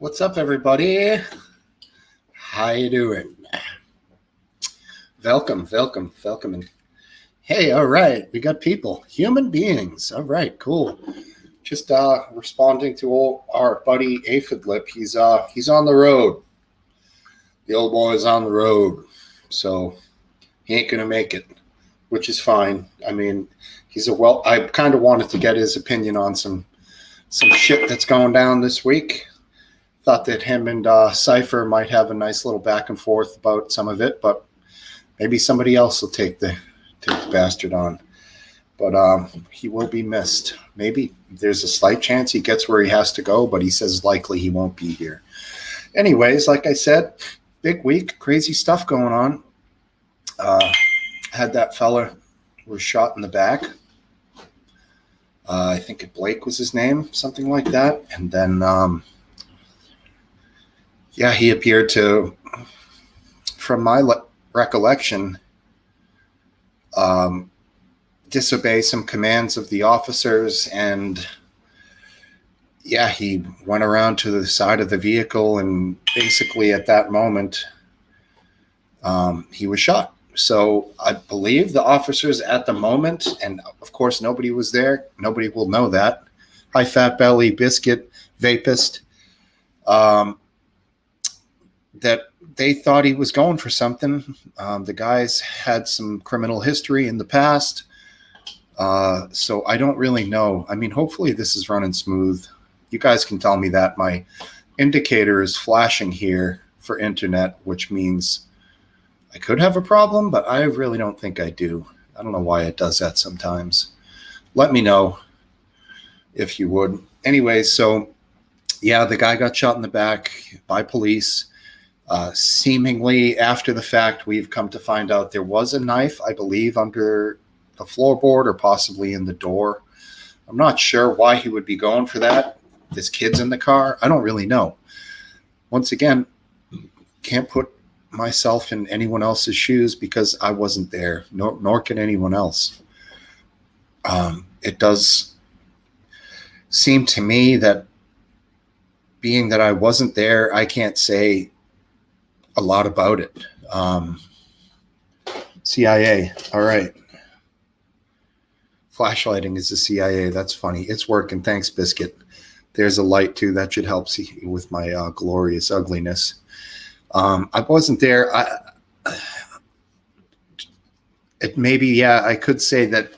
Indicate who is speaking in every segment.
Speaker 1: What's up, everybody? How you doing? Welcome. And hey, all right, we got people, human beings. All right, cool. Just responding to our buddy Aphid Lip. He's on the road. The old boy is on the road, so he ain't gonna make it, which is fine. I mean, I kind of wanted to get his opinion on some shit that's going down this week. Thought that him and Cypher might have a nice little back and forth about some of it, but maybe somebody else will take the bastard on. But he will be missed. Maybe there's a slight chance he gets where he has to go, but he says likely he won't be here. Anyways, like I said, big week, crazy stuff going on. Had that fella who was shot in the back. I think Blake was his name, something like that. And then he appeared to, from my recollection, disobey some commands of the officers. And he went around to the side of the vehicle, and basically at that moment, he was shot. So I believe the officers at the moment, and of course nobody was there, nobody will know that, high fat belly, biscuit, vapist, that they thought he was going for something. The guys had some criminal history in the past. So I don't really know. I mean, hopefully this is running smooth. You guys can tell me that. My indicator is flashing here for internet, which means I could have a problem, but I really don't think I do. I don't know why it does that sometimes. Let me know if you would. Anyway, so the guy got shot in the back by police. Seemingly after the fact, we've come to find out there was a knife, I believe, under the floorboard or possibly in the door. I'm not sure why he would be going for that. There's kids in the car. I don't really know. Once again, can't put myself in anyone else's shoes because I wasn't there, nor can anyone else. It does seem to me that being that I wasn't there, I can't say a lot about it. CIA. All right. Flashlighting is the CIA. That's funny. It's working. Thanks, Biscuit. There's a light too. That should help see with my glorious ugliness. I wasn't there. I could say that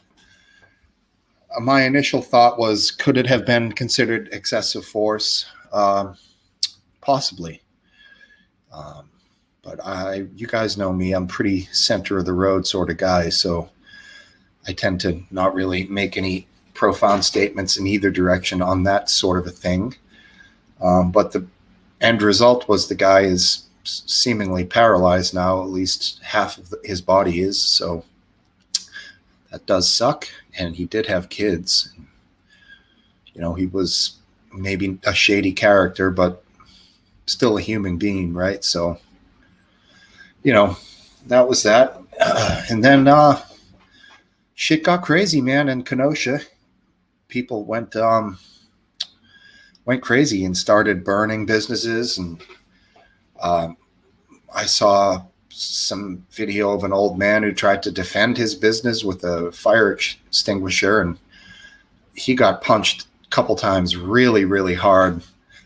Speaker 1: my initial thought was, could it have been considered excessive force? Possibly. But you guys know me, I'm pretty center of the road sort of guy, so I tend to not really make any profound statements in either direction on that sort of a thing. But the end result was the guy is seemingly paralyzed now, at least half of his body is, so that does suck. And he did have kids. You know, he was maybe a shady character, but still a human being, right? So that was that. And then shit got crazy, man. In Kenosha, people went crazy and started burning businesses. And I saw some video of an old man who tried to defend his business with a fire extinguisher, and he got punched a couple times really, really hard.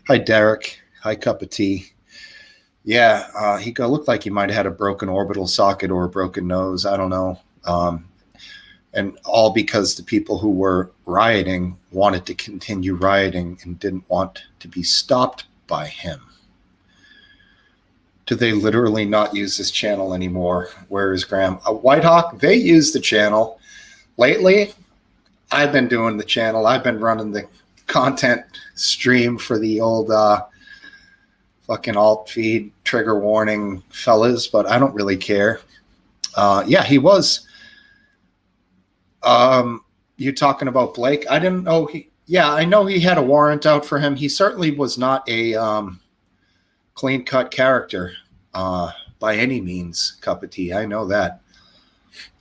Speaker 1: Hi, Derek. Hi, cup of tea. Yeah, he looked like he might have had a broken orbital socket or a broken nose. I don't know. And all because the people who were rioting wanted to continue rioting and didn't want to be stopped by him. Do they literally not use this channel anymore? Where is Graham? Whitehawk, they use the channel. Lately, I've been doing the channel. I've been running the content stream for the old fucking alt feed, trigger warning fellas, but I don't really care. He was. You're talking about Blake? I didn't know I know he had a warrant out for him. He certainly was not a clean-cut character by any means, cup of tea. I know that.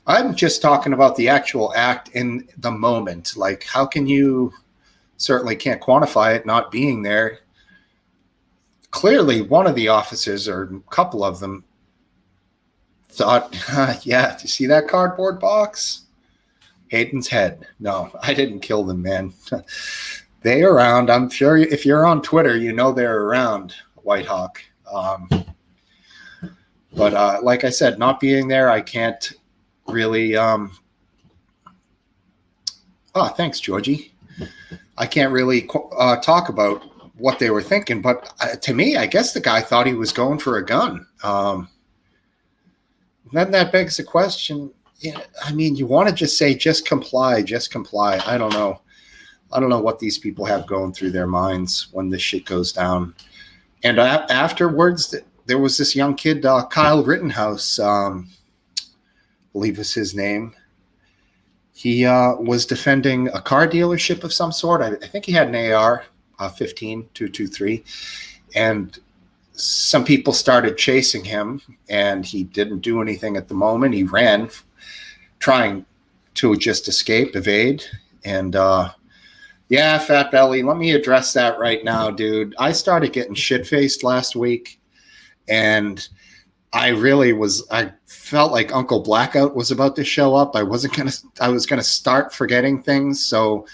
Speaker 1: I'm just talking about the actual act in the moment. Like, how can you certainly can't quantify it not being there. clearly one of the officers or a couple of them thought, yeah, do you see that cardboard box? Hayden's head. No, I didn't kill them, man. They around. I'm sure if you're on Twitter, you know they're around, White Hawk. But like I said, not being there, I can't really. Thanks, Georgie. I can't really talk about what they were thinking, but to me, I guess the guy thought he was going for a gun. Then that begs the question. Yeah, I mean, you want to just say, just comply, just comply. I don't know. I don't know what these people have going through their minds when this shit goes down. And afterwards, there was this young kid, Kyle Rittenhouse, I believe was his name. He was defending a car dealership of some sort. I think he had an AR-15, 223. And some people started chasing him, and he didn't do anything at the moment. He ran, trying to just escape, evade. And yeah, Fat Belly, let me address that right now, dude. I started getting shit-faced last week, and I felt like Uncle Blackout was about to show up. I was gonna start forgetting things. So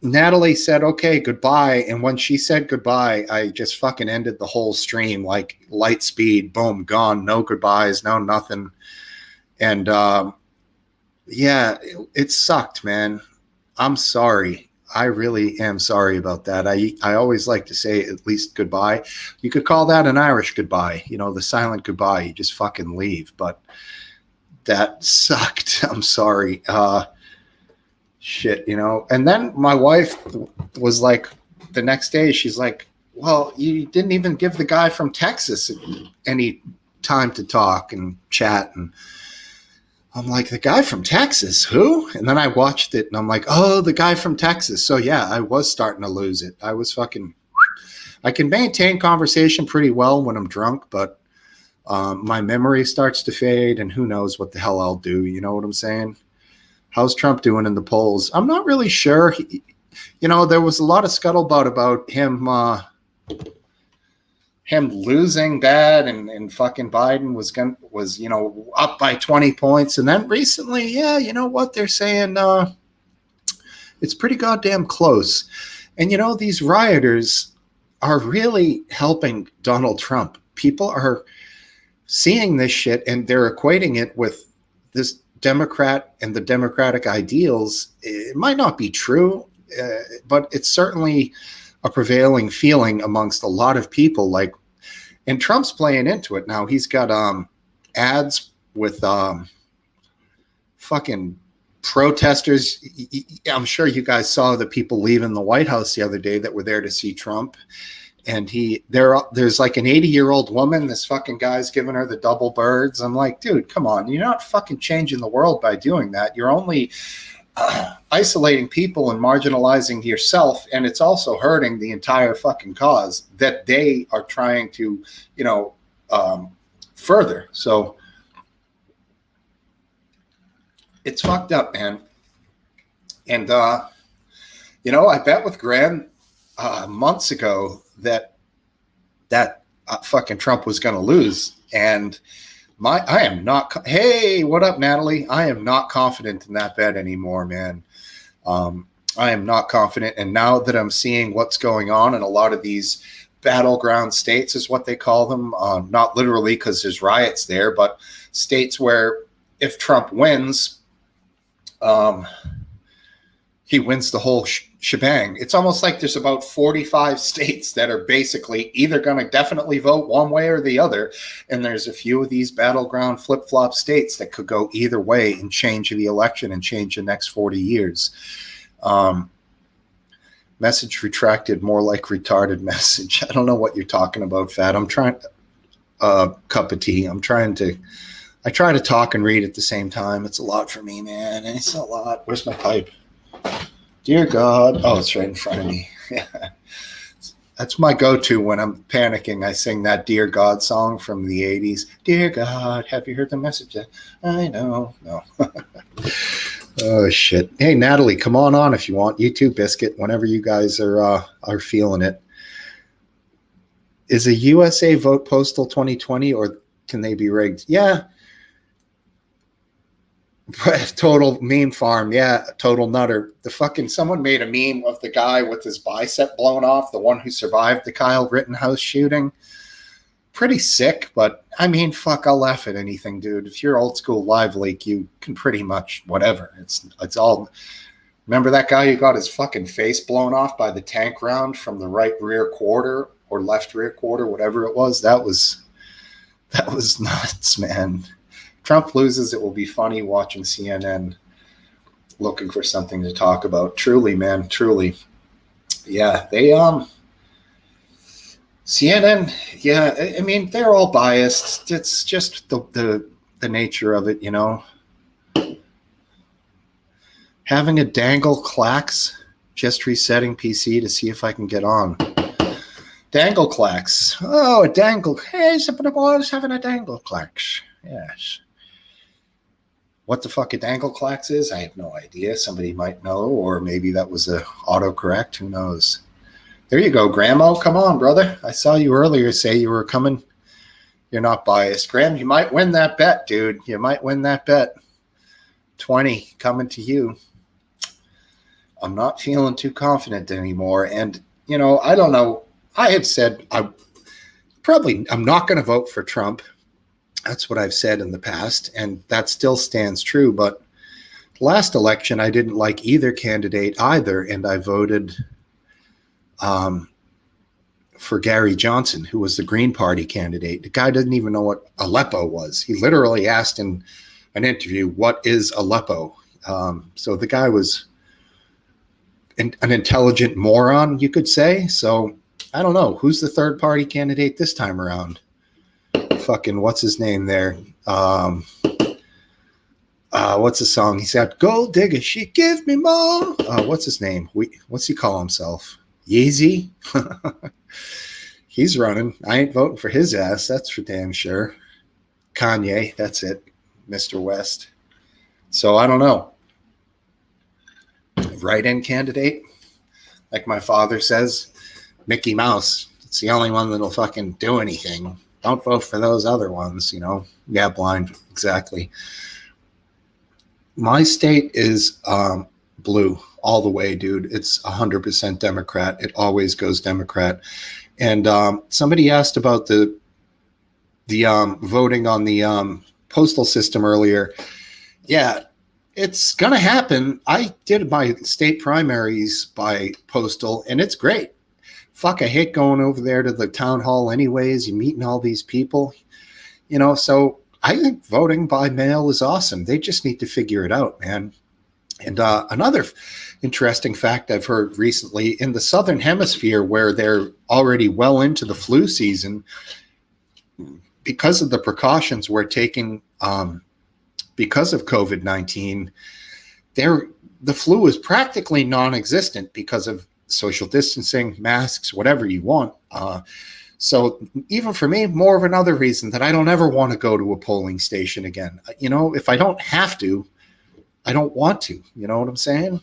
Speaker 1: Natalie said, okay, goodbye. And when she said goodbye, I just fucking ended the whole stream, like light speed, boom, gone, no goodbyes, no nothing. And yeah, it sucked, man. I'm sorry. I really am sorry about that. I always like to say at least goodbye. You could call that an Irish goodbye, the silent goodbye. You just fucking leave. But that sucked. I'm sorry. Shit, And then my wife was like, the next day, she's like, well, you didn't even give the guy from Texas any time to talk and chat. And I'm like, the guy from Texas, who? And then I watched it, and I'm like, oh, the guy from Texas. So, yeah, I was starting to lose it. I can maintain conversation pretty well when I'm drunk, but my memory starts to fade, and who knows what the hell I'll do. You know what I'm saying? How's Trump doing in the polls? I'm not really sure. There was a lot of scuttlebutt about him losing bad, and fucking Biden was up by 20 points. And then recently, yeah, you know what they're saying? It's pretty goddamn close. And these rioters are really helping Donald Trump. People are seeing this shit, and they're equating it with this Democrat and the Democratic ideals. It might not be true, but it's certainly a prevailing feeling amongst a lot of people. And Trump's playing into it now. He's got ads with fucking protesters. I'm sure you guys saw the people leaving the White House the other day that were there to see Trump. And there's like an 80-year-old woman. This fucking guy's giving her the double birds. I'm like, dude, come on. You're not fucking changing the world by doing that. You're only isolating people and marginalizing yourself, and it's also hurting the entire fucking cause that they are trying to, further. So it's fucked up, man. And I bet with Graham months ago that fucking Trump was going to lose, and I am not. Hey, what up, Natalie? I am not confident in that bet anymore, man. I am not confident. And now that I'm seeing what's going on in a lot of these battleground states, is what they call them, not literally because there's riots there, but states where if Trump wins, he wins the whole shebang. It's almost like there's about 45 states that are basically either going to definitely vote one way or the other. And there's a few of these battleground flip-flop states that could go either way and change the election and change the next 40 years. Message retracted, more like retarded message. I don't know what you're talking about, Fat. I'm trying cup of tea. I try to talk and read at the same time. It's a lot for me, man. It's a lot. Where's my pipe? Dear God. Oh, it's right in front of me. Yeah. That's my go-to when I'm panicking. I sing that Dear God song from the 80s. Dear God, have you heard the message? I know. No. Oh, shit. Hey, Natalie, come on if you want. You too, Biscuit, whenever you guys are feeling it. is a USA vote postal 2020 or can they be rigged? Yeah. Total meme farm. Yeah. Total nutter. The fucking someone made a meme of the guy with his bicep blown off, the one who survived the Kyle Rittenhouse shooting. Pretty sick, but I mean, fuck, I'll laugh at anything, dude. If you're old school live leak, you can pretty much whatever. It's all. Remember that guy who got his fucking face blown off by the tank round from the right rear quarter or left rear quarter, whatever it was? That was nuts, man. Trump loses, it will be funny watching CNN looking for something to talk about. Truly, man, truly. Yeah, they CNN, yeah, I mean, they're all biased. It's just the nature of it, you know. Having a dangle clacks, just resetting PC to see if I can get on. Dangle clacks. Oh, a dangle. Hey, somebody was having a dangle clacks. Yes. What the fuck a dangle clacks is, I have no idea. Somebody might know, or maybe that was a autocorrect. Who knows? There you go, Graham. Come on, brother. I saw you earlier say you were coming. You're not biased. Graham, you might win that bet, dude. You might win that bet. 20 coming to you. I'm not feeling too confident anymore. And, you know, I don't know. I have said I'm not going to vote for Trump. That's what I've said in the past. And that still stands true. But last election, I didn't like either candidate either. And I voted for Gary Johnson, who was the Green Party candidate. The guy doesn't even know what Aleppo was. He literally asked in an interview, what is Aleppo? So the guy was an intelligent moron, you could say. So I don't know. Who's the third party candidate this time around? Fucking, what's his name there? What's the song? He's got Gold Digger, she give me more. What's his name? What's he call himself? Yeezy? He's running. I ain't voting for his ass. That's for damn sure. Kanye, that's it. Mr. West. So I don't know. Write-in candidate, like my father says, Mickey Mouse. It's the only one that'll fucking do anything. Don't vote for those other ones, you know. Yeah, blind. Exactly. My state is blue all the way, dude. It's 100% Democrat. It always goes Democrat. And somebody asked about the voting on the postal system earlier. Yeah, it's going to happen. I did my state primaries by postal, and it's great. Fuck, I hate going over there to the town hall anyways. You're meeting all these people, you know, so I think voting by mail is awesome. They just need to figure it out, man. And another interesting fact I've heard recently, in the Southern Hemisphere, where they're already well into the flu season, because of the precautions we're taking because of COVID-19, the flu is practically non-existent because of social distancing, masks, whatever you want. So even for me, more of another reason that I don't ever want to go to a polling station again. You know, if I don't have to, I don't want to. You know what I'm saying?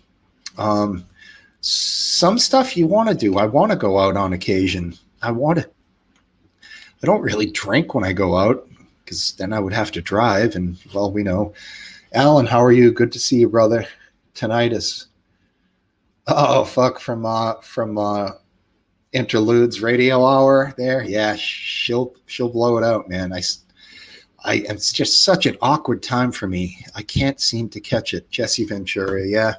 Speaker 1: Some stuff you want to do. I want to go out on occasion. I don't really drink when I go out because then I would have to drive. And, well, we know. Alan, how are you? Good to see you, brother. Tinnitus. Oh, fuck, from Interludes Radio Hour there. Yeah, she'll blow it out, man. It's just such an awkward time for me. I can't seem to catch it. Jesse Ventura, yeah.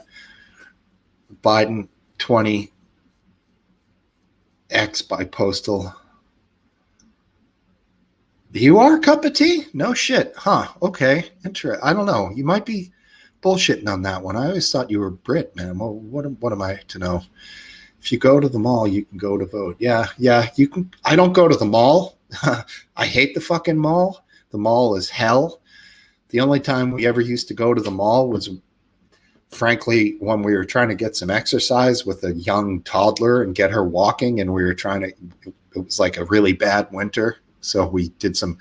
Speaker 1: Biden 20 X by postal. You are a cup of tea? No shit. Huh. Okay. I don't know. You might be bullshitting on that one. I always thought you were Brit, man. Well, what am I to know? If you go to the mall, you can go to vote. Yeah, you can. I don't go to the mall. I hate the fucking mall. The mall is hell. The only time we ever used to go to the mall was, frankly, when we were trying to get some exercise with a young toddler and get her walking, and we were trying to, it was like a really bad winter. So we did some,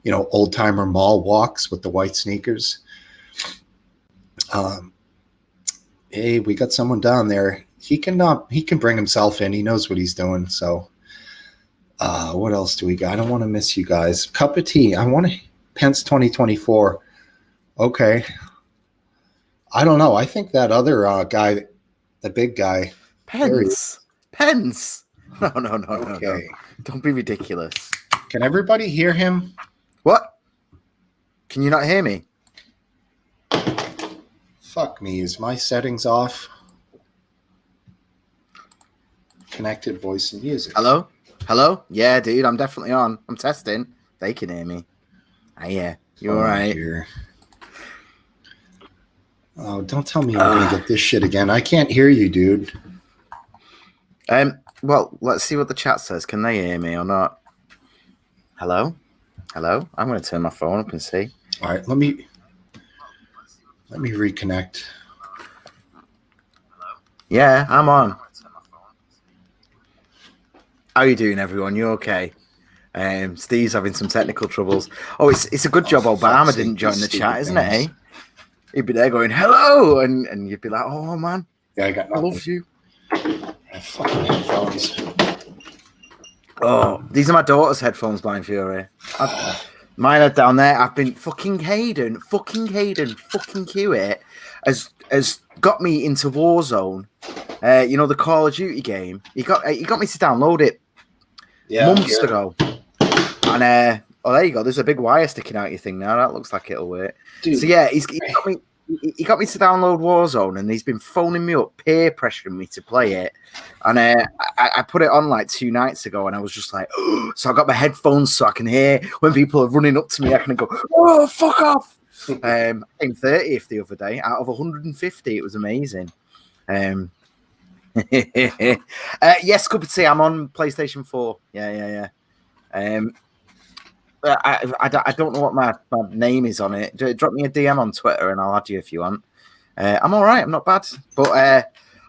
Speaker 1: old timer mall walks with the white sneakers. Hey, we got someone down there. He can bring himself in. He knows what he's doing. So What else do we got? I don't want to miss you guys. Cup of tea. I want to Pence 2024. Okay. I don't know. I think that other guy, the big guy,
Speaker 2: Pence. Pence. No.
Speaker 1: okay.
Speaker 2: Don't be ridiculous.
Speaker 1: Can everybody hear him?
Speaker 2: What? Can you not hear me?
Speaker 1: Fuck me. Is my settings off? Connected voice and music.
Speaker 2: Hello? Hello? Yeah, dude, I'm definitely on. I'm testing. They can hear me. Yeah. You all right?
Speaker 1: Dear. Oh, don't tell me we're going to get this shit again. I can't hear you, dude.
Speaker 2: Well, let's see what the chat says. Can they hear me or not? Hello? Hello? I'm going to turn my phone up and see.
Speaker 1: All right, let me reconnect.
Speaker 2: Yeah, I'm on. How are you doing, everyone? You okay? Steve's having some technical troubles. Oh, it's a good job Obama didn't join the chat, isn't it, eh? He'd be there going, hello, and you'd be like, oh, man.
Speaker 1: Yeah, I got nothing.
Speaker 2: I love you.
Speaker 1: I fucking headphones.
Speaker 2: Oh, these are my daughter's headphones, Blind Fury. Mine are down there. I've been fucking Hayden, fucking Hewitt has got me into Warzone. You know, the Call of Duty game. He got me to download it months ago. And there you go. There's a big wire sticking out your thing now. That looks like it'll work. Dude. So yeah, he got me to download Warzone, and he's been phoning me up, peer pressuring me to play it. And I put it on like 2 nights ago, and I was just like, oh. So I got my headphones so I can hear when people are running up to me. I can go, oh, fuck off. I came 30th the other day out of 150. It was amazing. Yes, cup of tea. I'm on PlayStation 4. Yeah. I don't know what my name is on it. Drop me a DM on Twitter and I'll add you if you want. I'm all right. I'm not bad. But how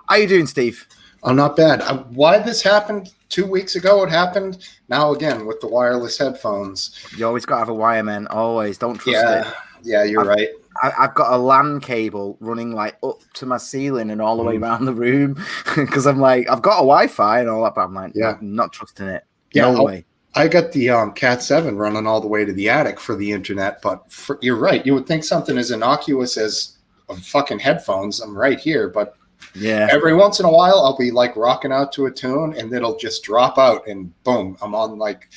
Speaker 2: are you doing, Steve?
Speaker 1: I'm not bad. Why this happened 2 weeks ago, it happened. Now again with the wireless headphones.
Speaker 2: You always got to have a wire, man. Always. Don't trust it.
Speaker 1: Yeah, you're right.
Speaker 2: I've got a LAN cable running like up to my ceiling and all the way around the room because I'm like, I've got a Wi-Fi and all that, but I'm like, not trusting it.
Speaker 1: Yeah,
Speaker 2: no way.
Speaker 1: I got the Cat 7 running all the way to the attic for the internet, but you're right. You would think something as innocuous as fucking headphones. I'm right here, but
Speaker 2: yeah,
Speaker 1: every once in a while I'll be like rocking out to a tune and it'll just drop out and boom, I'm on like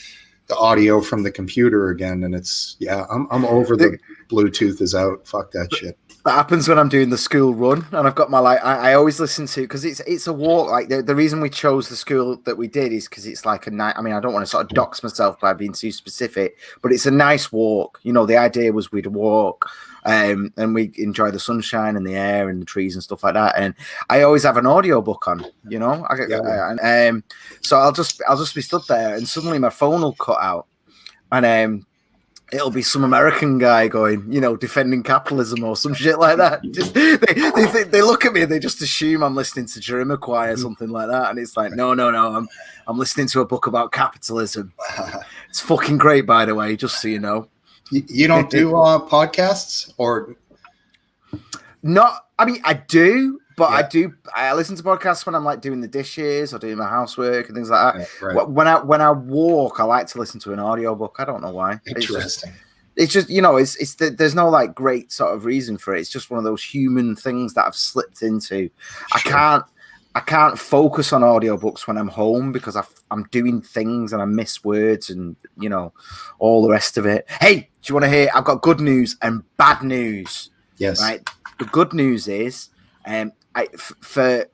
Speaker 1: the audio from the computer again, and it's I'm over the Bluetooth is out. Fuck that shit.
Speaker 2: That happens when I'm doing the school run, and I've got my I always listen to, because it's a walk. Like the reason we chose the school that we did is because it's like a night. I mean, I don't want to sort of dox myself by being too specific, but it's a nice walk. You know, the idea was we'd walk, and we enjoy the sunshine and the air and the trees and stuff like that. And I always have an audio book on. You know, so I'll just be stood there, and suddenly my phone will cut out, and it'll be some American guy going, you know, defending capitalism or some shit like that. Just they look at me and they just assume I'm listening to Jamiroquai or something like that. And it's like, no, I'm listening to a book about capitalism. It's fucking great, by the way, just so you know.
Speaker 1: You don't do podcasts or?
Speaker 2: Not. I mean, I do. But I listen to podcasts when I'm like doing the dishes or doing my housework and things like that. Yeah, right. When I walk, I like to listen to an audiobook. I don't know why.
Speaker 1: Interesting.
Speaker 2: It's just, you know, there's no like great sort of reason for it. It's just one of those human things that I've slipped into. Sure. I can't focus on audiobooks when I'm home because I'm doing things and I miss words and, you know, all the rest of it. Hey, do you want to hear? I've got good news and bad news.
Speaker 1: Yes.
Speaker 2: Right. The good news is, for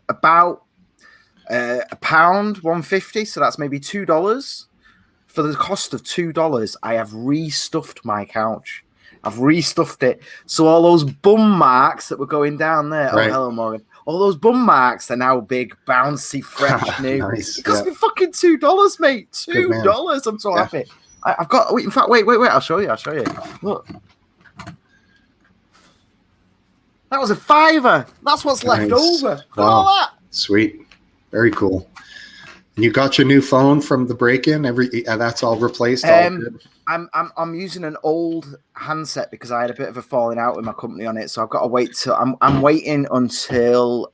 Speaker 2: about £1.50, so that's maybe $2. For the cost of $2, I have restuffed my couch. I've restuffed it, so all those bum marks that were going down there. Right. Oh, hello, Morgan. All those bum marks are now big, bouncy, fresh, new. Nice. It cost me fucking $2, mate. $2. I'm so happy. I've got. Wait, in fact, wait. I'll show you. Look. That was a $5. That's what's left over. Look at all that.
Speaker 1: Sweet. Very cool. And you got your new phone from the break-in? That's all replaced? All good?
Speaker 2: I'm using an old handset because I had a bit of a falling out with my company on it. So I've got to wait till I'm waiting until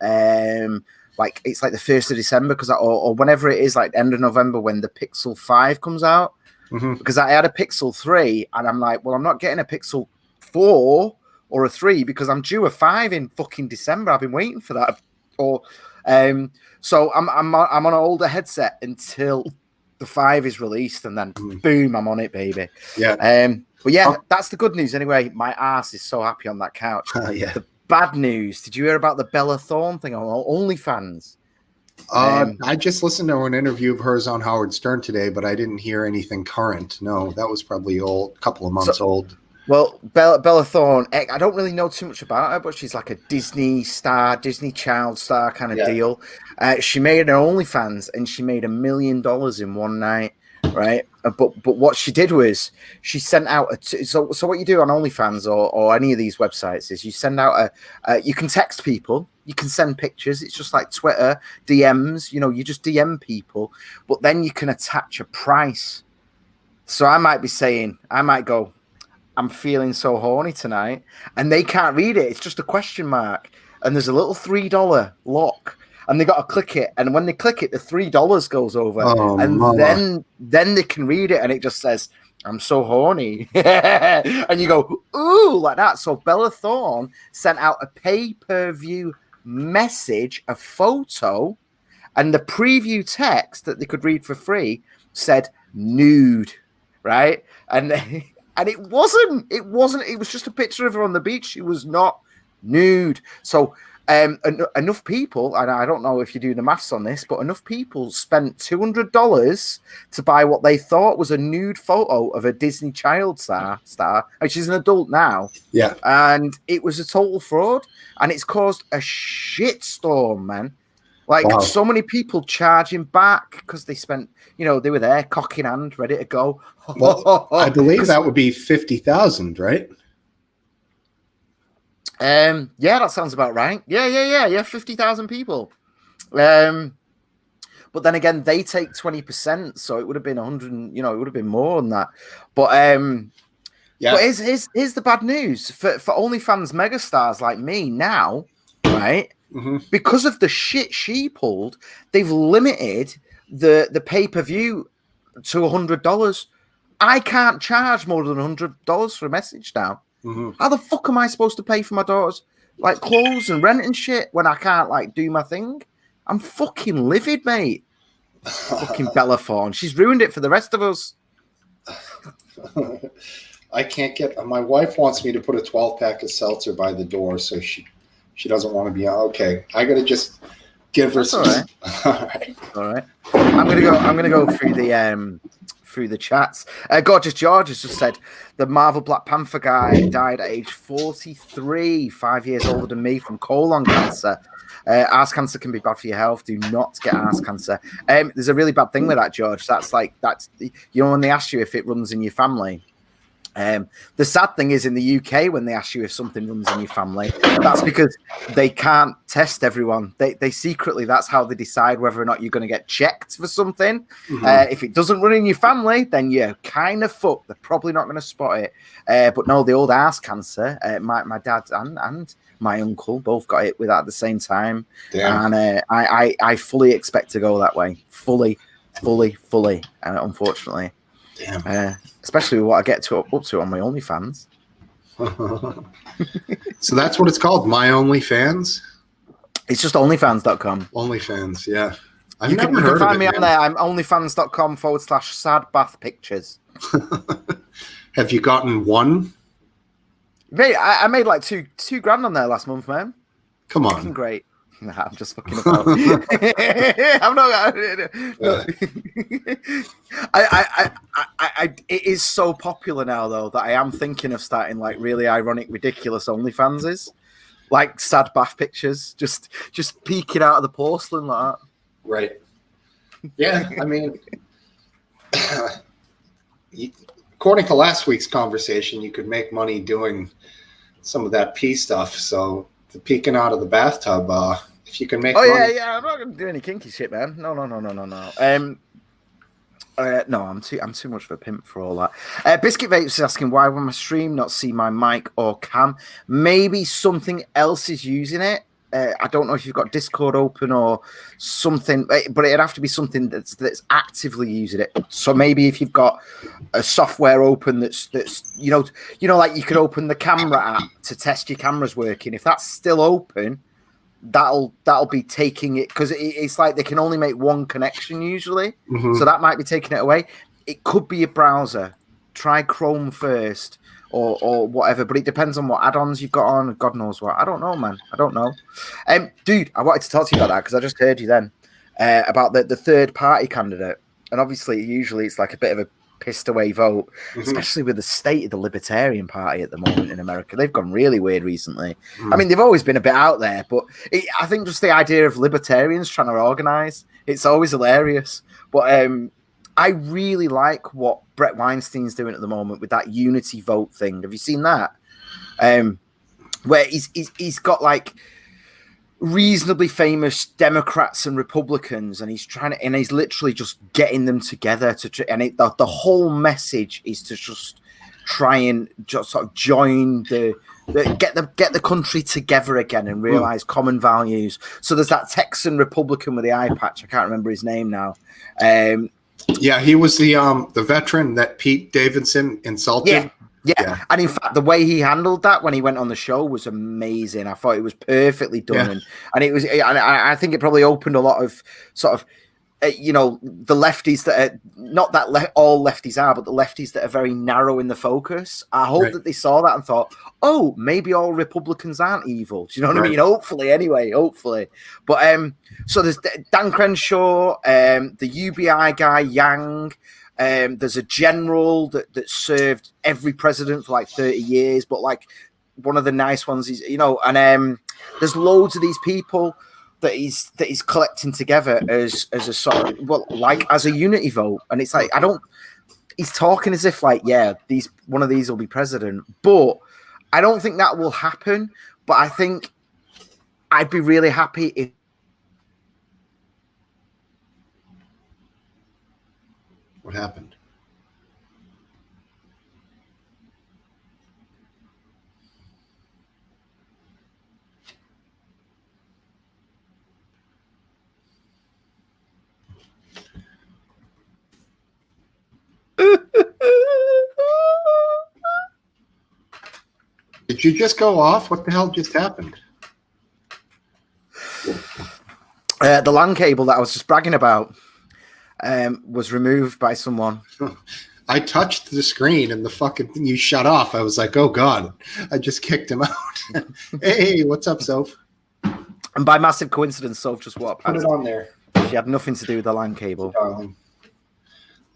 Speaker 2: like it's like the 1st of December or whenever it is, like end of November when the Pixel 5 comes out. Because I had a Pixel 3 and I'm like, well, I'm not getting a Pixel 4 or a 3 because I'm due a 5 in fucking December. I've been waiting for that. So I'm on an older headset until the 5 is released, and then boom, I'm on it, baby.
Speaker 1: Yeah.
Speaker 2: But yeah, that's the good news. Anyway, my ass is so happy on that couch.
Speaker 1: Yeah.
Speaker 2: The bad news. Did you hear about the Bella Thorne thing on OnlyFans?
Speaker 1: I just listened to an interview of hers on Howard Stern today, but I didn't hear anything current. No, that was probably old, a couple of months old.
Speaker 2: Well, Bella Thorne, I don't really know too much about her, but she's like a Disney star, Disney child star kind of deal. She made an OnlyFans and she made $1 million in one night, right? But what she did was she sent out so what you do on OnlyFans or any of these websites is you send out you can text people, you can send pictures. It's just like Twitter DMs. You just DM people, but then you can attach a price. So I might go, I'm feeling so horny tonight, and they can't read it. It's just a question mark, and there's a little $3 lock, and they got to click it. And when they click it, the $3 goes over, then they can read it, and it just says, "I'm so horny," and you go, "Ooh," like that. So Bella Thorne sent out a pay-per-view message, a photo, and the preview text that they could read for free said "nude," right? And it wasn't. It was just a picture of her on the beach. She was not nude. So enough people, and I don't know if you do the maths on this, but enough people spent $200 to buy what they thought was a nude photo of a Disney child star. And she's an adult now.
Speaker 1: Yeah.
Speaker 2: And it was a total fraud. And it's caused a shitstorm, man. Like, so many people charging back because they spent, they were there, cock in hand, ready to go.
Speaker 1: Well, I believe that would be 50,000, right?
Speaker 2: Yeah, that sounds about right. Yeah, 50,000 people. But then again, they take 20%, so it would have been 100. It would have been more than that. But But here's the bad news for OnlyFans megastars like me now, right? Because of the shit she pulled, they've limited the pay-per-view to $100. I can't charge more than $100 for a message now. How the fuck am I supposed to pay for my daughter's like clothes and rent and shit when I can't like do my thing? I'm fucking livid, mate. Fucking Bella Thorne. She's ruined it for the rest of us.
Speaker 1: I can't get. My wife wants me to put a 12-pack of seltzer by the door, so she doesn't want to be okay. I gotta just give her some.
Speaker 2: All right. I'm gonna go through the chats. Gorgeous George has just said the Marvel Black Panther guy died at age 43, 5 years older than me from colon cancer. Arse cancer can be bad for your health. Do not get arse cancer. There's a really bad thing with that, George. That's when they ask you if it runs in your family. The sad thing is in the UK when they ask you if something runs in your family, that's because they can't test everyone. They secretly, that's how they decide whether or not you're going to get checked for something. If it doesn't run in your family, then you're kind of fucked. They're probably not going to spot it. But no, the old arse cancer, my dad and my uncle both got it with that at the same time. Damn. And I fully expect to go that way. Fully, unfortunately. Damn. Especially with what I get up to on my OnlyFans.
Speaker 1: So that's what it's called, My OnlyFans?
Speaker 2: It's just OnlyFans.com.
Speaker 1: OnlyFans, yeah.
Speaker 2: You can find me on there. I'm OnlyFans.com/sad-bath-pictures.
Speaker 1: Have you gotten one?
Speaker 2: Mate, I made like two grand on there last month, man.
Speaker 1: Come on.
Speaker 2: Fucking great. Nah, I'm just fucking about. I'm not. No. It is so popular now, though, that I am thinking of starting like really ironic, ridiculous OnlyFanses, like sad bath pictures, just peeking out of the porcelain like that.
Speaker 1: Right. Yeah, I mean, according to last week's conversation, you could make money doing some of that pee stuff. So the peeking out of the bathtub. If you can make money.
Speaker 2: Yeah. I'm not going to do any kinky shit, man. No. No, I'm too much of a pimp for all that. Biscuit Vapes is asking why will my stream not see my mic or cam? Maybe something else is using it. I don't know if you've got Discord open or something, but it'd have to be something that's actively using it. So maybe if you've got a software open that's like you could open the camera app to test your cameras working. If that's still open, that'll be taking it, because it's like they can only make one connection usually, so that might be taking it away. It could be a browser. Try Chrome first, or whatever, but it depends on what add-ons you've got on. God knows what. I don't know, man. I don't know. Dude, I wanted to talk to you about that because I just heard you then about the third party candidate, and obviously usually it's like a bit of a pissed away vote, especially with the state of the Libertarian Party at the moment in America. They've gone really weird recently. I mean, they've always been a bit out there, but I think just the idea of libertarians trying to organize, it's always hilarious. But I really like what Brett Weinstein's doing at the moment with that unity vote thing. Have you seen that? Where he's got like reasonably famous Democrats and Republicans, and he's literally just getting them together the whole message is to just try and just sort of join get the country together again and realize common values. So there's that Texan Republican with the eye patch. I can't remember his name now.
Speaker 1: Yeah, he was the veteran that Pete Davidson insulted.
Speaker 2: Yeah, and in fact, the way he handled that when he went on the show was amazing. I thought it was perfectly done, and it was. I think it probably opened a lot of sort of, the lefties that are not that all lefties are, but the lefties that are very narrow in the focus. I hope that they saw that and thought, oh, maybe all Republicans aren't evil. Do you know what I mean? Hopefully, anyway, hopefully. But so there's Dan Crenshaw, the UBI guy Yang. There's a general that served every president for like 30 years, but like one of the nice ones is, and there's loads of these people that he's collecting together as a sort of, as a unity vote. And it's like, he's talking as if like, one of these will be president, but I don't think that will happen. But I think I'd be really happy if,
Speaker 1: what happened? Did you just go off? What the hell just happened?
Speaker 2: The LAN cable that I was just bragging about was removed by someone.
Speaker 1: I touched the screen and the fucking thing you shut off. I was like, oh God, I just kicked him out. Hey, what's up, Soph?
Speaker 2: And by massive coincidence, Soph just walked past.
Speaker 1: Put it on there.
Speaker 2: She had nothing to do with the LAN cable.
Speaker 1: Darling.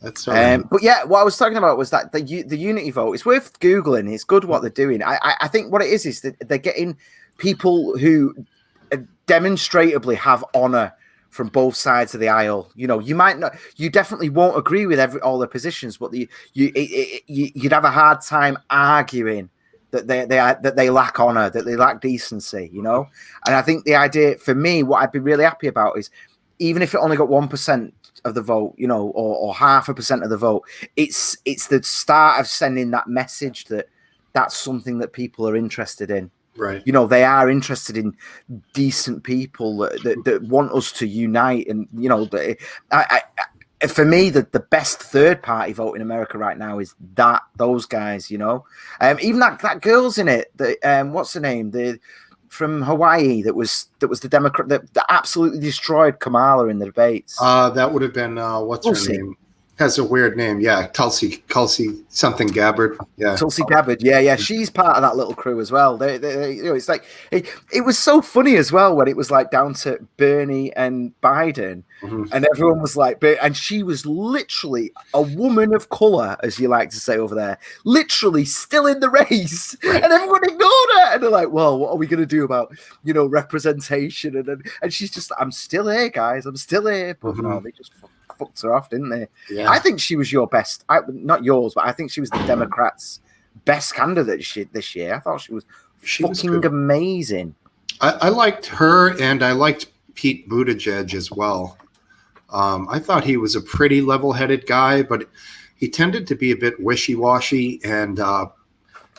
Speaker 1: That's right.
Speaker 2: But yeah, what I was talking about was that the unity vote. It's worth Googling. It's good what they're doing. I think what it is that they're getting people who demonstrably have honor from both sides of the aisle. You might not, you definitely won't agree with all the positions, but you'd have a hard time arguing that they lack honor, that they lack decency. And I think the idea for me, what I'd be really happy about is, even if it only got 1% of the vote, or 0.5% of the vote, it's the start of sending that message that that's something that people are interested in.
Speaker 1: Right.
Speaker 2: They are interested in decent people that want us to unite. And, for me, the best third party vote in America right now is those guys, even that girl's in it. What's her name? From Hawaii that was the Democrat that absolutely destroyed Kamala in the debates.
Speaker 1: That would have been what's her name? Has a weird name. Yeah, Tulsi something Gabbard. Yeah,
Speaker 2: Tulsi Gabbard. Yeah. She's part of that little crew as well. They it's like it was so funny as well when it was like down to Bernie and Biden, and everyone was like, and she was literally a woman of color, as you like to say over there, literally still in the race, and everyone ignored her, and they're like, well, what are we going to do about representation? And she's just, I'm still here, guys, I'm still here, but no, they just fucked her off, didn't they? Yeah. I think she was your best, not yours, but I think she was the Democrats' best candidate this year. I thought she was fucking amazing.
Speaker 1: I liked her, and I liked Pete Buttigieg as well. I thought he was a pretty level-headed guy, but he tended to be a bit wishy-washy, and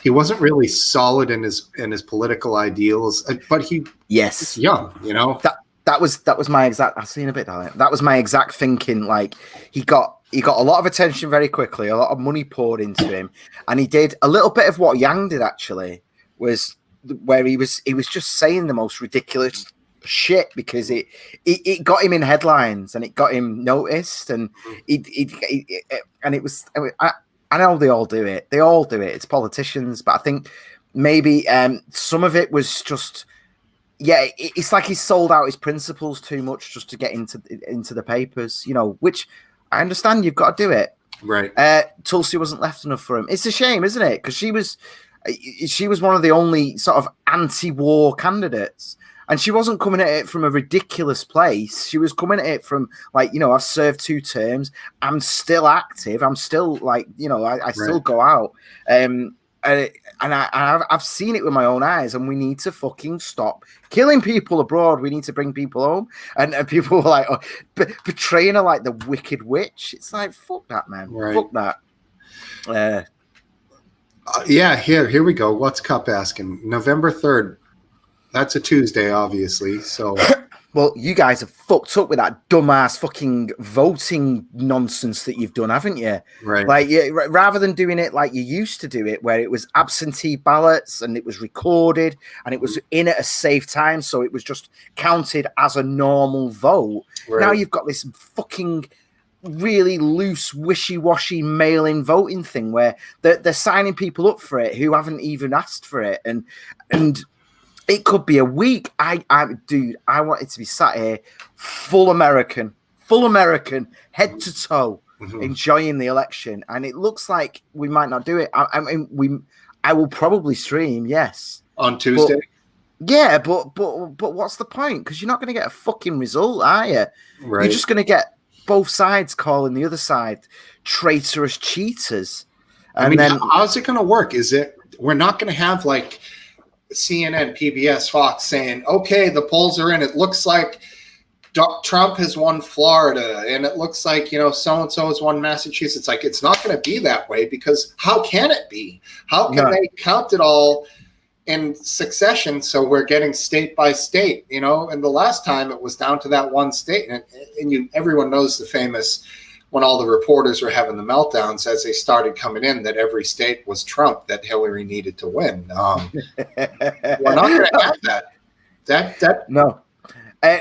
Speaker 1: he wasn't really solid in his political ideals, but he was
Speaker 2: Yes.
Speaker 1: young, you know.
Speaker 2: That was my exact. I've seen a bit, darling. That was my exact thinking. Like he got a lot of attention very quickly, a lot of money poured into him, and he did a little bit of what Yang did actually, was where he was just saying the most ridiculous shit because it got him in headlines and it got him noticed, and and it was. I know they all do it. They all do it. It's politicians, but I think maybe some of it was just. Yeah, it's like he sold out his principles too much just to get into the papers, you know, which I understand you've got to do it.
Speaker 1: Right.
Speaker 2: Tulsi wasn't left enough for him. It's a shame, isn't it? Because she was one of the only sort of anti-war candidates. And she wasn't coming at it from a ridiculous place. She was coming at it from like, you know, I've served 2 terms. I'm still active. I'm still like, you know, I still go out. And I've seen it with my own eyes, and we need to fucking stop killing people abroad. We need to bring people home, and people were like portraying her like the wicked witch. It's like, fuck that, man.
Speaker 1: Right.
Speaker 2: Fuck that.
Speaker 1: Yeah, here we go. What's Cup asking? November 3rd. That's a Tuesday, obviously. So,
Speaker 2: well, you guys have fucked up with that dumbass fucking voting nonsense that you've done, haven't you?
Speaker 1: right.
Speaker 2: Like, rather than doing it like you used to do it, where it was absentee ballots and it was recorded and it was in at a safe time, so it was just counted as a normal vote.
Speaker 1: Right.
Speaker 2: Now you've got this fucking really loose, wishy-washy mail-in voting thing where they're signing people up for it who haven't even asked for it, and it could be a week. Dude, I want it to be sat here full American, head to toe, enjoying the election. And it looks like we might not do it. I will probably stream, yes.
Speaker 1: On Tuesday?
Speaker 2: But what's the point? Because you're not going to get a fucking result, are you?
Speaker 1: Right.
Speaker 2: You're just going to get both sides calling the other side traitorous cheaters. And
Speaker 1: I mean,
Speaker 2: then
Speaker 1: how's it going to work? We're not going to have like CNN, PBS, Fox saying, okay, the polls are in. It looks like Trump has won Florida, and it looks like, you know, so-and-so has won Massachusetts. Like, it's not going to be that way, because how can it be? How can they count it all in succession? So we're getting state by state, you know, and the last time it was down to that one state. And everyone knows the famous, when all the reporters were having the meltdowns as they started coming in, that every state was Trump, that Hillary needed to win. We're not going to have that.
Speaker 2: No.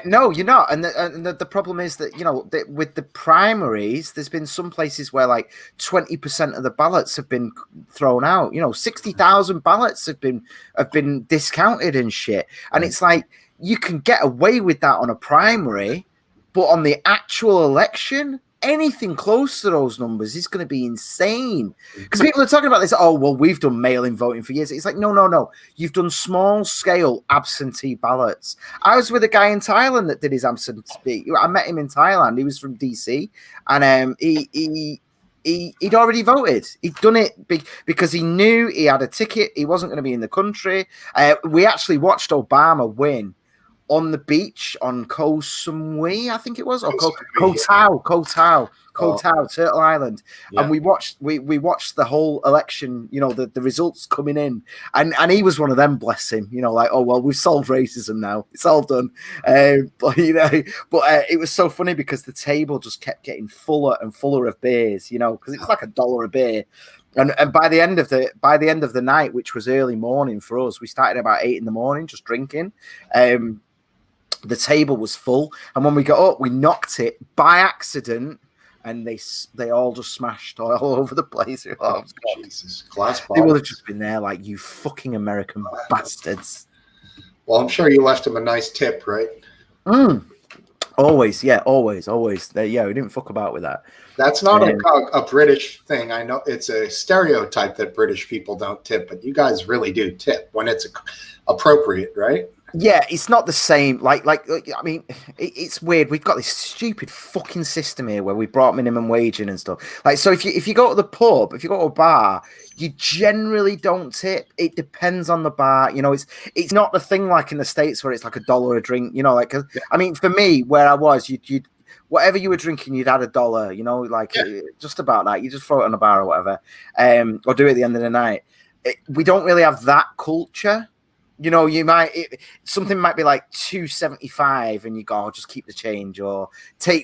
Speaker 2: No, you're not. And the problem is that, you know, with the primaries, there's been some places where like 20% of the ballots have been thrown out. You know, 60,000 ballots have been discounted and shit. And it's like, you can get away with that on a primary, but on the actual election, anything close to those numbers is going to be insane. Because people are talking about this, oh, well, we've done mail-in voting for years. It's like, no. You've done small-scale absentee ballots. I was with a guy in Thailand that did his absentee. I met him in Thailand. He was from DC. And he'd already voted. He'd done it because he knew he had a ticket. He wasn't going to be in the country. We actually watched Obama win on the beach on Koh Samui, I think it was, or Koh Tao, Turtle Island, and we watched the whole election. You know, the results coming in, and he was one of them. Bless him. You know, like, oh well, we've solved racism now. It's all done. But it was so funny because the table just kept getting fuller and fuller of beers. You know, because it's like $1 a beer. And by the end of the night, which was early morning for us, we started about 8 a.m. just drinking. The table was full, and when we got up, we knocked it by accident, and they all just smashed all over the place. Oh,
Speaker 1: Jesus, glass
Speaker 2: they
Speaker 1: bottles.
Speaker 2: would have just been there like, you fucking American bastards.
Speaker 1: Well, I'm sure you left him a nice tip, right?
Speaker 2: Always, yeah, always. We didn't fuck about with that.
Speaker 1: That's not a British thing. I know it's a stereotype that British people don't tip, but you guys really do tip when it's appropriate, right?
Speaker 2: Yeah, it's not the same. Like I mean, it's weird. We've got this stupid fucking system here where we brought minimum wage in and stuff. Like, so if you go to the pub, if you go to a bar, you generally don't tip. It depends on the bar. You know, it's not the thing like in the States where it's like $1 a drink. You know, like, I mean, for me, where I was, you'd whatever you were drinking, you'd add $1. You know, like just about that. You just throw it on the bar or whatever, or do it at the end of the night. we don't really have that culture. You know, something might be like $2.75, and you go, oh, just keep the change, or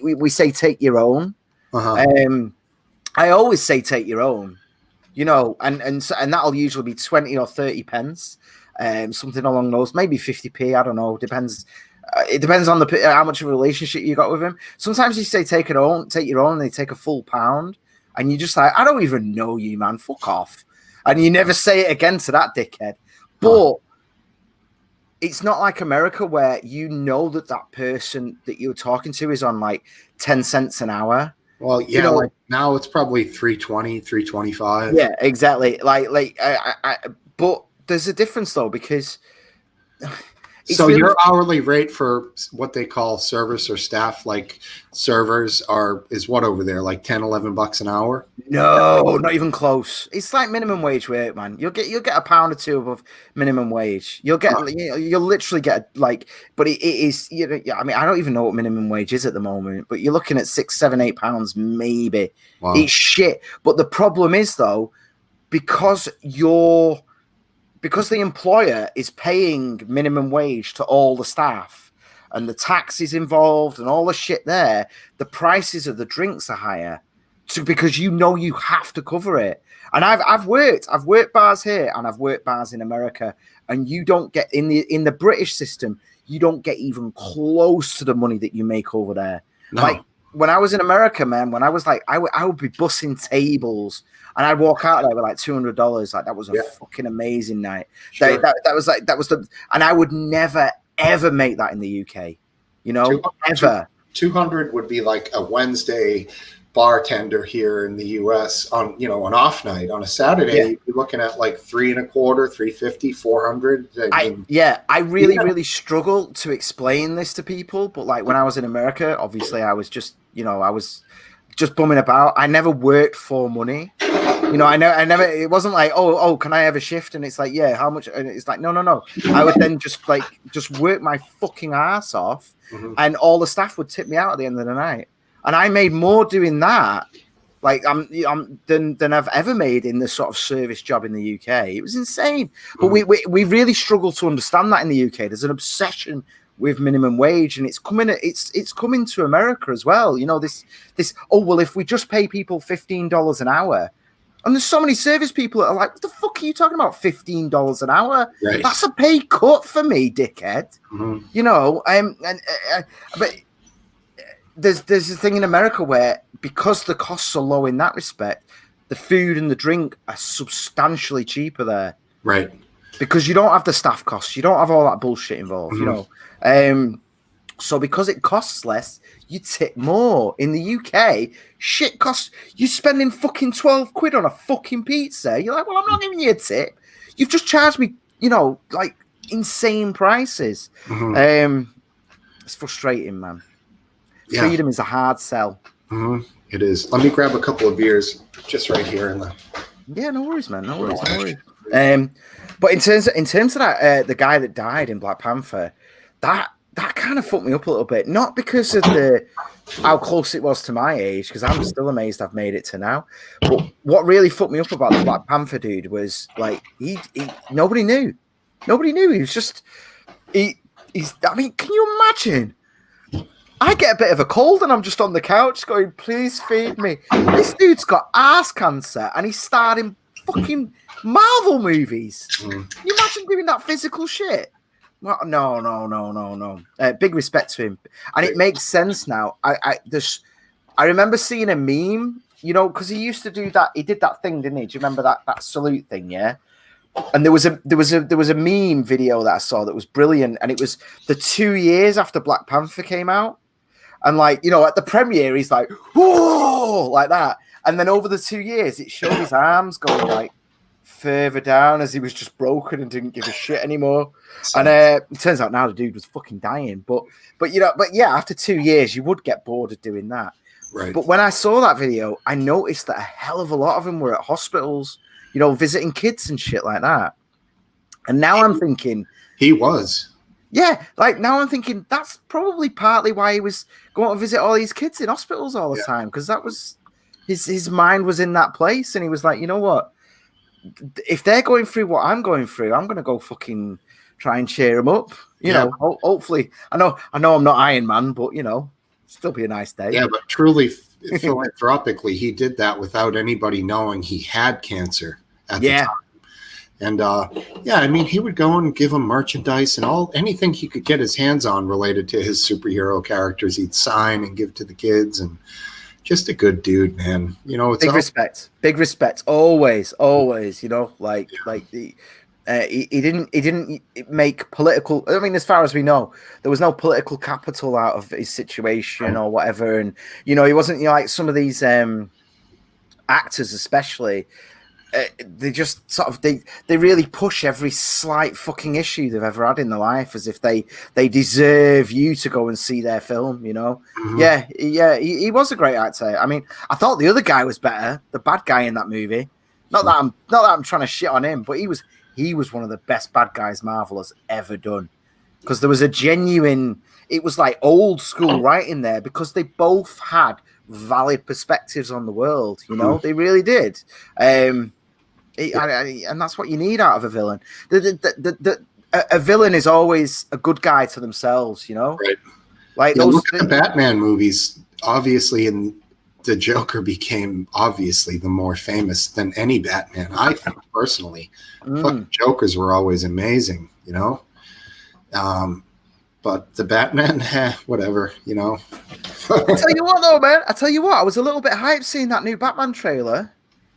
Speaker 2: we say take your own. I always say take your own. You know, and that'll usually be 20 or 30 pence, something along those, maybe 50p. I don't know. Depends. It depends on how much of a relationship you got with him. Sometimes you say take your own, and they take a full pound, and you just like, I don't even know you, man. Fuck off. And you never say it again to that dickhead. But it's not like America where you know that person that you're talking to is on like 10 cents an hour.
Speaker 1: Well, yeah, you know, like now it's probably 320, 325.
Speaker 2: Yeah, exactly. But there's a difference though, because
Speaker 1: so really your hourly rate for what they call service or staff, like servers, is what over there, like 10, $11 an hour?
Speaker 2: No, not even close. It's like minimum wage rate, man. You'll get a pound or two above minimum wage. You'll literally get but it is, you know, I mean, I don't even know what minimum wage is at the moment, but you're looking at £6, £7, £8 maybe. Wow. It's shit. But the problem is though, because the employer is paying minimum wage to all the staff and the taxes involved and all the shit there, the prices of the drinks are higher. So because you know you have to cover it. And I've worked bars here and I've worked bars in America, and you don't get in the British system, you don't get even close to the money that you make over there. No. Like when I was in America, man, when I was like, I would be bussing tables and I'd walk out there with like $200. Like that was a fucking amazing night. Sure. And I would never ever make that in the UK. You know, ever.
Speaker 1: 200 would be like a Wednesday bartender here in the US on, you know, an off night. On a Saturday, you'd be looking at like $325, $350, $400.
Speaker 2: I really struggle to explain this to people, but like when I was in America, obviously I was just bumming about. I never worked for money. You know, I never, it wasn't like, oh, can I have a shift? And it's like, yeah, how much? And it's like, no. I would then just work my fucking ass off, and all the staff would tip me out at the end of the night. And I made more doing that, than I've ever made in this sort of service job in the UK. It was insane. But we really struggle to understand that in the UK. There's an obsession with minimum wage, and it's coming to America as well. You know, this if we just pay people $15 an hour. And there's so many service people that are like, what the fuck are you talking about, $15 an hour? Right. That's a pay cut for me, dickhead. You know, but there's a thing in America where, because the costs are low in that respect, the food and the drink are substantially cheaper there.
Speaker 1: Right.
Speaker 2: Because you don't have the staff costs. You don't have all that bullshit involved, you know. So because it costs less, you tip more. In the UK, shit costs. You're spending fucking £12 on a fucking pizza. You're like, well, I'm not giving you a tip. You've just charged me, you know, like insane prices. It's frustrating, man. Yeah. Freedom is a hard sell.
Speaker 1: It is. Let me grab a couple of beers just right here.
Speaker 2: Yeah, no worries, man. No worries. But in terms of that, the guy that died in Black Panther, that kind of fucked me up a little bit. Not because of how close it was to my age, because I'm still amazed I've made it to now. But what really fucked me up about the Black Panther dude was like nobody knew. Nobody knew. He was just I mean, can you imagine? I get a bit of a cold and I'm just on the couch going, please feed me. This dude's got ass cancer and he's starred in fucking Marvel movies. Can you imagine doing that physical shit? No. Big respect to him. And it makes sense now. I remember seeing a meme, you know, because he used to do that. He did that thing, didn't he? Do you remember that salute thing? Yeah. And there was a meme video that I saw that was brilliant. And it was the 2 years after Black Panther came out. And like, you know, at the premiere, he's like, whoa, like that. And then over the 2 years, it showed his arms going like further down as he was just broken and didn't give a shit anymore. And it turns out now the dude was fucking dying. But yeah, after 2 years, you would get bored of doing that.
Speaker 1: Right.
Speaker 2: But when I saw that video, I noticed that a hell of a lot of them were at hospitals, you know, visiting kids and shit like that. And now I'm thinking
Speaker 1: he was.
Speaker 2: Yeah, like now I'm thinking that's probably partly why he was going to visit all these kids in hospitals all the time, because that was his mind was in that place, and he was like, you know what, if they're going through what I'm going through, I'm going to go fucking try and cheer them up. You know, hopefully. I know I'm not Iron Man, but you know, still be a nice day.
Speaker 1: Yeah, but truly philanthropically, he did that without anybody knowing he had cancer at the time. And yeah, I mean, he would go and give them merchandise and anything he could get his hands on related to his superhero characters. He'd sign and give to the kids, and just a good dude, man. You know, it's
Speaker 2: big respect, always. You know, he didn't make political. I mean, as far as we know, there was no political capital out of his situation or whatever, and you know, he wasn't, you know, like some of these actors, especially. They just sort of they really push every slight fucking issue they've ever had in their life as if they deserve you to go and see their film, you know. He was a great actor. I mean, I thought the other guy was better, the bad guy in that movie. Not that I'm trying to shit on him, but he was one of the best bad guys Marvel has ever done, because there was a genuine, it was like old school writing there, because they both had valid perspectives on the world, you know. They really did. And that's what you need out of a villain. A villain is always a good guy to themselves, you know.
Speaker 1: Right.
Speaker 2: Like
Speaker 1: look at the Batman movies. Obviously, and the Joker became obviously the more famous than any Batman. I think personally, fucking Jokers were always amazing, you know. But the Batman, whatever, you know.
Speaker 2: I tell you what, though, man. I was a little bit hyped seeing that new Batman trailer.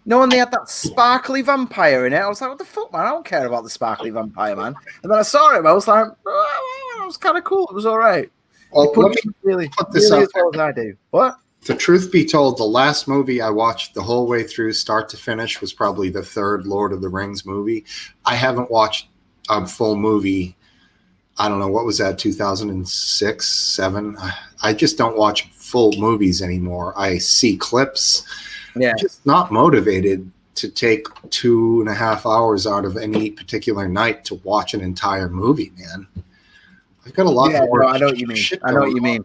Speaker 2: Knowing they had that sparkly vampire in it, I was like, what the fuck, man? I don't care about the sparkly vampire, man. And then I saw him, I was like, oh, it was kind of cool. It was all right.
Speaker 1: Well, let me
Speaker 2: really
Speaker 1: put this
Speaker 2: really
Speaker 1: out
Speaker 2: as well as I do. What?
Speaker 1: The truth be told, the last movie I watched the whole way through, start to finish, was probably the third Lord of the Rings movie. I haven't watched a full movie. I don't know, what was that, 2006, 7? I just don't watch full movies anymore. I see clips.
Speaker 2: Yeah.
Speaker 1: I'm just not motivated to take 2.5 hours out of any particular night to watch an entire movie, man. I've got a lot more.
Speaker 2: No, I know what you mean.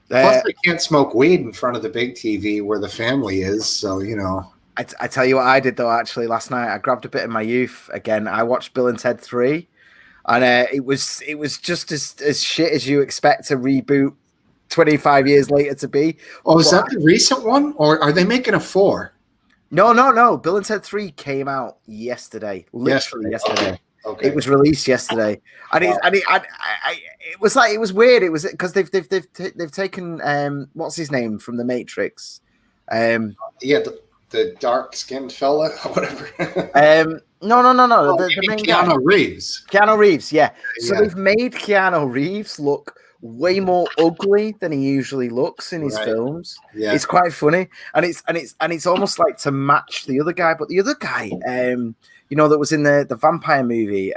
Speaker 1: Plus, I can't smoke weed in front of the big TV where the family is, so, you know.
Speaker 2: I tell you what I did, though, actually, last night. I grabbed a bit of my youth again. I watched Bill and Ted 3. And it was just as shit as you expect a reboot 25 years later to be.
Speaker 1: Oh, is that the recent one? Or are they making a 4?
Speaker 2: No. Bill and Ted 3 came out yesterday. Literally yesterday.
Speaker 1: Okay.
Speaker 2: It was released yesterday. And it was like, it was weird. It was because they've taken what's his name from The Matrix?
Speaker 1: The dark-skinned fella, whatever.
Speaker 2: No.
Speaker 1: Oh,
Speaker 2: the main
Speaker 1: Keanu
Speaker 2: guy.
Speaker 1: Reeves.
Speaker 2: Keanu Reeves, yeah. So they've made Keanu Reeves look way more ugly than he usually looks in his films. Yeah. It's quite funny, and it's almost like to match the other guy. But the other guy, you know, that was in the vampire movie,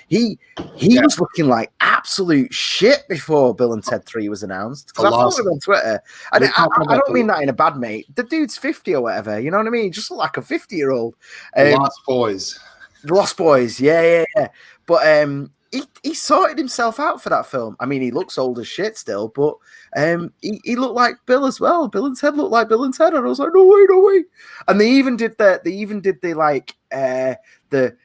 Speaker 2: he was looking like absolute shit before Bill and Ted 3 was announced. Because I followed him on Twitter. And I don't mean that in a bad mate. The dude's 50 or whatever. You know what I mean? He just looked like a 50-year-old.
Speaker 1: Lost Boys.
Speaker 2: Lost Boys, yeah. But he sorted himself out for that film. I mean, he looks old as shit still, but he looked like Bill as well. Bill and Ted looked like Bill and Ted, and I was like, no way. And they even did the like the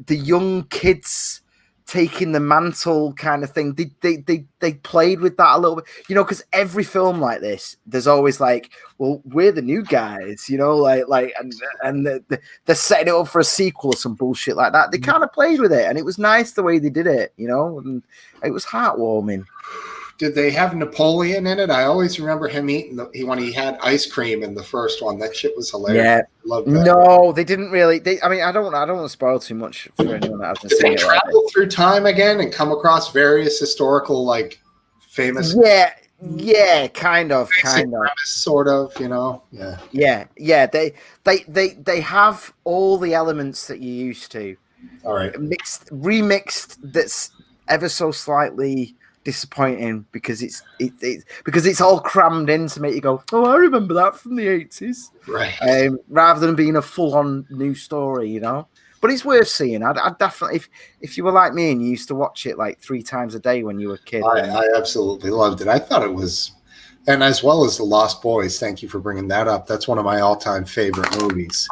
Speaker 2: young kids taking the mantle kind of thing. They played with that a little bit, you know, because every film like this, there's always like, well, we're the new guys, you know, like and they're setting it up for a sequel or some bullshit like that. They kind of played with it, and it was nice the way they did it, you know, and it was heartwarming.
Speaker 1: Did they have Napoleon in it? I always remember him eating when he had ice cream in the first one. That shit was hilarious.
Speaker 2: Yeah.
Speaker 1: I loved that.
Speaker 2: No, they didn't really. I mean, I don't want to spoil too much for anyone that hasn't seen it.
Speaker 1: Did they travel through time again and come across various historical, like, famous?
Speaker 2: Yeah, kind of.
Speaker 1: Sort of, you know. Yeah.
Speaker 2: They have all the elements that you used to.
Speaker 1: All right.
Speaker 2: Remixed. That's ever so slightly disappointing because it's all crammed in to make you go, oh, I remember that from the 80s,
Speaker 1: right?
Speaker 2: Rather than being a full-on new story, you know. But it's worth seeing. I'd definitely, if you were like me and you used to watch it like 3 times a day when you were a kid.
Speaker 1: I absolutely loved it. I thought it was, and as well as The Lost Boys. Thank you for bringing that up. That's one of my all-time favorite movies.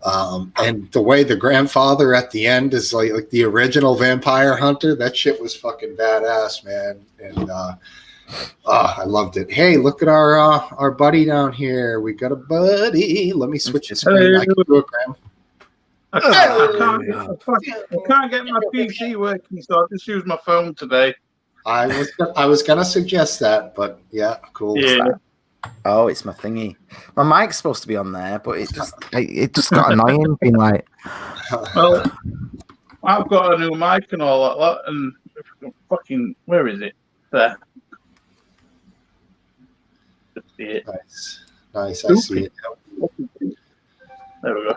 Speaker 1: And the way the grandfather at the end is like the original vampire hunter, that shit was fucking badass, man. And I loved it. Hey, look at our buddy down here. We got a buddy. Let me switch the screen. I can do it, Graham.
Speaker 3: I can't get my PC working, so I just use my phone today.
Speaker 1: I was gonna suggest that, but yeah, cool.
Speaker 3: Yeah.
Speaker 2: Oh, it's my thingy. My mic's supposed to be on there, but it just got annoying being like.
Speaker 3: Well, I've got a new mic and all that, and fucking where is it? There. Just see it.
Speaker 1: Nice. I see it.
Speaker 3: There we go.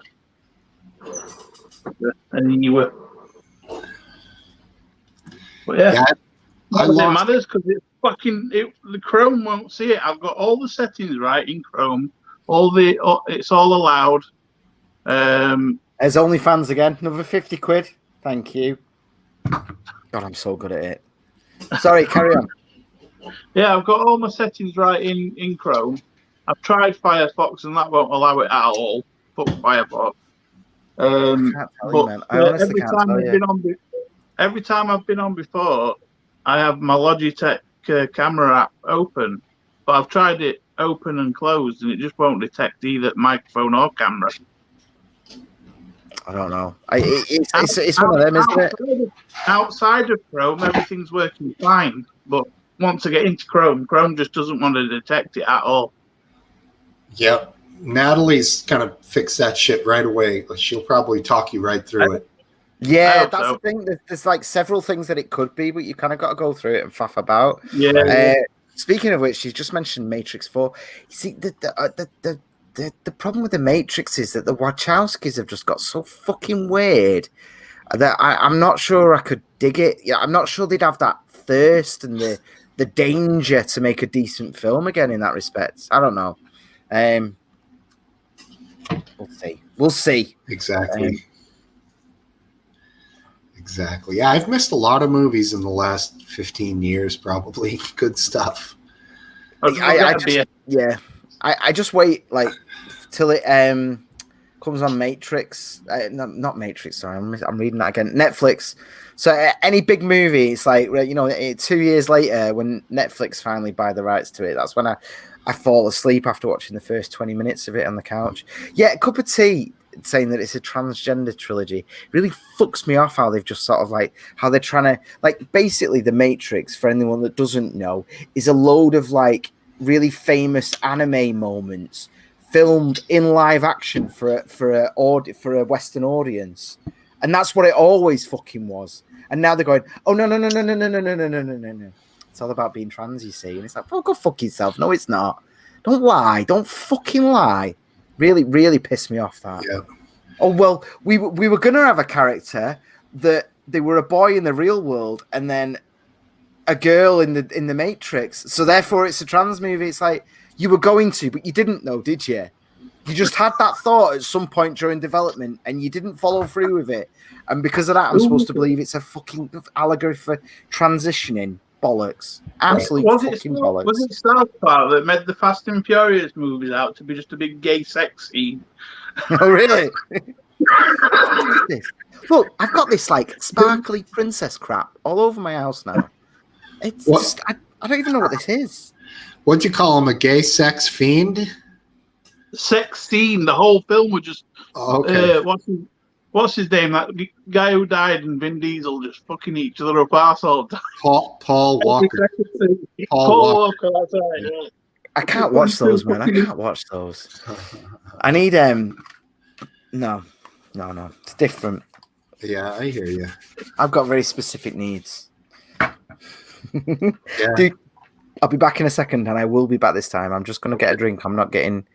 Speaker 3: And you were. But yeah. It matters because the Chrome won't see it. I've got all the settings right in Chrome. It's all allowed.
Speaker 2: There's OnlyFans again. Another 50 quid. Thank you. God, I'm so good at it. Sorry, carry on.
Speaker 3: Yeah, I've got all my settings right in Chrome. I've tried Firefox and that won't allow it at all. Fuck Firefox.
Speaker 2: I can't tell you, man. I honestly can't tell you.
Speaker 3: Every time I've been on before, I have my Logitech camera app open, but I've tried it open and closed, and it just won't detect either microphone or camera.
Speaker 2: I don't know. It's one of them, isn't it?
Speaker 3: Outside of Chrome, everything's working fine, but once I get into Chrome just doesn't want to detect it at all.
Speaker 1: Yep. Natalie's kind of fixed that shit right away. She'll probably talk you right through it.
Speaker 2: Yeah, that's the thing. There's like several things that it could be, but you kind of got to go through it and faff about.
Speaker 3: Yeah.
Speaker 2: Speaking of which, you just mentioned Matrix 4. You see, the problem with the Matrix is that the Wachowskis have just got so fucking weird that I'm not sure I could dig it. Yeah, I'm not sure they'd have that thirst and the danger to make a decent film again in that respect. I don't know. We'll see.
Speaker 1: Exactly. Exactly. Yeah, I've missed a lot of movies in the last 15 years, probably. Good stuff.
Speaker 2: I just wait like till it comes on Matrix. Not Matrix, sorry. I'm reading that again. Netflix. So any big movie, it's like, 2 years later when Netflix finally buy the rights to it, that's when I fall asleep after watching the first 20 minutes of it on the couch. Yeah, a cup of tea saying that it's a transgender trilogy really fucks me off how they've just sort of like how they're trying to like basically the Matrix, for anyone that doesn't know, is a load of like really famous anime moments filmed in live action for a Western audience, and that's what it always fucking was. And now they're going, oh no, it's all about being trans, you see. And it's like, oh, go fuck yourself. No, it's not. Don't lie. Don't fucking lie. Really, really pissed me off that.
Speaker 1: Yeah.
Speaker 2: Oh well, we were gonna have a character that they were a boy in the real world and then a girl in the Matrix. So therefore, it's a trans movie. It's like you were going to, but you didn't know, did you? You just had that thought at some point during development, and you didn't follow through with it. And because of that, I'm supposed to believe it's a fucking allegory for transitioning. Bollocks. Absolute fucking bollocks.
Speaker 3: Was it South Park that made the Fast and Furious movies out to be just a big gay sex scene?
Speaker 2: Oh, really? Look, I've got this like sparkly princess crap all over my house now. It's just, I don't even know what this is.
Speaker 1: What'd you call him? A gay sex fiend?
Speaker 3: Sex scene. The whole film was just.
Speaker 1: Oh, okay.
Speaker 3: What's his name? That guy who died and Vin Diesel just fucking each other up arse all the time.
Speaker 1: Paul Walker.
Speaker 3: Paul Walker, that's right. Yeah.
Speaker 2: I can't watch those, man. I can't watch those. I need No. It's different.
Speaker 1: Yeah, I hear you.
Speaker 2: I've got very specific needs.
Speaker 1: Yeah.
Speaker 2: Dude, I'll be back in a second, and I will be back this time. I'm just going to get a drink. I'm not getting.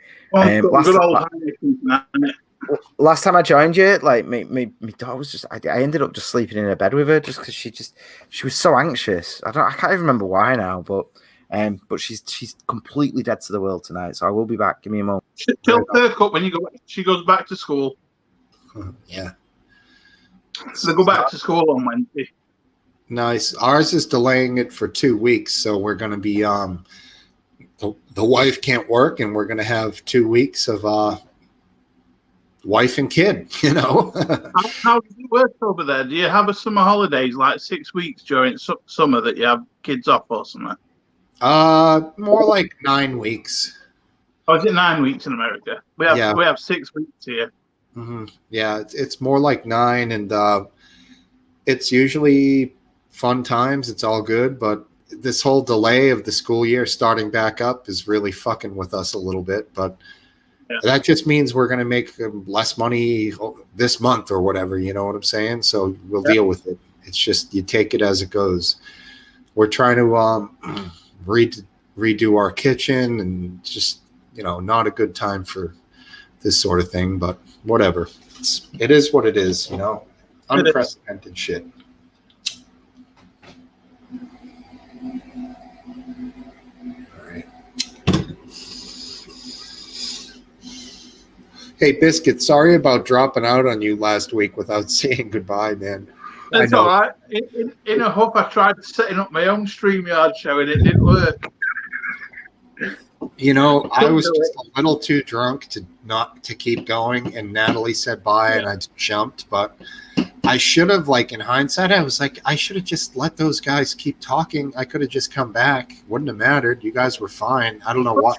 Speaker 2: Last time I joined you, like my daughter was just. I ended up just sleeping in her bed with her just because she was so anxious. I can't even remember why now, but she's completely dead to the world tonight. So I will be back. Give me a moment.
Speaker 3: She'll perk up when she goes back to school.
Speaker 1: Yeah.
Speaker 3: So they go back to school on Wednesday.
Speaker 1: Nice. Ours is delaying it for 2 weeks, so we're going to be the wife can't work, and we're going to have 2 weeks of wife and kid, you know.
Speaker 3: How does it work over there? Do you have a summer holidays like 6 weeks during summer that you have kids off or something?
Speaker 1: More like 9 weeks.
Speaker 3: Or is it 9 weeks in America? We have 6 weeks here.
Speaker 1: Mm-hmm. Yeah, it's more like 9, and it's usually fun times. It's all good, but this whole delay of the school year starting back up is really fucking with us a little bit. But that just means we're going to make less money this month or whatever. You know what I'm saying? So we'll deal with it. It's just you take it as it goes. We're trying to redo our kitchen, and just, you know, not a good time for this sort of thing, but whatever. It is what it is, you know. Unprecedented shit. All right. Hey, Biscuit, sorry about dropping out on you last week without saying goodbye, man.
Speaker 3: That's all right. In a huff, I tried setting up my own StreamYard show and it didn't work.
Speaker 1: You know, I was just a little too drunk to keep going, and Natalie said bye, and I just jumped. But I should have, like, in hindsight, I was like, I should have just let those guys keep talking. I could have just come back. Wouldn't have mattered. You guys were fine. I don't know why.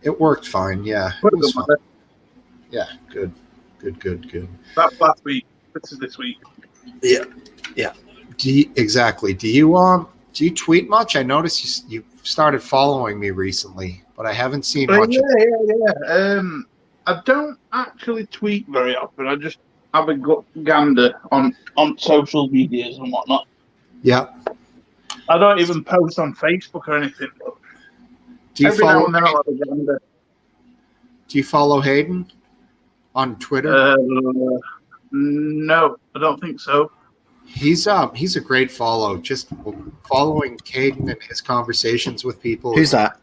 Speaker 1: It worked fine. Yeah, it was fine. Yeah, good.
Speaker 3: That was last week. This is this week.
Speaker 1: Yeah. Exactly. Do you tweet much? I noticed you started following me recently, but I haven't seen much.
Speaker 3: Yeah. I don't actually tweet very often. I just have a gander on social medias and whatnot.
Speaker 1: Yeah.
Speaker 3: I don't even post on Facebook or anything.
Speaker 1: Do you
Speaker 3: Every now and then I'll have a gander.
Speaker 1: Do you follow Hayden on Twitter?
Speaker 3: No, I don't think so.
Speaker 1: He's a great follow. Just following Hayden and his conversations with people.
Speaker 2: Who's that?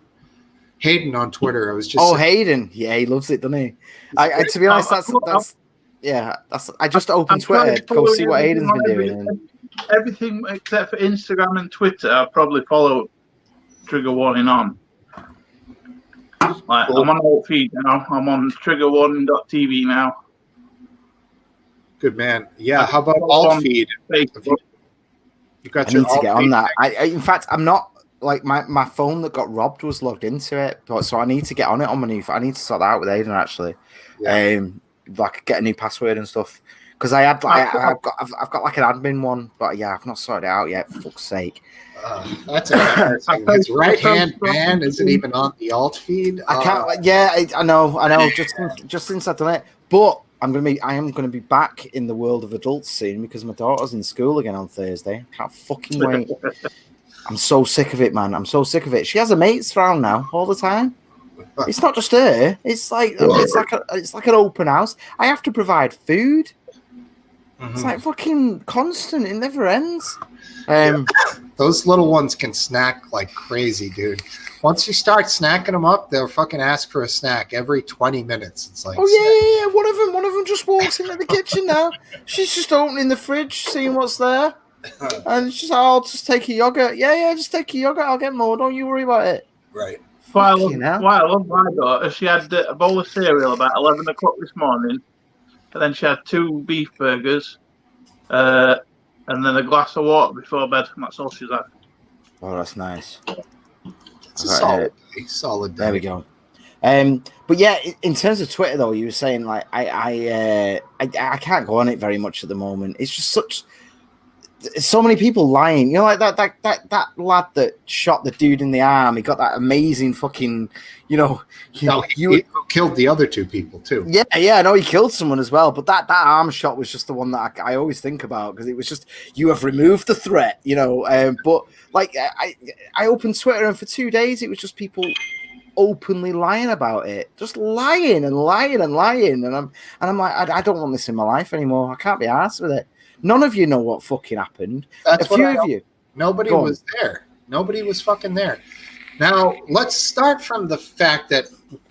Speaker 1: Hayden on Twitter. I was just
Speaker 2: Hayden. Yeah, he loves it, doesn't he? I to be honest, that's I just opened Twitter to go see what Hayden's been doing.
Speaker 3: Everything except for Instagram and Twitter, I probably follow Trigger Warning on. Like, I'm on Alt Feed now. I'm on triggerwarning.tv now.
Speaker 1: Good man. Yeah. How about Alt Feed?
Speaker 2: You got I need to get on that. In fact, I'm not. Like my phone that got robbed was logged into it, so I need to get on it on my new. I need to sort that out with Aidan actually, like get a new password and stuff. Because I've got like an admin one, but yeah, I've not sorted it out yet. For fuck's sake.
Speaker 1: That's embarrassing. His right hand man isn't even on the alt feed.
Speaker 2: I can't. Yeah, I know. Just since I've done it, but I am gonna be back in the world of adults soon because my daughter's in school again on Thursday. I can't fucking wait. I'm so sick of it, man. I'm so sick of it. She has a mates round now all the time. It's not just her. It's like an open house. I have to provide food. Mm-hmm. It's like fucking constant. It never ends.
Speaker 1: Those little ones can snack like crazy, dude. Once you start snacking them up, they'll fucking ask for a snack every 20 minutes. It's like,
Speaker 2: yeah. One of them just walks into the kitchen now. She's just opening the fridge, seeing what's there. And it's just, I'll just take a yogurt. Yeah, just take a yogurt. I'll get more. Don't you worry about it.
Speaker 1: Right.
Speaker 3: Why I love my daughter. She had a bowl of cereal about 11 o'clock this morning. And then she had 2 beef burgers. And then a glass of water before bed. And that's all she's had.
Speaker 2: Oh, that's nice.
Speaker 1: It's a solid day.
Speaker 2: There we go. But yeah, in terms of Twitter though, you were saying like I can't go on it very much at the moment. It's just so many people lying. You know, like that lad that shot the dude in the arm. He got that amazing fucking, he
Speaker 1: killed the other 2 people too.
Speaker 2: Yeah, I know he killed someone as well. But that arm shot was just the one that I always think about because it was just, you have removed the threat, But like I opened Twitter and for 2 days it was just people openly lying about it, just lying. And I'm like, I don't want this in my life anymore. I can't be arsed with it. None of you know what fucking happened.
Speaker 1: That's
Speaker 2: a few of you.
Speaker 1: Nobody was there. Nobody was fucking there. Now, let's start from the fact that,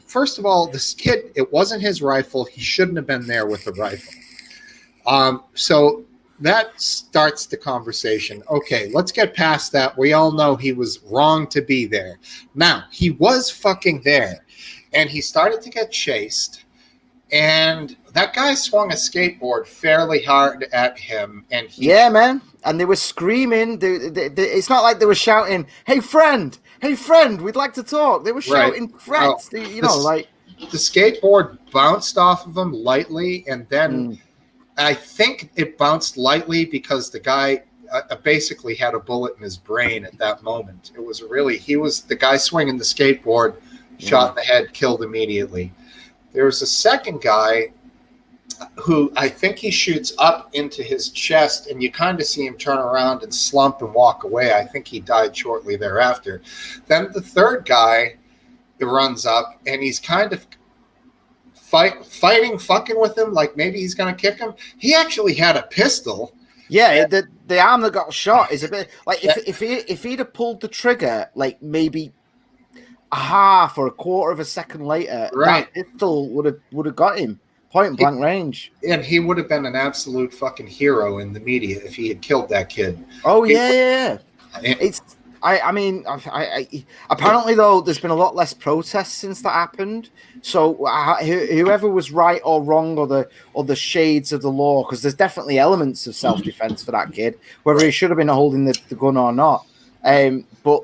Speaker 1: first of all, this kid, it wasn't his rifle. He shouldn't have been there with the rifle. So that starts the conversation. Okay, let's get past that. We all know he was wrong to be there. Now, he was fucking there. and he started to get chased. And that guy swung a skateboard fairly hard at him, and
Speaker 2: yeah, man. And they were screaming. It's not like they were shouting, hey, friend, we'd like to talk. They were shouting threats, like...
Speaker 1: The skateboard bounced off of him lightly, and then I think it bounced lightly because the guy basically had a bullet in his brain at that moment. It was the guy swinging the skateboard, shot in the head, killed immediately. There was a second guy who I think he shoots up into his chest, and you kind of see him turn around and slump and walk away. I think he died shortly thereafter. Then the third guy that runs up, and he's kind of fucking with him, like maybe he's going to kick him. He actually had a pistol.
Speaker 2: Yeah, the arm that got shot is a bit like if he'd have pulled the trigger, like maybe a half or a quarter of a second later, that pistol would have got him point blank range, and
Speaker 1: he would have been an absolute fucking hero in the media if he had killed that kid.
Speaker 2: Oh yeah. I mean, apparently though, there's been a lot less protests since that happened. So whoever was right or wrong, or the shades of the law, because there's definitely elements of self-defense for that kid, whether he should have been holding the gun or not. But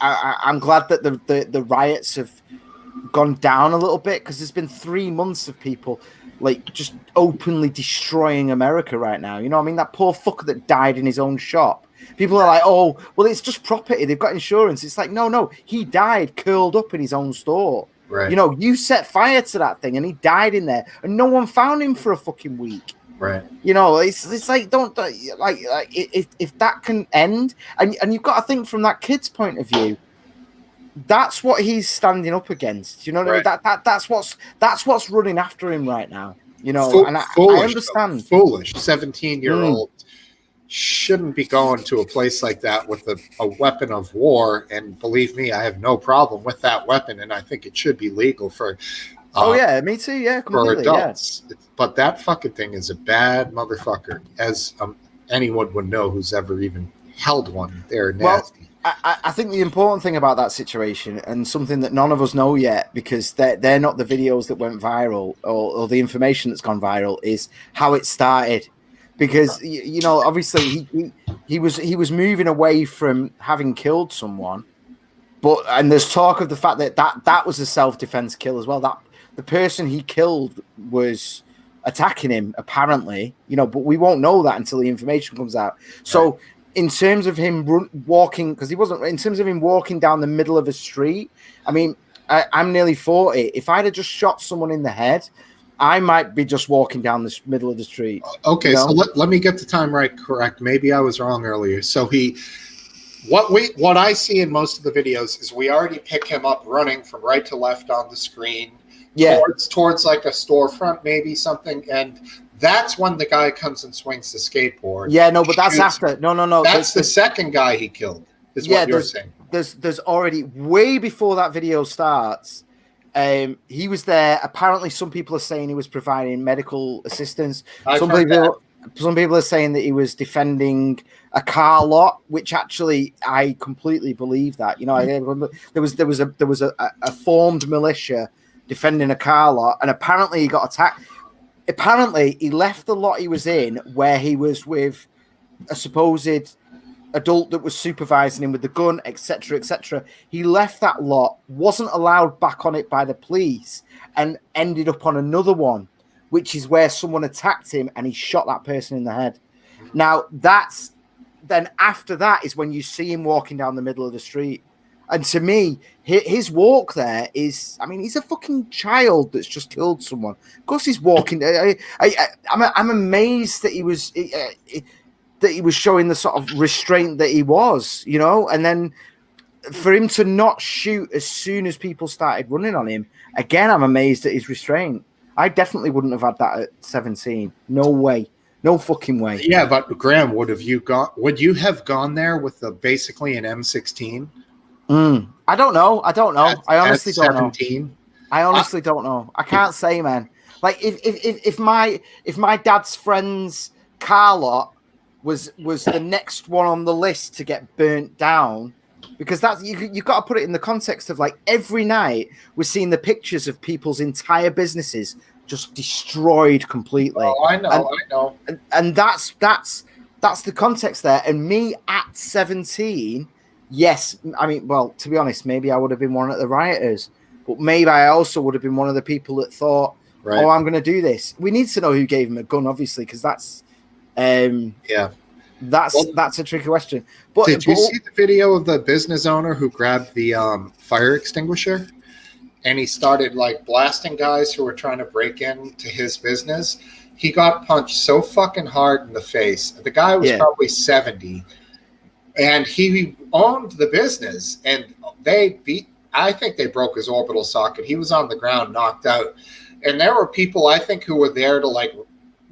Speaker 2: I'm glad that the riots have gone down a little bit, because there's been 3 months of people like just openly destroying America right now. You know what I mean? That poor fucker that died in his own shop. People are like, oh, well, it's just property. They've got insurance. It's like, no. He died curled up in his own store.
Speaker 1: Right.
Speaker 2: You know, you set fire to that thing and he died in there and no one found him for a fucking week.
Speaker 1: Right.
Speaker 2: You know, it's like, don't like if that can end, and you've got to think from that kid's point of view, that's what he's standing up against. You know, right. That's what's running after him right now. You know, and I understand.
Speaker 1: Foolish 17-year-old shouldn't be going to a place like that with a weapon of war. And believe me, I have no problem with that weapon, and I think it should be legal for.
Speaker 2: Oh yeah, me too. Yeah, completely.
Speaker 1: For adults, but that fucking thing is a bad motherfucker, as anyone would know who's ever even held one. They're nasty.
Speaker 2: Well, I think the important thing about that situation, and something that none of us know yet, because they're not the videos that went viral or the information that's gone viral, is how it started. Because you know, obviously he was moving away from having killed someone, and there's talk of the fact that was a self-defense kill as well. That the person he killed was attacking him, apparently, you know, but we won't know that until the information comes out. So. Right. In terms of him walking, because he wasn't, in terms of him walking down the middle of a street, I mean, I'm nearly 40. If I'd have just shot someone in the head, I might be just walking down the middle of the street.
Speaker 1: Okay, you know? So let me get the time correct. Maybe I was wrong earlier. So what I see in most of the videos is we already pick him up running from right to left on the screen, towards like a storefront, maybe something, and that's when the guy comes and swings the skateboard.
Speaker 2: Yeah, no, but that's after. No.
Speaker 1: That's the second guy he killed, is what you're saying.
Speaker 2: There's already, way before that video starts, he was there. Apparently, some people are saying he was providing medical assistance. Some people are saying that he was defending a car lot, which actually I completely believe that. You know, there was a formed militia defending a car lot, and apparently he got attacked. Apparently, he left the lot he was in, where he was with a supposed adult that was supervising him with the gun, etc., etc. He left that lot, wasn't allowed back on it by the police, and ended up on another one, which is where someone attacked him and he shot that person in the head. Now, then after that is when you see him walking down the middle of the street. And to me, his walk there is, I mean, he's a fucking child that's just killed someone. Of course he's walking. I'm amazed that he was showing the sort of restraint that he was, you know, and then for him to not shoot as soon as people started running on him, again, I'm amazed at his restraint. I definitely wouldn't have had that at 17. No way. No fucking way.
Speaker 1: Yeah, but Graham, would you have gone there with basically an M16?
Speaker 2: I don't know. I honestly don't know. I honestly don't know. I can't say, man. Like if my dad's friend's car lot was the next one on the list to get burnt down, because that's you've got to put it in the context of like every night we're seeing the pictures of people's entire businesses just destroyed completely.
Speaker 1: Oh, I know.
Speaker 2: And that's the context there. And me at 17, yes, I mean, well, to be honest, maybe I would have been one of the rioters, but maybe I also would have been one of the people that thought,
Speaker 1: Right.
Speaker 2: oh, I'm going to do this. We need to know who gave him a gun, obviously, because that's that's a tricky question. But
Speaker 1: did you see the video of the business owner who grabbed the fire extinguisher and he started like blasting guys who were trying to break into his business? He got punched so fucking hard in the face. The guy was probably 70, and he owned the business, and I think they broke his orbital socket. He was on the ground, knocked out. And there were people, I think, who were there to like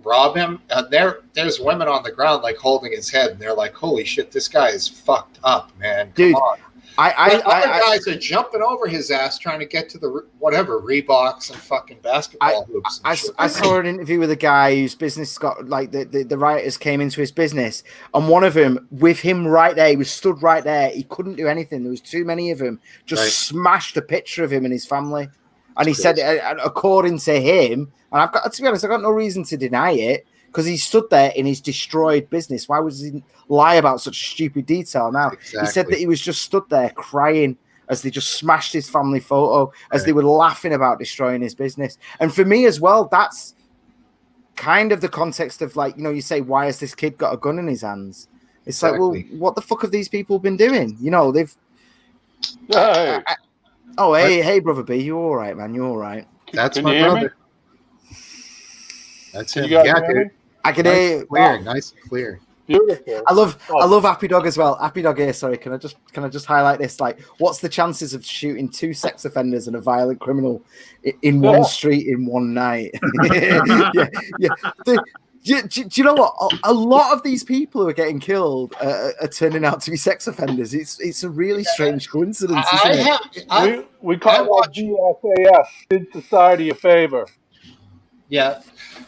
Speaker 1: rob him. There's women on the ground like holding his head, and they're like, "Holy shit, this guy is fucked up, man! Come
Speaker 2: Dude,
Speaker 1: on." Other guys are jumping over his ass trying to get to the whatever Reeboks and fucking basketball hoops.
Speaker 2: I saw an interview with a guy whose business got like the rioters came into his business, and one of them with him right there, he was stood right there. He couldn't do anything. There was too many of them. Just smashed a picture of him and his family. And he said, according to him, and I've got to be honest, I've got no reason to deny it because he stood there in his destroyed business. Why would he lie about such a stupid detail? Now he said that he was just stood there crying as they just smashed his family photo, as they were laughing about destroying his business. And for me as well, that's kind of the context of like, you say, why has this kid got a gun in his hands? It's like, well, what the fuck have these people been doing? They've. Hey, brother B, you all right, man? You all right?
Speaker 1: That's
Speaker 4: Can
Speaker 1: my
Speaker 4: you hear
Speaker 1: brother.
Speaker 4: Me?
Speaker 1: That's him.
Speaker 4: Yeah, dude.
Speaker 2: I can hear you.
Speaker 1: Clear, nice and clear.
Speaker 4: Beautiful.
Speaker 2: I love Happy Dog as well. Happy Dog here. Sorry, can I just highlight this? Like, what's the chances of shooting 2 sex offenders and a violent criminal in one street in one night? yeah. Do you know what? A lot of these people who are getting killed are turning out to be sex offenders. It's a really strange coincidence, isn't it?
Speaker 4: We call that GSAF, did society a favor.
Speaker 1: Yeah.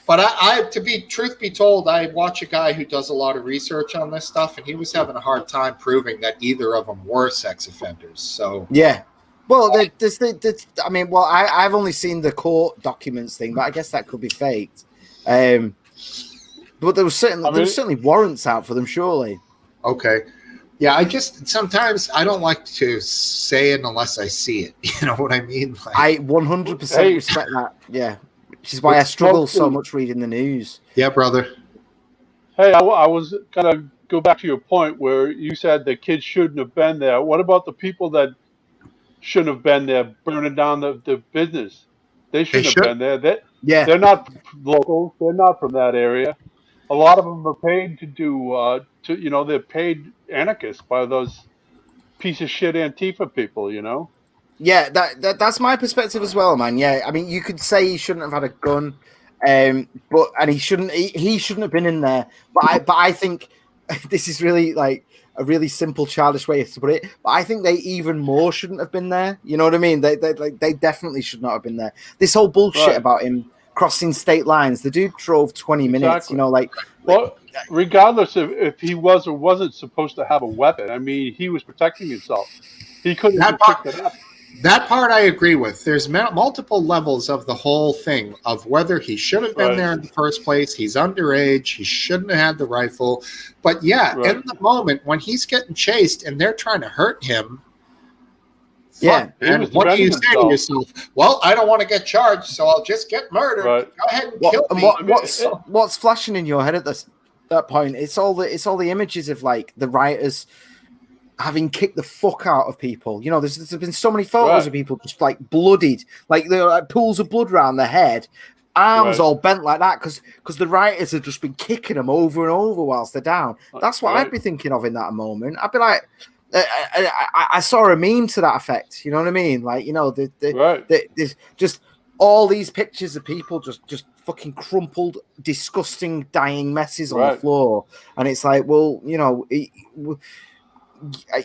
Speaker 1: But truth be told, I watch a guy who does a lot of research on this stuff, and he was having a hard time proving that either of them were sex offenders. So
Speaker 2: yeah. Well, I've only seen the court documents thing, but I guess that could be faked. But there was certainly warrants out for them, surely.
Speaker 1: Okay. Yeah, sometimes I don't like to say it unless I see it. You know what I mean? Like,
Speaker 2: I 100% respect that. Yeah. Which is why I struggle so much reading the news.
Speaker 1: Yeah, brother.
Speaker 4: Hey, I was going to go back to your point where you said the kids shouldn't have been there. What about the people that shouldn't have been there burning down the business? They shouldn't have been there. They're not locals. They're not from that area. A lot of them are paid to do, they're paid anarchists by those piece of shit Antifa people,
Speaker 2: Yeah, that's my perspective as well, man. Yeah, I mean, you could say he shouldn't have had a gun, but he shouldn't have been in there. But I think this is really like a really simple, childish way to put it. But I think they even more shouldn't have been there. You know what I mean? They definitely should not have been there. This whole bullshit about him crossing state lines. The dude drove 20 minutes.
Speaker 4: Exactly. Well, regardless of if he was or wasn't supposed to have a weapon, I mean, he was protecting himself. He couldn't have picked it up.
Speaker 1: That part I agree with. There's multiple levels of the whole thing of whether he should have been there in the first place. He's underage. He shouldn't have had the rifle. But in the moment when he's getting chased and they're trying to hurt him, and what do you say to yourself? Well, I don't want to get charged, so I'll just get murdered. Right. Go ahead and kill me.
Speaker 2: What's flashing in your head at that point? It's all the images of like the rioters having kicked the fuck out of people. There's been so many photos of people just like bloodied, like there are like pools of blood around their head, arms all bent like that because the rioters have just been kicking them over and over whilst they're down. That's what I'd be thinking of in that moment. I'd be like, I saw a meme to that effect. You know what I mean? Like, there's just all these pictures of people just fucking crumpled, disgusting, dying messes on the floor, and it's like, well,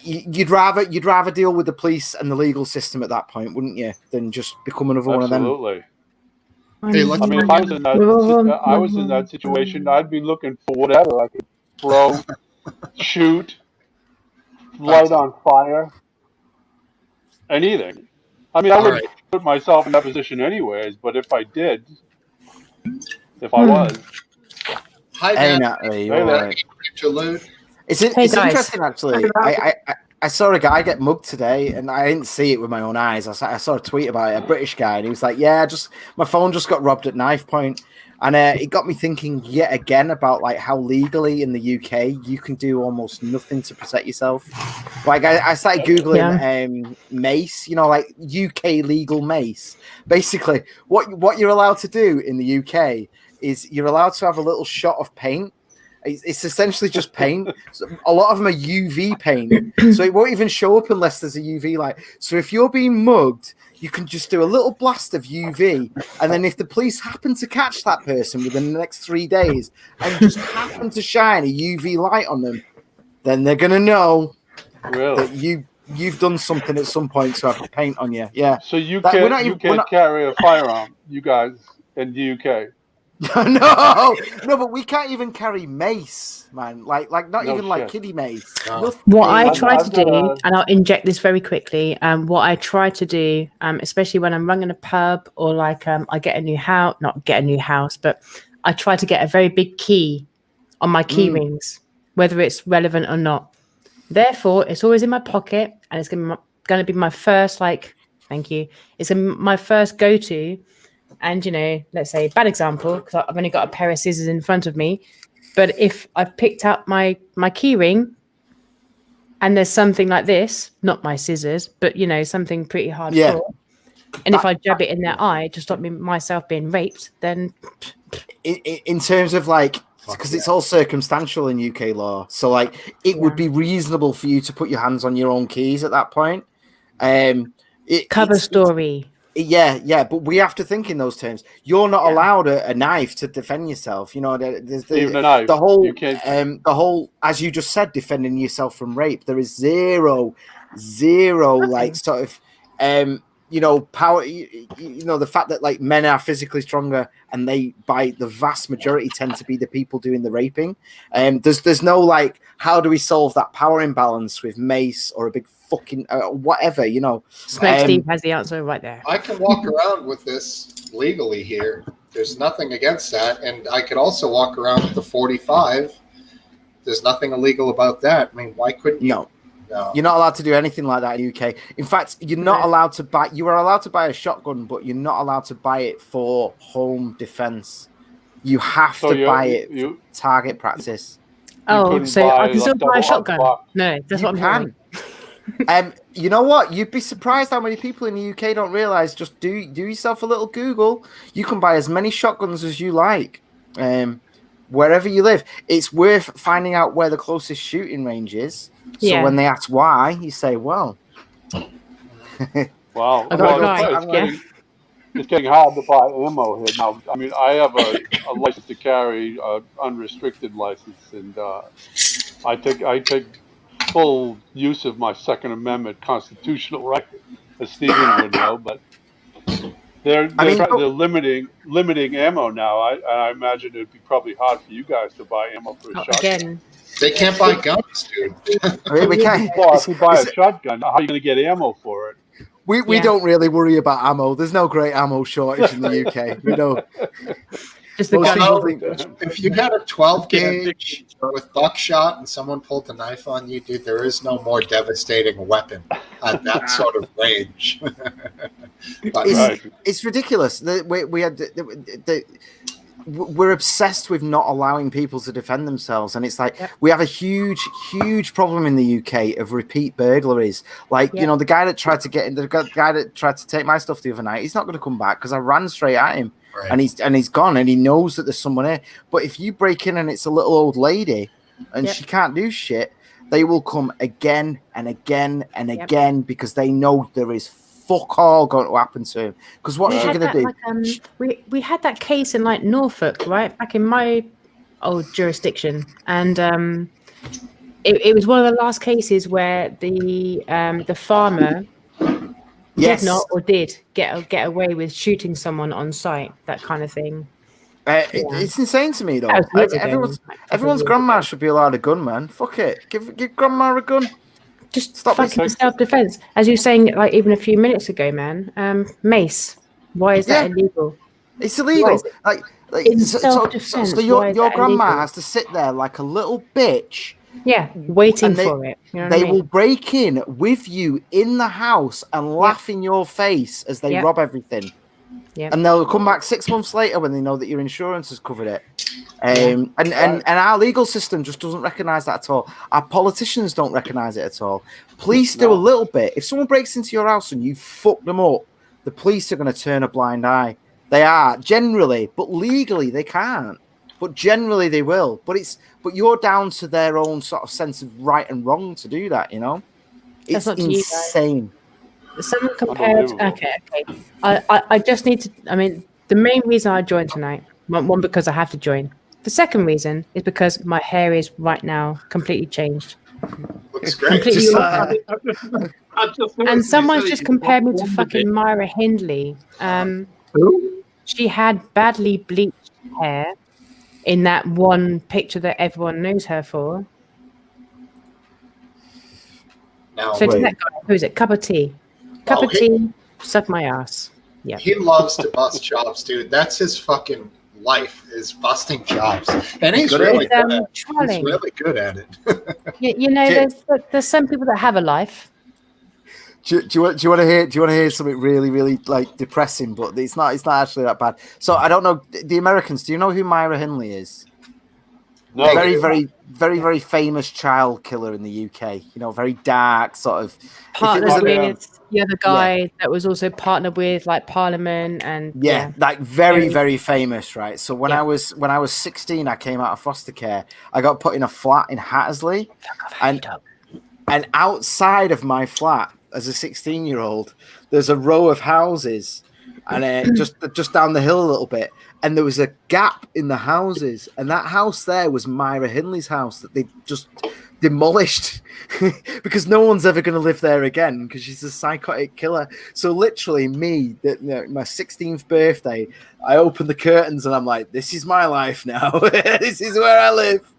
Speaker 2: you'd rather deal with the police and the legal system at that point, wouldn't you, than just become another one of them?
Speaker 4: Absolutely. If I was in that situation, I'd be looking for whatever I could throw, shoot, light on fire, anything. I mean, I
Speaker 1: All
Speaker 4: wouldn't
Speaker 1: right.
Speaker 4: put myself in that position anyways, but if I did, if I was,
Speaker 1: Hi,
Speaker 2: Hey,
Speaker 1: Nat.
Speaker 2: Natalie, you
Speaker 4: hey
Speaker 2: all
Speaker 4: there.
Speaker 2: right?
Speaker 1: Interlude.
Speaker 2: It's
Speaker 5: Hey,
Speaker 2: it's
Speaker 5: guys.
Speaker 2: interesting actually. I saw a guy get mugged today, and I didn't see it with my own eyes. I saw a tweet about it, a British guy, and he was like, "Yeah, just my phone just got robbed at knife point," and it got me thinking yet again about like how legally in the UK you can do almost nothing to protect yourself. Like I started googling mace, you know, like UK legal mace. Basically, what you're allowed to do in the UK is you're allowed to have a little shot of paint. It's essentially just paint. So a lot of them are UV paint, so it won't even show up unless there's a UV light. So if you're being mugged, you can just do a little blast of UV, and then if the police happen to catch that person within the next 3 days and just happen to shine a UV light on them, then they're gonna know
Speaker 4: Really?
Speaker 2: that you've done something at some point to have paint on you. Yeah.
Speaker 4: So you
Speaker 2: That- we're
Speaker 4: can't
Speaker 2: not
Speaker 4: you
Speaker 2: even- we're
Speaker 4: can't
Speaker 2: not-
Speaker 4: carry a firearm, you guys in the UK.
Speaker 2: no, but we can't even carry mace, man. Like not
Speaker 4: No
Speaker 2: even like
Speaker 4: shit.
Speaker 2: kiddie mace.
Speaker 1: No.
Speaker 2: Nothing.
Speaker 5: What I
Speaker 4: I've-
Speaker 5: try
Speaker 4: I've
Speaker 5: to do,
Speaker 4: got a-
Speaker 5: and I'll inject this very quickly. What I try to do, especially when I'm running a pub or like I get a new house, not get a new house, but I try to get a very big key on my key rings, whether it's relevant or not. Therefore, it's always in my pocket, and it's going to be my first thank you. It's my first go-to. And let's say bad example, because I've only got a pair of scissors in front of me. But if I've picked up my key ring and there's something like this, not my scissors, but something pretty hardcore.
Speaker 2: Yeah.
Speaker 5: And if I jab it in their eye to stop myself being raped, then
Speaker 2: In terms of like, because it's all circumstantial in UK law, so like it would be reasonable for you to put your hands on your own keys at that point.
Speaker 5: cover story.
Speaker 2: Yeah, but we have to think in those terms. You're not allowed a knife to defend yourself. You know, there's
Speaker 4: Even a knife.
Speaker 2: the whole,
Speaker 4: You can't-
Speaker 2: the whole, as you just said, defending yourself from rape. There is zero, like sort of, power. The fact that like men are physically stronger and they, by the vast majority, tend to be the people doing the raping. There's no like, how do we solve that power imbalance with mace or a big fucking whatever,
Speaker 5: Smokesteve has the answer right there.
Speaker 1: I can walk around with this legally here. There's nothing against that. And I could also walk around with the 45. There's nothing illegal about that. I mean, why couldn't you? No.
Speaker 2: You're not allowed to do anything like that in the UK. In fact, you're not allowed to buy. You are allowed to buy a shotgun, but you're not allowed to buy it for home defense. You have to buy it for target practice.
Speaker 5: Oh, so I can still buy a
Speaker 4: double
Speaker 5: shotgun?
Speaker 4: uplock.
Speaker 5: No, that's what I'm hearing.
Speaker 2: You know what? You'd be surprised how many people in the UK don't realize. Just do yourself a little Google. You can buy as many shotguns as you like, wherever you live. It's worth finding out where the closest shooting range is. So when they ask why, you say, "Well,
Speaker 4: Wow.
Speaker 5: I got a guy,
Speaker 4: It's getting hard to buy ammo here now. I mean, I have a license to carry, unrestricted license, and I take full use of my Second Amendment constitutional right, as Stephen would know. But they're limiting ammo now. I imagine it'd be probably hard for you guys to buy ammo for a shotgun.
Speaker 5: Again,
Speaker 1: They can't buy guns, dude.
Speaker 2: we can't."
Speaker 4: Well, if you buy a shotgun, how are you going to get ammo for it?
Speaker 2: We don't really worry about ammo. There's no great ammo shortage in the UK. We don't.
Speaker 5: just the
Speaker 2: Most
Speaker 5: gun.
Speaker 2: people think,
Speaker 1: If you had a 12 gauge with buckshot and someone pulled a knife on you, dude, there is no more devastating weapon at that sort of range. But
Speaker 2: it's ridiculous. We're obsessed with not allowing people to defend themselves, and it's like we have a huge problem in the UK of repeat burglaries. Like the guy that tried to take my stuff the other night, he's not going to come back because I ran straight at him, and he's gone, and he knows that there's someone here. But if you break in and it's a little old lady and she can't do shit, they will come again and again and again because they know there is fuck all going to happen to him. Because what you're going to do?
Speaker 5: We had that case in like Norfolk, right, back in my old jurisdiction, and it was one of the last cases where the farmer did not or did get away with shooting someone on site, that kind of thing.
Speaker 2: It's insane to me though.
Speaker 5: That was years ago.
Speaker 2: Everyone's grandma should be allowed a gun, man. Fuck it, give grandma a gun.
Speaker 5: Just
Speaker 2: Stop
Speaker 5: fucking
Speaker 4: it.
Speaker 5: self-defense. As you were saying, like even a few minutes ago, man. Mace. Why is that illegal?
Speaker 2: It's
Speaker 5: Why
Speaker 2: illegal.
Speaker 5: is it
Speaker 2: Like
Speaker 5: in
Speaker 2: so
Speaker 5: self-defense?
Speaker 2: your
Speaker 5: Why is that
Speaker 2: grandma
Speaker 5: illegal?
Speaker 2: has to sit there like a little bitch.
Speaker 5: Yeah, waiting
Speaker 2: And they-
Speaker 5: for it. You know what
Speaker 2: They
Speaker 5: I mean?
Speaker 2: will break in with you in the house and laugh in your face as they
Speaker 5: Yep.
Speaker 2: rob everything.
Speaker 5: Yep.
Speaker 2: And they'll come back 6 months later when they know that your insurance has covered it.
Speaker 5: Yeah.
Speaker 2: And our legal system just doesn't recognise that at all. Our politicians don't recognise it at all. Police do a little bit. If someone breaks into your house and you fuck them up, the police are going to turn a blind eye. They are generally, but legally they can't. But generally they will. But you're down to their own sort of sense of right and wrong to do that. You know,
Speaker 5: That's
Speaker 2: it's
Speaker 5: not to you guys.
Speaker 2: insane.
Speaker 5: Someone compared.
Speaker 4: Unbelievable.
Speaker 5: Okay. I just need to. I mean, the main reason I joined tonight, one because I have to join. The second reason is because my hair is right now completely changed.
Speaker 1: Looks great.
Speaker 5: Completely
Speaker 2: Just,
Speaker 5: altered.
Speaker 3: And
Speaker 5: And someone's just compared me to fucking Myra Hindley.
Speaker 3: Who?
Speaker 5: She had badly bleached hair in that one picture that everyone knows her for.
Speaker 1: Now,
Speaker 5: So to
Speaker 2: wait.
Speaker 5: that guy, who is it? Cup of tea. Cup of tea, suck my ass. Yeah.
Speaker 1: he loves to bust chops, dude. That's his fucking life, is busting chops. And he's
Speaker 2: Good at
Speaker 1: really
Speaker 5: It's,
Speaker 1: good at it. He's
Speaker 5: trolling.
Speaker 1: really good at it.
Speaker 5: You know, there's some people that have a life.
Speaker 2: Do you want to hear something really, really like depressing? But it's not actually that bad. So I don't know the Americans. Do you know who Myra Hindley is?
Speaker 4: No,
Speaker 2: Very, very, very, very famous child killer in the UK. You know, very dark sort of.
Speaker 5: Partnered
Speaker 2: was
Speaker 5: with the other guy that was also partnered with like Parliament and
Speaker 2: Yeah, like very,
Speaker 5: Very-
Speaker 2: very famous, right? So when I was 16, I came out of foster care. I got put in a flat in Hattersley, and outside of my flat, as a 16-year-old, there's a row of houses, and just down the hill a little bit, and there was a gap in the houses, and that house there was Myra Hindley's house that they just demolished because no one's ever going to live there again because she's a psychotic killer. So literally me, my 16th birthday, I opened the curtains and I'm like, this is my life now. This is where I live.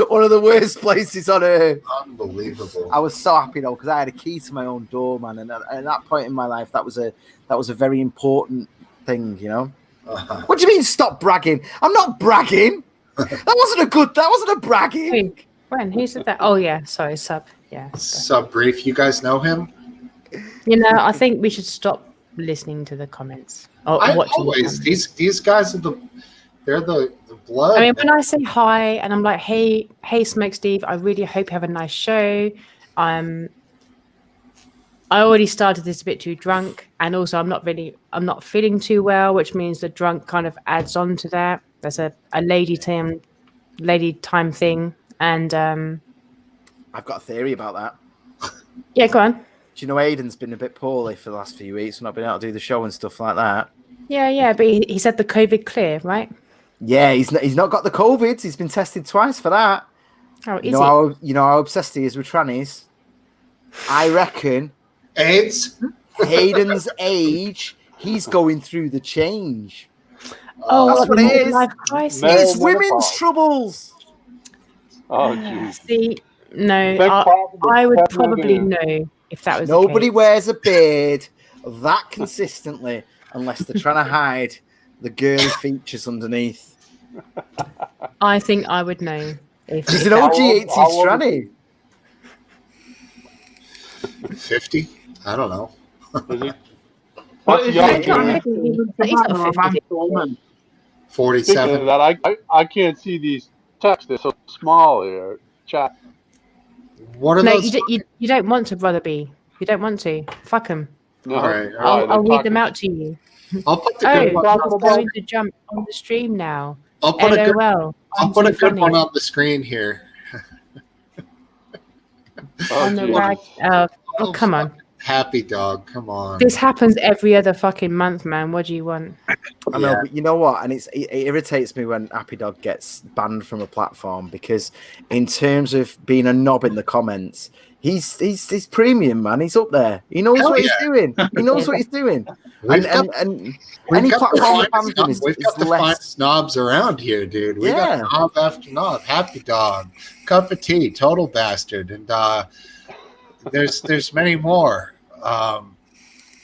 Speaker 2: One of the worst places on earth.
Speaker 1: Unbelievable.
Speaker 2: I was so happy though because I had a key to my own door, man, and at that point in my life, that was a very important thing, you know.
Speaker 1: Uh-huh.
Speaker 2: What do you mean? Stop bragging? I'm not bragging. That wasn't a bragging.
Speaker 5: Wait, when? Who said that? Oh yeah, sorry, sub. Yeah.
Speaker 1: Sub Brief, you guys know him?
Speaker 5: You know, I think we should stop listening to the comments or
Speaker 1: I
Speaker 5: watching
Speaker 1: always
Speaker 5: them.
Speaker 1: these guys are they're the blood.
Speaker 5: I mean, when I say hi and I'm like, hey, Smokesteve, I really hope you have a nice show. I already started this a bit too drunk, and also I'm not feeling too well, which means the drunk kind of adds on to that. That's a lady time thing, and
Speaker 2: I've got a theory about that.
Speaker 5: yeah, go on.
Speaker 2: Do you know Aiden's been a bit poorly for the last few weeks, not been able to do the show and stuff like that?
Speaker 5: Yeah, but he said the COVID clear, right?
Speaker 2: Yeah, he's not got the COVID. He's been tested twice for that.
Speaker 5: Oh, is
Speaker 2: You know how obsessed he is with trannies. I reckon
Speaker 1: AIDS?
Speaker 2: Hayden's age, he's going through the change.
Speaker 5: Oh,
Speaker 2: That's what it is.
Speaker 5: Life crisis.
Speaker 4: No.
Speaker 2: It's women's
Speaker 4: menopause.
Speaker 2: troubles.
Speaker 4: oh jeez.
Speaker 5: See, no,
Speaker 4: Thank God
Speaker 5: I would
Speaker 4: that's
Speaker 5: probably
Speaker 4: happening.
Speaker 5: know if that was
Speaker 2: Nobody
Speaker 5: the case.
Speaker 2: wears a beard that consistently unless they're trying to hide the girly features underneath.
Speaker 5: I think I would know.
Speaker 2: He's an OG 80s
Speaker 4: How old is
Speaker 2: tranny.
Speaker 1: 50? I don't know.
Speaker 4: Is he?
Speaker 3: What
Speaker 4: That's
Speaker 3: is
Speaker 4: young,
Speaker 3: it?
Speaker 4: man.
Speaker 5: He's not 50.
Speaker 3: Woman.
Speaker 1: 47.
Speaker 4: Speaking of that, I can't see these texts. They're so small here. Chat.
Speaker 1: What are
Speaker 5: No,
Speaker 1: those?
Speaker 5: you don't want to, brother B. You don't want to. Fuck them.
Speaker 4: No.
Speaker 1: All right,
Speaker 5: I'll read them out to you.
Speaker 1: I'll put the
Speaker 5: Oh,
Speaker 1: good one.
Speaker 5: I'm going to jump on the stream now.
Speaker 1: I'll put a good.
Speaker 5: LOL.
Speaker 1: I'll put a good one on the screen here.
Speaker 4: Oh,
Speaker 5: On the
Speaker 4: geez.
Speaker 5: rag. Oh, come on.
Speaker 1: Happy dog. Come on.
Speaker 5: This happens every other fucking month, man. What do you want?
Speaker 2: I know,
Speaker 1: Yeah.
Speaker 2: but you know what? And it irritates me when Happy Dog gets banned from a platform because, in terms of being a knob in the comments, he's premium, man. He's up there. He knows
Speaker 1: Hell
Speaker 2: what
Speaker 1: yeah.
Speaker 2: he's doing. He knows what he's doing.
Speaker 1: We've got,
Speaker 2: And
Speaker 1: we've
Speaker 2: any
Speaker 1: got
Speaker 2: platform
Speaker 1: the
Speaker 2: that bans
Speaker 1: finest
Speaker 2: him
Speaker 1: knob-
Speaker 2: is,
Speaker 1: we've
Speaker 2: is
Speaker 1: got the
Speaker 2: less.
Speaker 1: finest knobs around here, dude. We
Speaker 2: Yeah.
Speaker 1: got knob after knob. Happy dog. Cup of tea. Total bastard. And there's many more.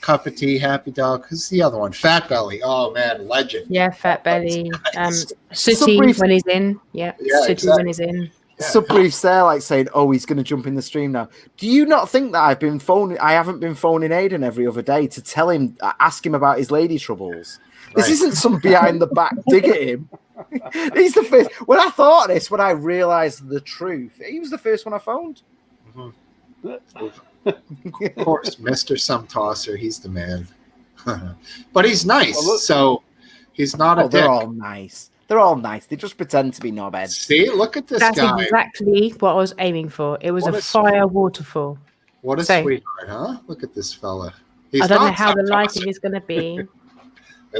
Speaker 1: Cup of tea, happy dog. Who's the other one? Fat Belly. Oh man, legend.
Speaker 5: Yeah, Fat Belly.
Speaker 1: Nice.
Speaker 5: Sooty
Speaker 2: brief-
Speaker 5: when he's in. Yeah,
Speaker 1: Yeah,
Speaker 5: Sooty
Speaker 1: exactly.
Speaker 5: when he's in.
Speaker 1: Yeah.
Speaker 2: Sub-briefs there, like saying, "Oh, he's going to jump in the stream now." Do you not think that I haven't been phoning Aidan every other day to tell him, ask him about his lady troubles? This
Speaker 1: Right.
Speaker 2: isn't some behind the back dig at him. He's the first. When I thought of this, when I realised the truth, he was the first one I phoned.
Speaker 1: Of course, Mr. Some Tosser, he's the man. But he's nice,
Speaker 4: Well, look-
Speaker 1: so he's not a
Speaker 2: Oh, they're
Speaker 1: dick.
Speaker 2: all nice. They're all nice. They just pretend to be knobheads.
Speaker 1: See, look at this
Speaker 5: That's
Speaker 1: guy.
Speaker 5: exactly what I was aiming for. It was
Speaker 1: What
Speaker 5: a
Speaker 1: a
Speaker 5: fire waterfall.
Speaker 1: What a
Speaker 5: So-
Speaker 1: sweetheart, huh? Look at this fella. He's
Speaker 5: I don't know
Speaker 1: not
Speaker 5: how the
Speaker 1: Some
Speaker 5: lighting
Speaker 1: Tosser.
Speaker 5: is going to be.
Speaker 1: It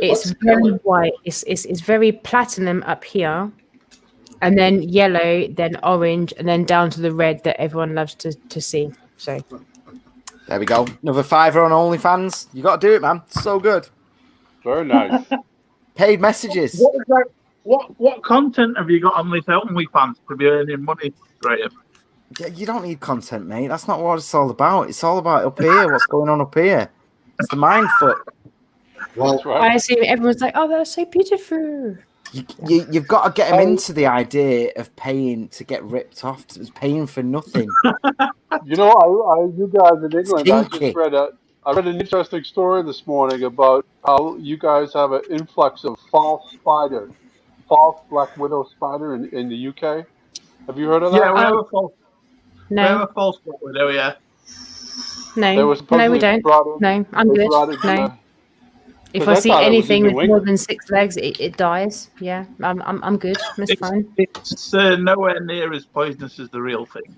Speaker 5: It's
Speaker 1: looks
Speaker 5: very
Speaker 1: killer.
Speaker 5: white. It's very platinum up here, and then yellow, then orange, and then down to the red that everyone loves to see. So
Speaker 2: There we go. Another $5 on OnlyFans. You got to do it, man. So good.
Speaker 4: Very nice.
Speaker 2: Paid messages.
Speaker 3: What is that? What content have you got on this OnlyFans to be earning money, Graham?
Speaker 2: Yeah, you don't need content, mate. That's not what it's all about. It's all about up here. What's going on up here? It's the mind fuck.
Speaker 1: Well,
Speaker 4: That's
Speaker 5: I
Speaker 4: right.
Speaker 5: assume everyone's like, "Oh, that's so beautiful."
Speaker 2: You've got to get them into the idea of paying to get ripped off. It's paying for nothing.
Speaker 4: You know, you guys in England, I
Speaker 2: Stinky.
Speaker 4: just read an interesting story this morning about how you guys have an influx of false black widow spider in the UK. Have you heard of that?
Speaker 3: Yeah, we have a false. We have
Speaker 5: No,
Speaker 3: a false black widow. Yeah.
Speaker 4: They
Speaker 5: no,
Speaker 4: were
Speaker 5: no, we
Speaker 4: supposedly
Speaker 5: don't.
Speaker 4: brought in-
Speaker 5: No, I'm
Speaker 4: they
Speaker 5: good.
Speaker 4: brought it in
Speaker 5: No,
Speaker 4: a-
Speaker 5: if
Speaker 4: 'cause
Speaker 5: I
Speaker 4: I
Speaker 5: see
Speaker 4: thought it was
Speaker 5: anything
Speaker 4: in
Speaker 5: with
Speaker 4: New
Speaker 5: more
Speaker 4: England.
Speaker 5: than 6 legs, it dies. Yeah, I'm good. That's fine.
Speaker 3: It's nowhere near as poisonous as the real thing.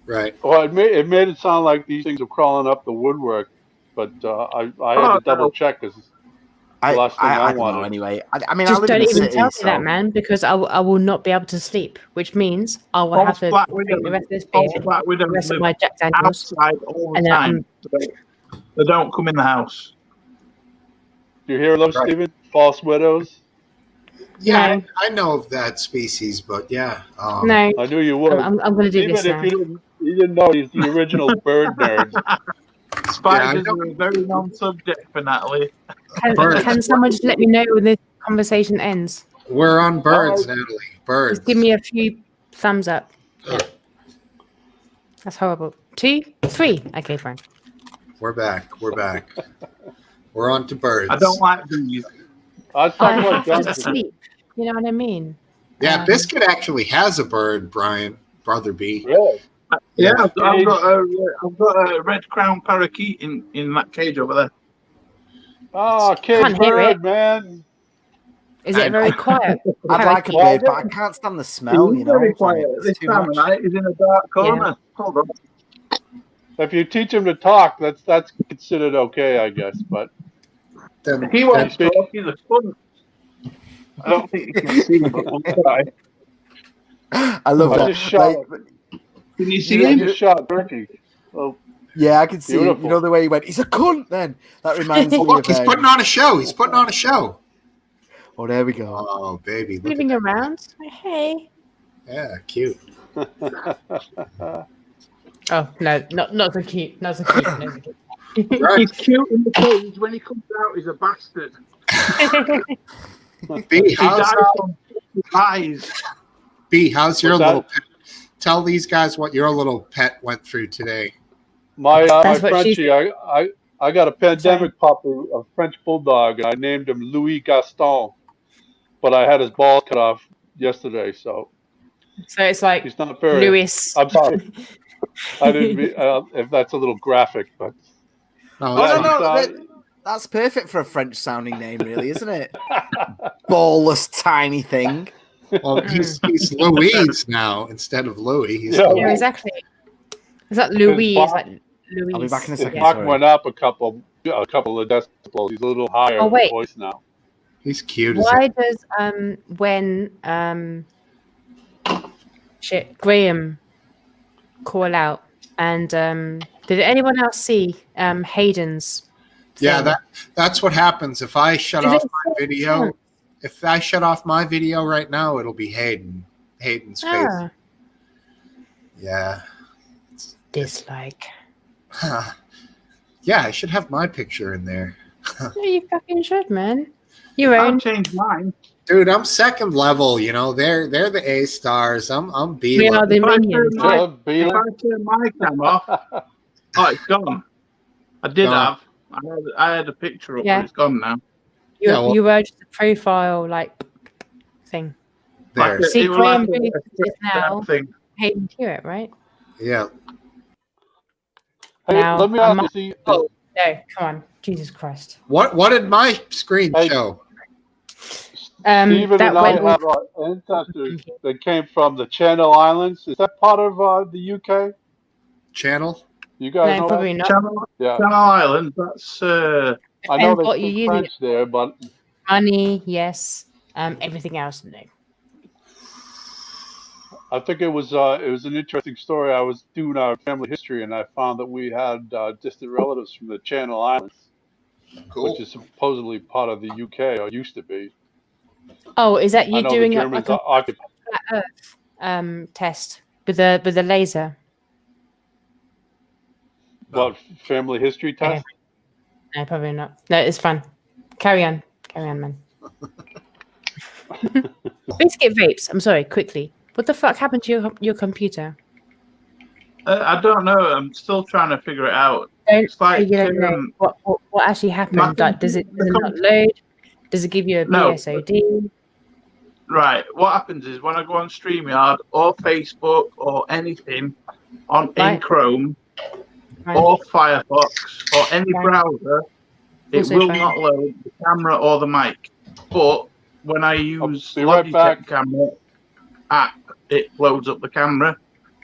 Speaker 1: right.
Speaker 4: Well, it made it sound like these things are crawling up the woodwork, but I had
Speaker 3: Oh,
Speaker 4: to double
Speaker 3: no.
Speaker 4: check because
Speaker 2: I
Speaker 4: last thing I
Speaker 2: don't know.
Speaker 4: wanted.
Speaker 2: Anyway, I mean, I
Speaker 5: Just
Speaker 2: live
Speaker 5: don't
Speaker 2: in the
Speaker 5: even
Speaker 2: city,
Speaker 5: tell me
Speaker 2: so
Speaker 5: that, man, because I will not be able to sleep, which means I will have
Speaker 3: False
Speaker 5: to
Speaker 3: black
Speaker 5: drink
Speaker 3: widow.
Speaker 5: the rest of this
Speaker 3: False
Speaker 5: beer,
Speaker 3: black widows
Speaker 5: the rest of
Speaker 3: live
Speaker 5: my Jack Daniels,
Speaker 3: outside all the
Speaker 5: and then
Speaker 3: time. They don't come in the house.
Speaker 4: You hear those,
Speaker 1: Right.
Speaker 4: Stephen? False widows.
Speaker 1: Yeah,
Speaker 5: No.
Speaker 1: I know of that species, but yeah.
Speaker 5: No,
Speaker 4: I knew you would.
Speaker 5: I'm going to do
Speaker 4: Even
Speaker 5: this
Speaker 4: if
Speaker 5: now.
Speaker 4: you didn't know, he's the original bird nerd.
Speaker 3: Spiders
Speaker 1: know.
Speaker 3: are a very non-subject for Natalie.
Speaker 1: Birds.
Speaker 5: Can someone just let me know when this conversation ends?
Speaker 1: We're on birds,
Speaker 4: Alright.
Speaker 1: Natalie. Birds.
Speaker 5: Just give me a few thumbs up.
Speaker 1: Yeah.
Speaker 5: That's horrible. 2, 3. Okay, fine.
Speaker 1: We're back. We're back. We're on to birds.
Speaker 3: I don't like bees.
Speaker 4: I was
Speaker 5: I
Speaker 4: talking
Speaker 5: have
Speaker 4: about
Speaker 5: to
Speaker 4: ducks.
Speaker 5: sleep. You know what I mean?
Speaker 1: Yeah, Biscuit actually has a bird, Brian. Brother B.
Speaker 4: Really?
Speaker 3: Yeah,
Speaker 1: Yeah.
Speaker 3: I've got a red crown parakeet in that cage over there.
Speaker 4: Oh, kid
Speaker 5: Can't hear
Speaker 4: bird,
Speaker 5: it.
Speaker 4: man.
Speaker 5: Is it very quiet?
Speaker 2: I'd like a
Speaker 4: Parakeet.
Speaker 2: bird, but I can't stand the smell.
Speaker 3: He's
Speaker 2: You know,
Speaker 3: very
Speaker 2: like,
Speaker 3: quiet.
Speaker 2: it's
Speaker 3: This
Speaker 2: too
Speaker 3: time of
Speaker 2: much.
Speaker 3: night, he's in a dark corner. Hold on.
Speaker 4: If you teach him to talk, that's considered okay, I guess. But
Speaker 1: Then,
Speaker 3: If he won't
Speaker 4: then-
Speaker 3: talk, he's a fun. I don't think you can see him, but we'll try.
Speaker 2: I love
Speaker 4: I
Speaker 2: that.
Speaker 4: just shot.
Speaker 3: Can you see
Speaker 2: You
Speaker 4: I
Speaker 3: him?
Speaker 4: just shot turkey. Oh,
Speaker 2: Yeah, I can see it.
Speaker 4: Beautiful.
Speaker 2: You know the way he went, he's a cunt then. That reminds me
Speaker 1: look,
Speaker 2: of
Speaker 1: he's putting on a show. He's putting on a show.
Speaker 2: Oh, there we go.
Speaker 1: Oh, baby. Look at
Speaker 5: Moving
Speaker 1: that.
Speaker 5: around. Hey.
Speaker 1: Yeah, cute.
Speaker 5: Oh no, not so cute. Not so cute. Not so cute.
Speaker 1: Right.
Speaker 3: He's cute in the cage. When he comes out, he's a bastard.
Speaker 1: B,
Speaker 3: He
Speaker 1: how's,
Speaker 3: dies from eyes.
Speaker 1: B, how's your
Speaker 4: What's
Speaker 1: little
Speaker 4: that?
Speaker 1: pet? Tell these guys what your little pet went through today.
Speaker 4: my
Speaker 5: That's what she
Speaker 4: Frenchie, I got a pandemic puppy, a French bulldog, and I named him Louis Gaston. But I had his balls cut off yesterday, so
Speaker 5: So it's like
Speaker 4: he's not very.
Speaker 5: Lewis.
Speaker 4: I'm sorry. I didn't. If that's a little graphic, but
Speaker 1: No,
Speaker 2: Oh,
Speaker 1: it's
Speaker 2: no,
Speaker 1: fine.
Speaker 2: no, that's perfect for a French sounding name, really, isn't it? Ballless tiny thing.
Speaker 1: Well, he's Louise now instead of Louis. He's
Speaker 4: Yeah.
Speaker 5: Yeah, exactly. Is that Louis? Is
Speaker 4: box-
Speaker 5: that Louis?
Speaker 2: I'll be back in a
Speaker 4: his
Speaker 2: second.
Speaker 4: back
Speaker 2: sorry.
Speaker 4: went up a couple of decibels. He's a little higher
Speaker 5: Oh,
Speaker 4: in
Speaker 5: wait.
Speaker 4: voice now.
Speaker 1: He's cute as
Speaker 5: Why does when Graham call out and did anyone else see Hayden's
Speaker 1: Yeah,
Speaker 5: thing?
Speaker 1: that's what happens if I shut
Speaker 5: Did
Speaker 1: off
Speaker 5: it
Speaker 1: my
Speaker 5: say
Speaker 1: video.
Speaker 5: front?
Speaker 1: If I shut off my video right now, it'll be Hayden's face.
Speaker 5: Ah,
Speaker 1: Yeah.
Speaker 5: dislike.
Speaker 1: Yeah, I should have my picture in there.
Speaker 5: Yeah, you fucking should, man. Your
Speaker 3: I've
Speaker 5: own.
Speaker 3: changed mine.
Speaker 1: Dude, I'm second level. You know, they're the A stars. I'm B
Speaker 5: We are
Speaker 1: level.
Speaker 5: the
Speaker 3: If I turn
Speaker 5: minions.
Speaker 3: my,
Speaker 4: Yeah,
Speaker 3: if
Speaker 4: Beeler.
Speaker 3: I turn my cam off, oh, it's gone. I did
Speaker 1: Gone.
Speaker 3: have. I had a picture up,
Speaker 5: Yeah.
Speaker 3: but it's gone now.
Speaker 5: You
Speaker 1: Yeah, well-
Speaker 5: you were just a profile like thing.
Speaker 1: There.
Speaker 5: See,
Speaker 3: it was
Speaker 5: Graham
Speaker 3: like
Speaker 5: Booth
Speaker 3: a
Speaker 5: is now
Speaker 3: thing.
Speaker 5: Hayden Hewitt, right?
Speaker 1: Yeah.
Speaker 4: Hey,
Speaker 5: Now,
Speaker 4: let me
Speaker 5: I'm
Speaker 4: ask you.
Speaker 5: Oh, no, come on. Jesus Christ.
Speaker 1: What did my screen
Speaker 4: Hey.
Speaker 1: show?
Speaker 4: Steven
Speaker 5: that
Speaker 4: and I
Speaker 5: went
Speaker 4: have ancestors that came from the Channel Islands. Is that part of the UK?
Speaker 1: Channel?
Speaker 4: You guys
Speaker 5: No,
Speaker 4: know
Speaker 5: probably
Speaker 4: that?
Speaker 5: not.
Speaker 4: Yeah.
Speaker 3: Channel Islands. That's
Speaker 4: I know
Speaker 5: Depends
Speaker 4: they
Speaker 5: what you're
Speaker 4: speak
Speaker 5: using.
Speaker 4: French there, but
Speaker 5: Money, yes. Everything else, no.
Speaker 4: I think it was an interesting story. I was doing our family history, and I found that we had distant relatives from the Channel Islands,
Speaker 1: Cool.
Speaker 4: which is supposedly part of the UK, or used to be.
Speaker 5: Oh, is that
Speaker 4: I
Speaker 5: you
Speaker 4: know
Speaker 5: doing
Speaker 4: the
Speaker 5: a,
Speaker 4: Germans
Speaker 5: like a
Speaker 4: occupied.
Speaker 5: flat Earth test with the laser?
Speaker 4: What, family history
Speaker 5: Okay.
Speaker 4: test?
Speaker 5: No, probably not. No, it's fun. Carry on, man. Biscuit vapes. I'm sorry. Quickly, what the fuck happened to your computer?
Speaker 3: I don't know. I'm still trying to figure it out.
Speaker 5: Don't
Speaker 3: It's like
Speaker 5: you don't know what actually happened? Like, does it not load? Does it give you a
Speaker 3: No.
Speaker 5: BSOD?
Speaker 3: Right. What happens is when I go on StreamYard or Facebook or anything in
Speaker 5: Right.
Speaker 3: Chrome
Speaker 5: Fine.
Speaker 3: or Firefox or any
Speaker 5: Fine.
Speaker 3: browser, it
Speaker 5: Also
Speaker 3: will
Speaker 5: fine.
Speaker 3: not load the camera or the mic. But when I use
Speaker 4: be right
Speaker 3: Logitech
Speaker 4: back.
Speaker 3: camera app, it loads up the camera.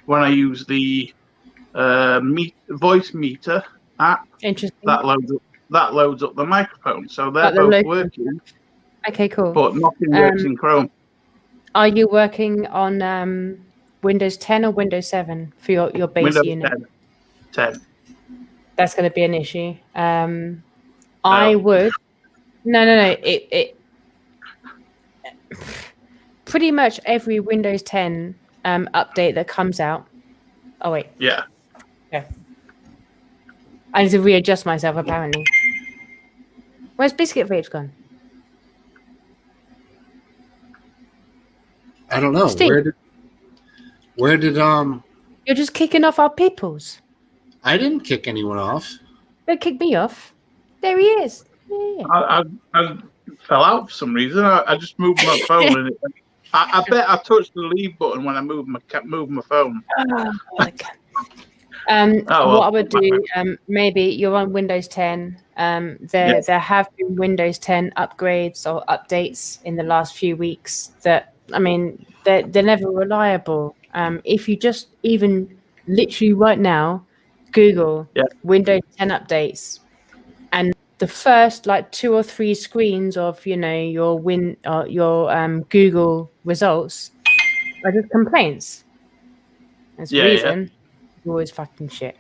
Speaker 3: When I use the voice meter app,
Speaker 5: Interesting.
Speaker 3: that loads up the microphone. So they're
Speaker 5: Like the
Speaker 3: both
Speaker 5: local-
Speaker 3: working,
Speaker 5: Okay, cool.
Speaker 3: but nothing works in Chrome.
Speaker 5: Are you working on Windows 10 or Windows 7 for your base
Speaker 3: Windows
Speaker 5: unit?
Speaker 3: 10.
Speaker 5: That's going to be an issue. I would. No. It pretty much every Windows 10 update that comes out. Oh wait,
Speaker 3: Yeah.
Speaker 5: I need to readjust myself. Apparently, where's Biscuit Vapes gone?
Speaker 1: I don't know.
Speaker 5: Steve.
Speaker 1: Where did
Speaker 5: You're just kicking off our peoples.
Speaker 1: I didn't kick anyone off.
Speaker 5: Don't kick me off. There he is. Yeah.
Speaker 3: I fell out for some reason. I just moved my phone, and I bet I touched the leave button when I moved my phone.
Speaker 5: What I would do, maybe you're on Windows 10. There have been Windows 10 upgrades or updates in the last few weeks that, I mean, they're never reliable. If you just even literally right now Google Windows 10 updates, and the first like 2 or 3 screens of your Google results are just complaints. There's a reason. Always fucking shit.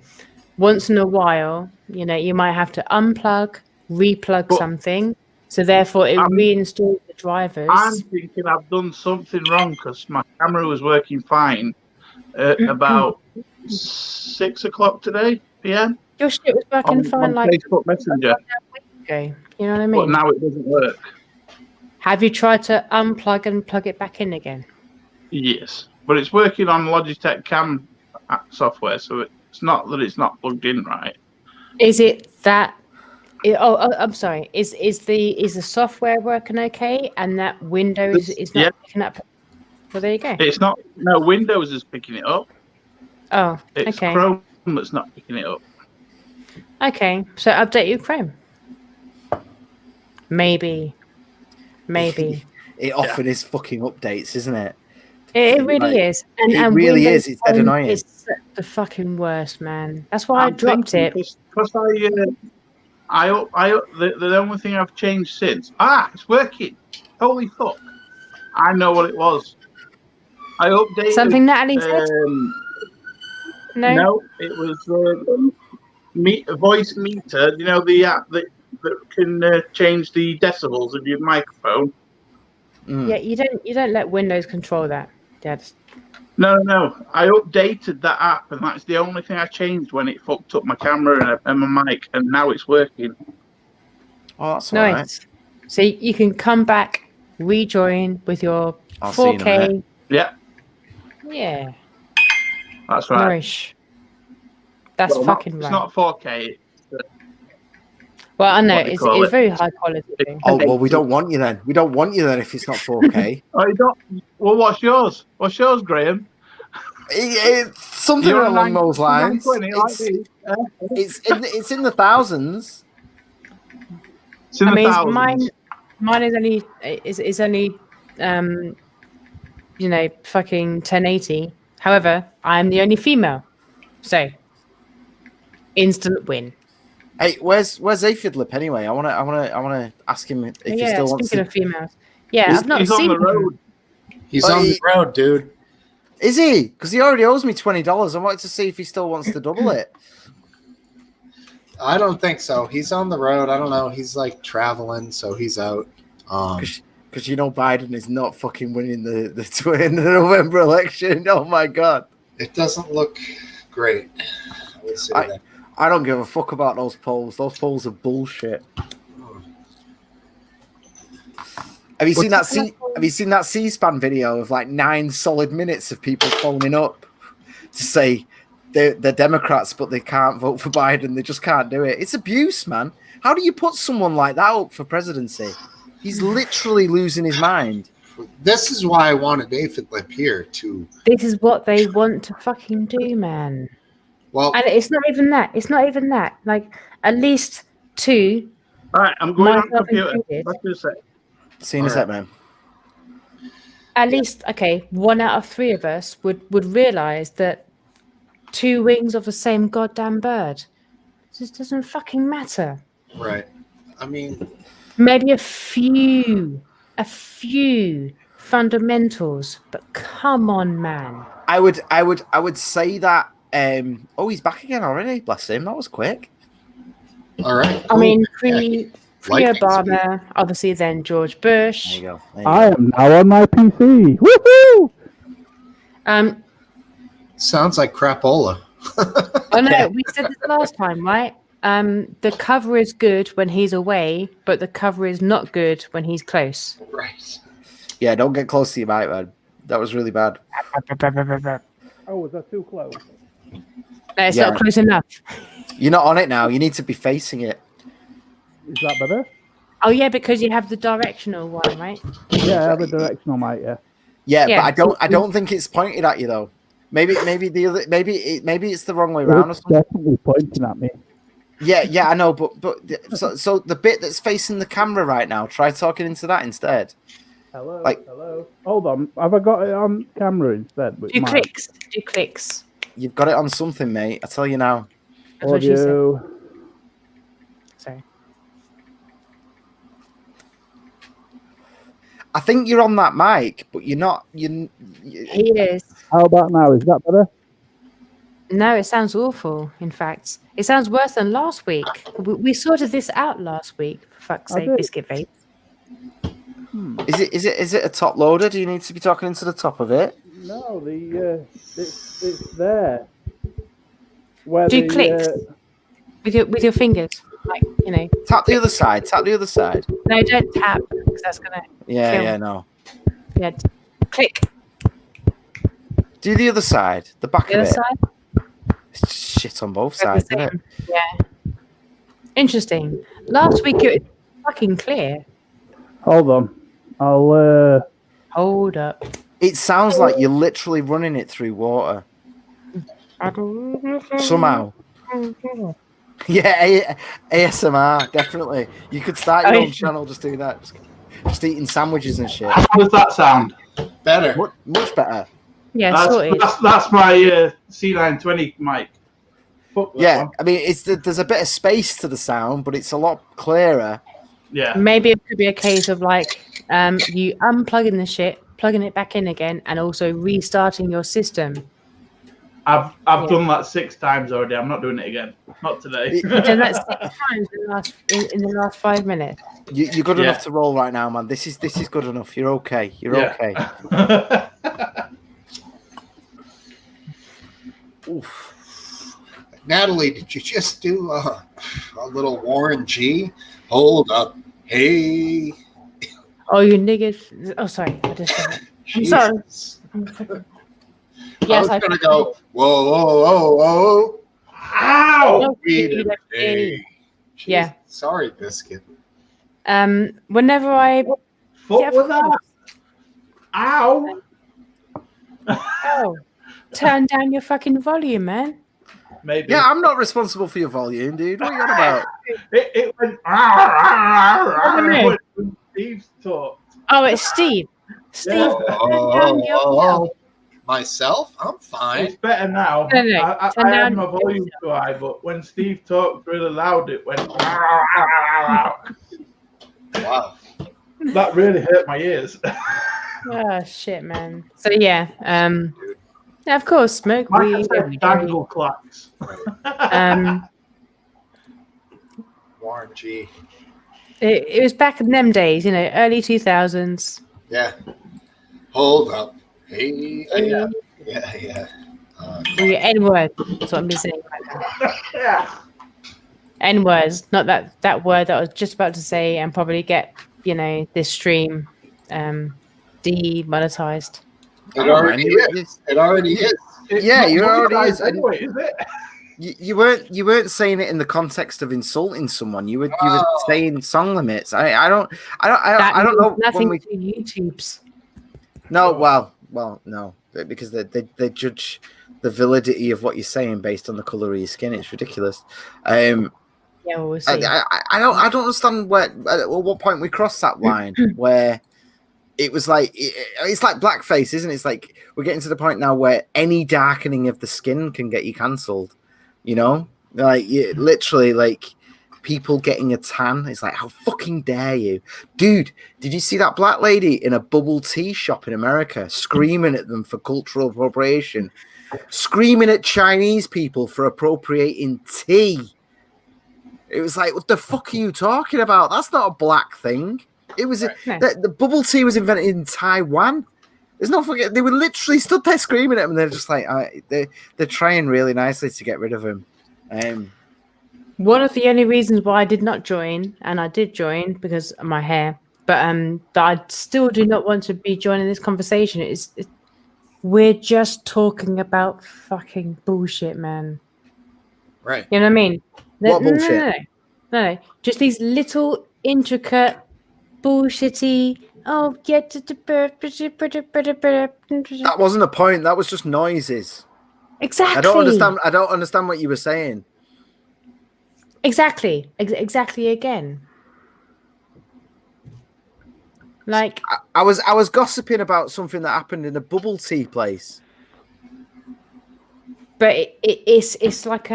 Speaker 5: Once in a while, you might have to unplug, replug something, so therefore it reinstalls the drivers.
Speaker 3: I'm thinking I've done something wrong because my camera was working fine at about 6 o'clock today p.m.
Speaker 5: Your shit was working fine
Speaker 3: on
Speaker 5: like
Speaker 3: Facebook Messenger.
Speaker 5: Okay, you know what I mean?
Speaker 3: But now it doesn't work.
Speaker 5: Have you tried to unplug and plug it back in again?
Speaker 3: Yes, but it's working on Logitech Cam software, so it's not that it's not plugged in right.
Speaker 5: Is it that? I'm sorry. Is the software working okay, and that Windows is not picking up? Well, there you go.
Speaker 3: It's not. No, Windows is picking it up.
Speaker 5: Oh,
Speaker 3: It's
Speaker 5: okay.
Speaker 3: Chrome that's not picking it up.
Speaker 5: Okay, so update your Chrome. Maybe.
Speaker 2: It often is fucking updates, isn't it?
Speaker 5: It really is. And
Speaker 2: it really
Speaker 5: Windows
Speaker 2: is. It's dead
Speaker 5: 10
Speaker 2: annoying.
Speaker 5: is the fucking worst, man. That's why I dropped it.
Speaker 3: Because the only thing I've changed since. It's working. Holy fuck! I know what it was. I updated
Speaker 5: Something Natalie said.
Speaker 3: No, it was voice meter. You know the app that can change the decibels of your microphone.
Speaker 5: Yeah, you don't let Windows control that. Yeah.
Speaker 3: No. I updated that app, and that's the only thing I changed when it fucked up my camera and my mic, and now it's working.
Speaker 2: Oh, that's all right.
Speaker 5: Nice. So you can come back, rejoin with your
Speaker 2: I'll see you in a
Speaker 5: 4K.
Speaker 2: minute.
Speaker 3: Yeah,
Speaker 5: Yeah.
Speaker 3: that's right.
Speaker 5: Nourish. That's
Speaker 3: Well,
Speaker 5: fucking
Speaker 3: it's
Speaker 5: right.
Speaker 3: not 4K.
Speaker 5: Well, I know
Speaker 3: what do you
Speaker 5: it's
Speaker 3: call it?
Speaker 5: very high quality.
Speaker 3: It's
Speaker 2: Oh, well, we don't want you then. We don't want you then if it's not 4K.
Speaker 3: Oh, you don't? Well, what's yours? What's yours, Graham?
Speaker 2: It's something
Speaker 3: You're
Speaker 2: along those lines.
Speaker 3: 920, like me.
Speaker 2: It's in the thousands.
Speaker 3: It's in
Speaker 5: I
Speaker 3: the
Speaker 5: mean,
Speaker 3: thousands.
Speaker 5: mine is only fucking 1080. However, I am the only female, so instant win.
Speaker 2: Hey, where's Aphidlip anyway? I wanna ask him if he still wants
Speaker 5: speaking
Speaker 2: to.
Speaker 5: of females, yeah, I've not
Speaker 3: He's
Speaker 5: seen
Speaker 3: on the road.
Speaker 1: He's
Speaker 2: But
Speaker 1: on
Speaker 2: he-
Speaker 1: the road, dude.
Speaker 2: Is he? Because he already owes me $20. I wanted to see if he still wants to double it.
Speaker 1: I don't think so. He's on the road. I don't know. He's like traveling, so he's out.
Speaker 2: Because you know Biden is not fucking winning the November election. Oh my god!
Speaker 1: It doesn't look great. I would say that.
Speaker 2: I don't give a fuck about those polls. Those polls are bullshit. Have you seen that? Have you seen that C-SPAN video of like 9 solid minutes of people phoning up to say they're Democrats, but they can't vote for Biden? They just can't do it. It's abuse, man. How do you put someone like that up for presidency? He's literally losing his mind.
Speaker 1: This is why I wanted Aphidlip here to.
Speaker 5: This is what they want to fucking do, man.
Speaker 1: Well,
Speaker 5: And it's not even that. It's not even that. Like at least 2.
Speaker 3: All right, I'm going on the
Speaker 5: Myself
Speaker 3: computer.
Speaker 5: included.
Speaker 3: What do you say?
Speaker 2: See you in a sec, man.
Speaker 5: At least, okay, 1 out of 3 of us would realize that 2 wings of the same goddamn bird. It just doesn't fucking matter.
Speaker 1: right. I mean,
Speaker 5: Maybe a few fundamentals, but come on, man.
Speaker 2: I would say that. Oh, he's back again already. Bless him. That was quick.
Speaker 1: all right.
Speaker 5: I
Speaker 1: cool.
Speaker 5: mean,
Speaker 1: Yeah,
Speaker 5: pre-Obama, obviously then George Bush.
Speaker 2: There you go.
Speaker 6: I am now on my PC. Woohoo!
Speaker 1: sounds like crapola.
Speaker 5: Oh no, we said this last time, right? The cover is good when he's away, but the cover is not good when he's close.
Speaker 1: Right.
Speaker 2: Yeah, don't get close to your mic, man. That was really bad.
Speaker 6: Oh, was that too close?
Speaker 5: No, it's
Speaker 2: Yeah.
Speaker 5: not close enough.
Speaker 2: You're not on it now. You need to be facing it.
Speaker 6: Is that better?
Speaker 5: Oh yeah, because you have the directional one, right?
Speaker 6: Yeah, I have a directional mic, yeah.
Speaker 2: Yeah,
Speaker 5: Yeah.
Speaker 2: but I don't think it's pointed at you though. Maybe it's the wrong way around or
Speaker 6: It's
Speaker 2: something.
Speaker 6: definitely pointing at me.
Speaker 2: Yeah, I know, but so the bit that's facing the camera right now, try talking into that instead.
Speaker 6: Hello,
Speaker 2: Like-
Speaker 6: hello. Hold on, have I got it on camera instead? With
Speaker 5: Do
Speaker 6: mic?
Speaker 5: clicks. Do clicks.
Speaker 2: You've got it on something, mate. I tell you now.
Speaker 5: That's what she said.
Speaker 6: Audio.
Speaker 5: Sorry.
Speaker 2: I think you're on that mic, but you're not. You
Speaker 5: He is.
Speaker 6: How about now? Is that better?
Speaker 5: No, it sounds awful. In fact, it sounds worse than last week. We sorted this out last week. For fuck's
Speaker 6: I
Speaker 5: sake,
Speaker 6: did.
Speaker 5: biscuit vape.
Speaker 2: is it a top loader? Do you need to be talking into the top of it?
Speaker 6: No, it's there. Where
Speaker 5: Do
Speaker 6: the,
Speaker 5: clicks with your fingers, like
Speaker 2: Tap the other side. Tap the other side.
Speaker 5: No, don't tap because that's gonna.
Speaker 2: Yeah,
Speaker 5: Kill.
Speaker 2: no.
Speaker 5: Yeah, click.
Speaker 2: Do the other side. The back
Speaker 5: The
Speaker 2: of
Speaker 5: other
Speaker 2: it.
Speaker 5: side.
Speaker 2: It's just shit on both
Speaker 5: They're the
Speaker 2: sides, isn't it?
Speaker 5: same. Yeah. Interesting. Last week it was fucking clear.
Speaker 6: Hold on. I'll
Speaker 5: Hold up.
Speaker 2: It sounds like you're literally running it through water. Somehow. Yeah, ASMR, definitely. You could start your own channel just doing that. Just eating sandwiches and shit.
Speaker 3: How does that sound?
Speaker 1: Better.
Speaker 2: Much better.
Speaker 5: Yeah, sorted.
Speaker 3: That's my C920 mic. Fuck that
Speaker 2: Yeah,
Speaker 3: one.
Speaker 2: I mean, there's a bit of space to the sound, but it's a lot clearer.
Speaker 3: Yeah.
Speaker 5: Maybe it could be a case of like you unplugging the shit, plugging it back in again, and also restarting your system.
Speaker 3: I've done that 6 times already. I'm not doing it again. Not today.
Speaker 5: You've done that 6 times in the last 5 minutes.
Speaker 2: You're good
Speaker 3: Yeah.
Speaker 2: enough to roll right now, man. This is good enough. You're okay. You're okay. Oof.
Speaker 1: Natalie, did you just do a little Warren G? Hold up. Hey.
Speaker 5: Oh, you niggas. Oh, sorry. I just said it. I'm sorry.
Speaker 1: Jesus. I
Speaker 5: Yes,
Speaker 1: was
Speaker 5: I
Speaker 1: going to go, whoa, whoa, whoa, whoa.
Speaker 3: Ow!
Speaker 5: Oh,
Speaker 1: Peter,
Speaker 5: hey.
Speaker 1: hey.
Speaker 5: Yeah.
Speaker 1: Sorry, Biscuit.
Speaker 5: Whenever I
Speaker 3: Fuck with that. Ow!
Speaker 5: oh, turn down your fucking volume, man.
Speaker 3: Maybe.
Speaker 2: Yeah, I'm not responsible for your volume, dude. What are you on about?
Speaker 3: It went when Steve talked.
Speaker 5: Oh, it's Steve. Steve,
Speaker 3: Yeah.
Speaker 5: turn down yourself.
Speaker 1: Myself? I'm fine.
Speaker 3: It's better now.
Speaker 5: No, no,
Speaker 3: I
Speaker 5: turn
Speaker 3: had
Speaker 5: down
Speaker 3: my volume too high, but when Steve talked really loud, it went.
Speaker 1: Wow.
Speaker 3: That really hurt my ears.
Speaker 5: Oh shit, man. So yeah, yeah, of course, smoke
Speaker 3: Like I
Speaker 5: weed
Speaker 3: said,
Speaker 5: every day.
Speaker 3: dangle clacks.
Speaker 1: Warren G.
Speaker 5: It was back in them days, early 2000s.
Speaker 1: Yeah. Hold up. Hey. Yeah. Yeah.
Speaker 5: Yeah, N-word. That's what I'm just saying right now.
Speaker 3: Yeah.
Speaker 5: N-words, not that word that I was just about to say, and probably get this stream demonetized.
Speaker 1: It already is. It already is.
Speaker 2: Yeah, you already is.
Speaker 3: Anyway, is it?
Speaker 2: You weren't saying it in the context of insulting someone. You were saying song limits. I don't know
Speaker 5: Nothing
Speaker 2: when we.
Speaker 5: to YouTube's.
Speaker 2: No, well, no, because they judge the validity of what you're saying based on the color of your skin. It's ridiculous.
Speaker 5: Yeah, we'll see.
Speaker 2: I don't understand at what point we crossed that line where it was like it's like blackface, isn't it? It's like we're getting to the point now where any darkening of the skin can get you cancelled. Literally, like people getting a tan. It's like, how fucking dare you, dude? Did you see that black lady in a bubble tea shop in America screaming at them for cultural appropriation, screaming at Chinese people for appropriating tea? It was like, what the fuck are you talking about? That's not a black thing. It was the bubble tea was invented in Taiwan. There's no fucking. They were literally stood there screaming at him, and they're just like, they're trying really nicely to get rid of him.
Speaker 5: One of the only reasons why I did not join, and I did join because of my hair, but that I still do not want to be joining this conversation is we're just talking about fucking bullshit, man.
Speaker 1: Right.
Speaker 5: You know what I mean?
Speaker 2: What bullshit?
Speaker 5: No. Just these little intricate bullshitty. Oh, get to the
Speaker 2: That wasn't a point. That was just noises.
Speaker 5: Exactly.
Speaker 2: I don't understand what you were saying.
Speaker 5: Exactly. Exactly again. Like
Speaker 2: I was gossiping about something that happened in a bubble tea place.
Speaker 5: But it's like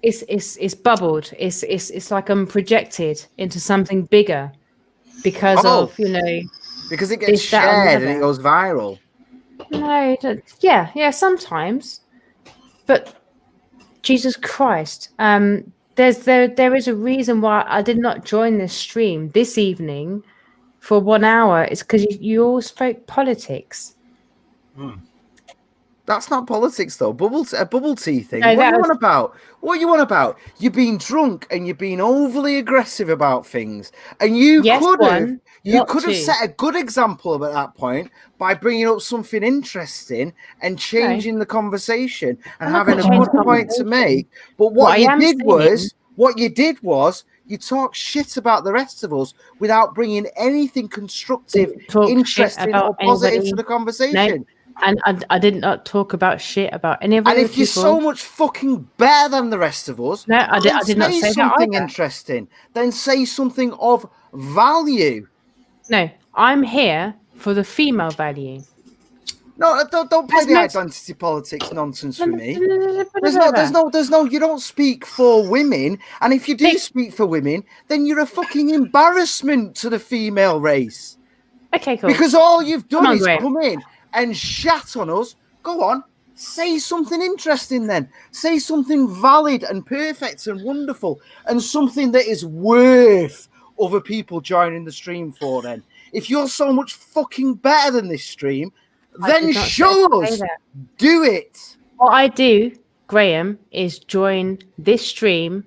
Speaker 5: it's bubbled. It's like projected into something bigger because of
Speaker 2: because it gets shared and it goes viral.
Speaker 5: No, yeah, sometimes. But Jesus Christ, there is a reason why I did not join this stream this evening for 1 hour. It's because you all spoke politics.
Speaker 2: That's not politics, though. A bubble tea thing.
Speaker 5: No,
Speaker 2: What are you on about? What are you on about? You're being drunk and you're being overly aggressive about things. And you could have set a good example at that point by bringing up something interesting and changing the conversation and having a good point to make. But what you did was you talk shit about the rest of us without bringing anything constructive, interesting, or positive to the conversation.
Speaker 5: No. And I did not talk about shit about any of the
Speaker 2: other
Speaker 5: people.
Speaker 2: And if you're so much fucking better than the rest of us,
Speaker 5: no, I did not say
Speaker 2: something
Speaker 5: that
Speaker 2: interesting. Then say something of value.
Speaker 5: No, I'm here for the female value.
Speaker 2: No, don't play the identity politics nonsense with me. There's no. You don't speak for women, and if you do speak for women, then you're a fucking embarrassment to the female race.
Speaker 5: Okay, cool.
Speaker 2: Because all you've done is come in and shat on us. Go on, say something interesting then. Say something valid and perfect and wonderful and something that is worth other people joining the stream for then. If you're so much fucking better than this stream, then show us. Do it.
Speaker 5: What I do Graham, is join this stream,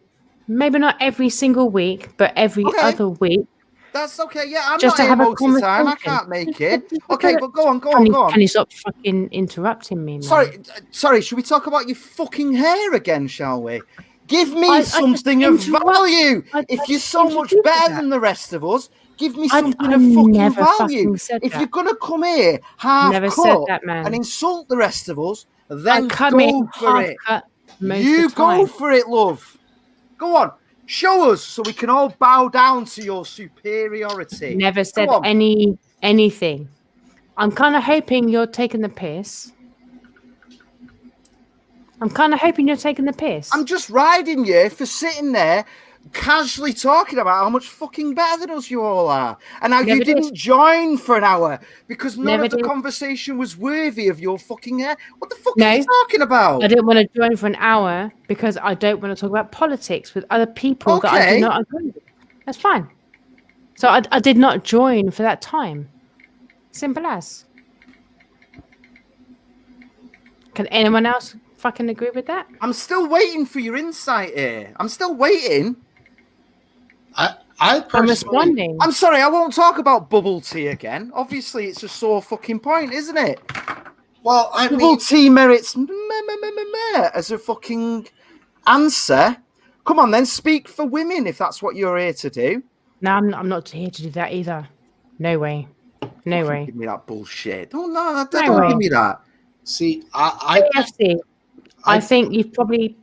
Speaker 5: maybe not every single week, but every
Speaker 2: Okay.
Speaker 5: other week.
Speaker 2: That's okay. Yeah, I'm
Speaker 5: Just
Speaker 2: not
Speaker 5: to
Speaker 2: here
Speaker 5: have a
Speaker 2: most of the time. I
Speaker 5: conversation.
Speaker 2: can't make it. Okay, but go on.
Speaker 5: Can you stop fucking interrupting me, man?
Speaker 2: Sorry. Should we talk about your fucking hair again, shall we? Give me
Speaker 5: I just
Speaker 2: something of value.
Speaker 5: I
Speaker 2: If you're
Speaker 5: just
Speaker 2: so much
Speaker 5: introduced
Speaker 2: better
Speaker 5: that.
Speaker 2: than the rest of us, give me
Speaker 5: I
Speaker 2: something of fucking
Speaker 5: never
Speaker 2: value.
Speaker 5: fucking said
Speaker 2: If
Speaker 5: that.
Speaker 2: you're gonna come here half
Speaker 5: Never
Speaker 2: cut
Speaker 5: said that, man.
Speaker 2: and insult the rest of us,
Speaker 5: I
Speaker 2: then
Speaker 5: come in
Speaker 2: go for
Speaker 5: half
Speaker 2: it.
Speaker 5: cut most
Speaker 2: You
Speaker 5: of the time.
Speaker 2: go for it, love. Go on. Show us so we can all bow down to your superiority.
Speaker 5: Never said
Speaker 2: Go on.
Speaker 5: anything. I'm kind of hoping you're taking the piss. I'm
Speaker 2: just riding you for sitting there casually talking about how much fucking better than us you all are. And how you didn't join for an hour because none of the conversation was worthy of your fucking hair. What the fuck are you talking about?
Speaker 5: I didn't want to join for an hour because I don't want to talk about politics with other people that I do not agree with. That's fine. So I did not join for that time. Simple as. Can anyone else fucking agree with that?
Speaker 2: I'm still waiting for your insight here. I'm still waiting.
Speaker 1: I'm
Speaker 5: responding.
Speaker 2: I'm sorry, I won't talk about bubble tea again. Obviously, it's a sore fucking point, isn't it?
Speaker 1: Well,
Speaker 2: bubble tea merits as a fucking answer. Come on, then speak for women if that's what you're here to do.
Speaker 5: No, I'm not here to do that either. No way.
Speaker 2: Give me that bullshit. Don't give me that.
Speaker 1: See,
Speaker 5: I think you've probably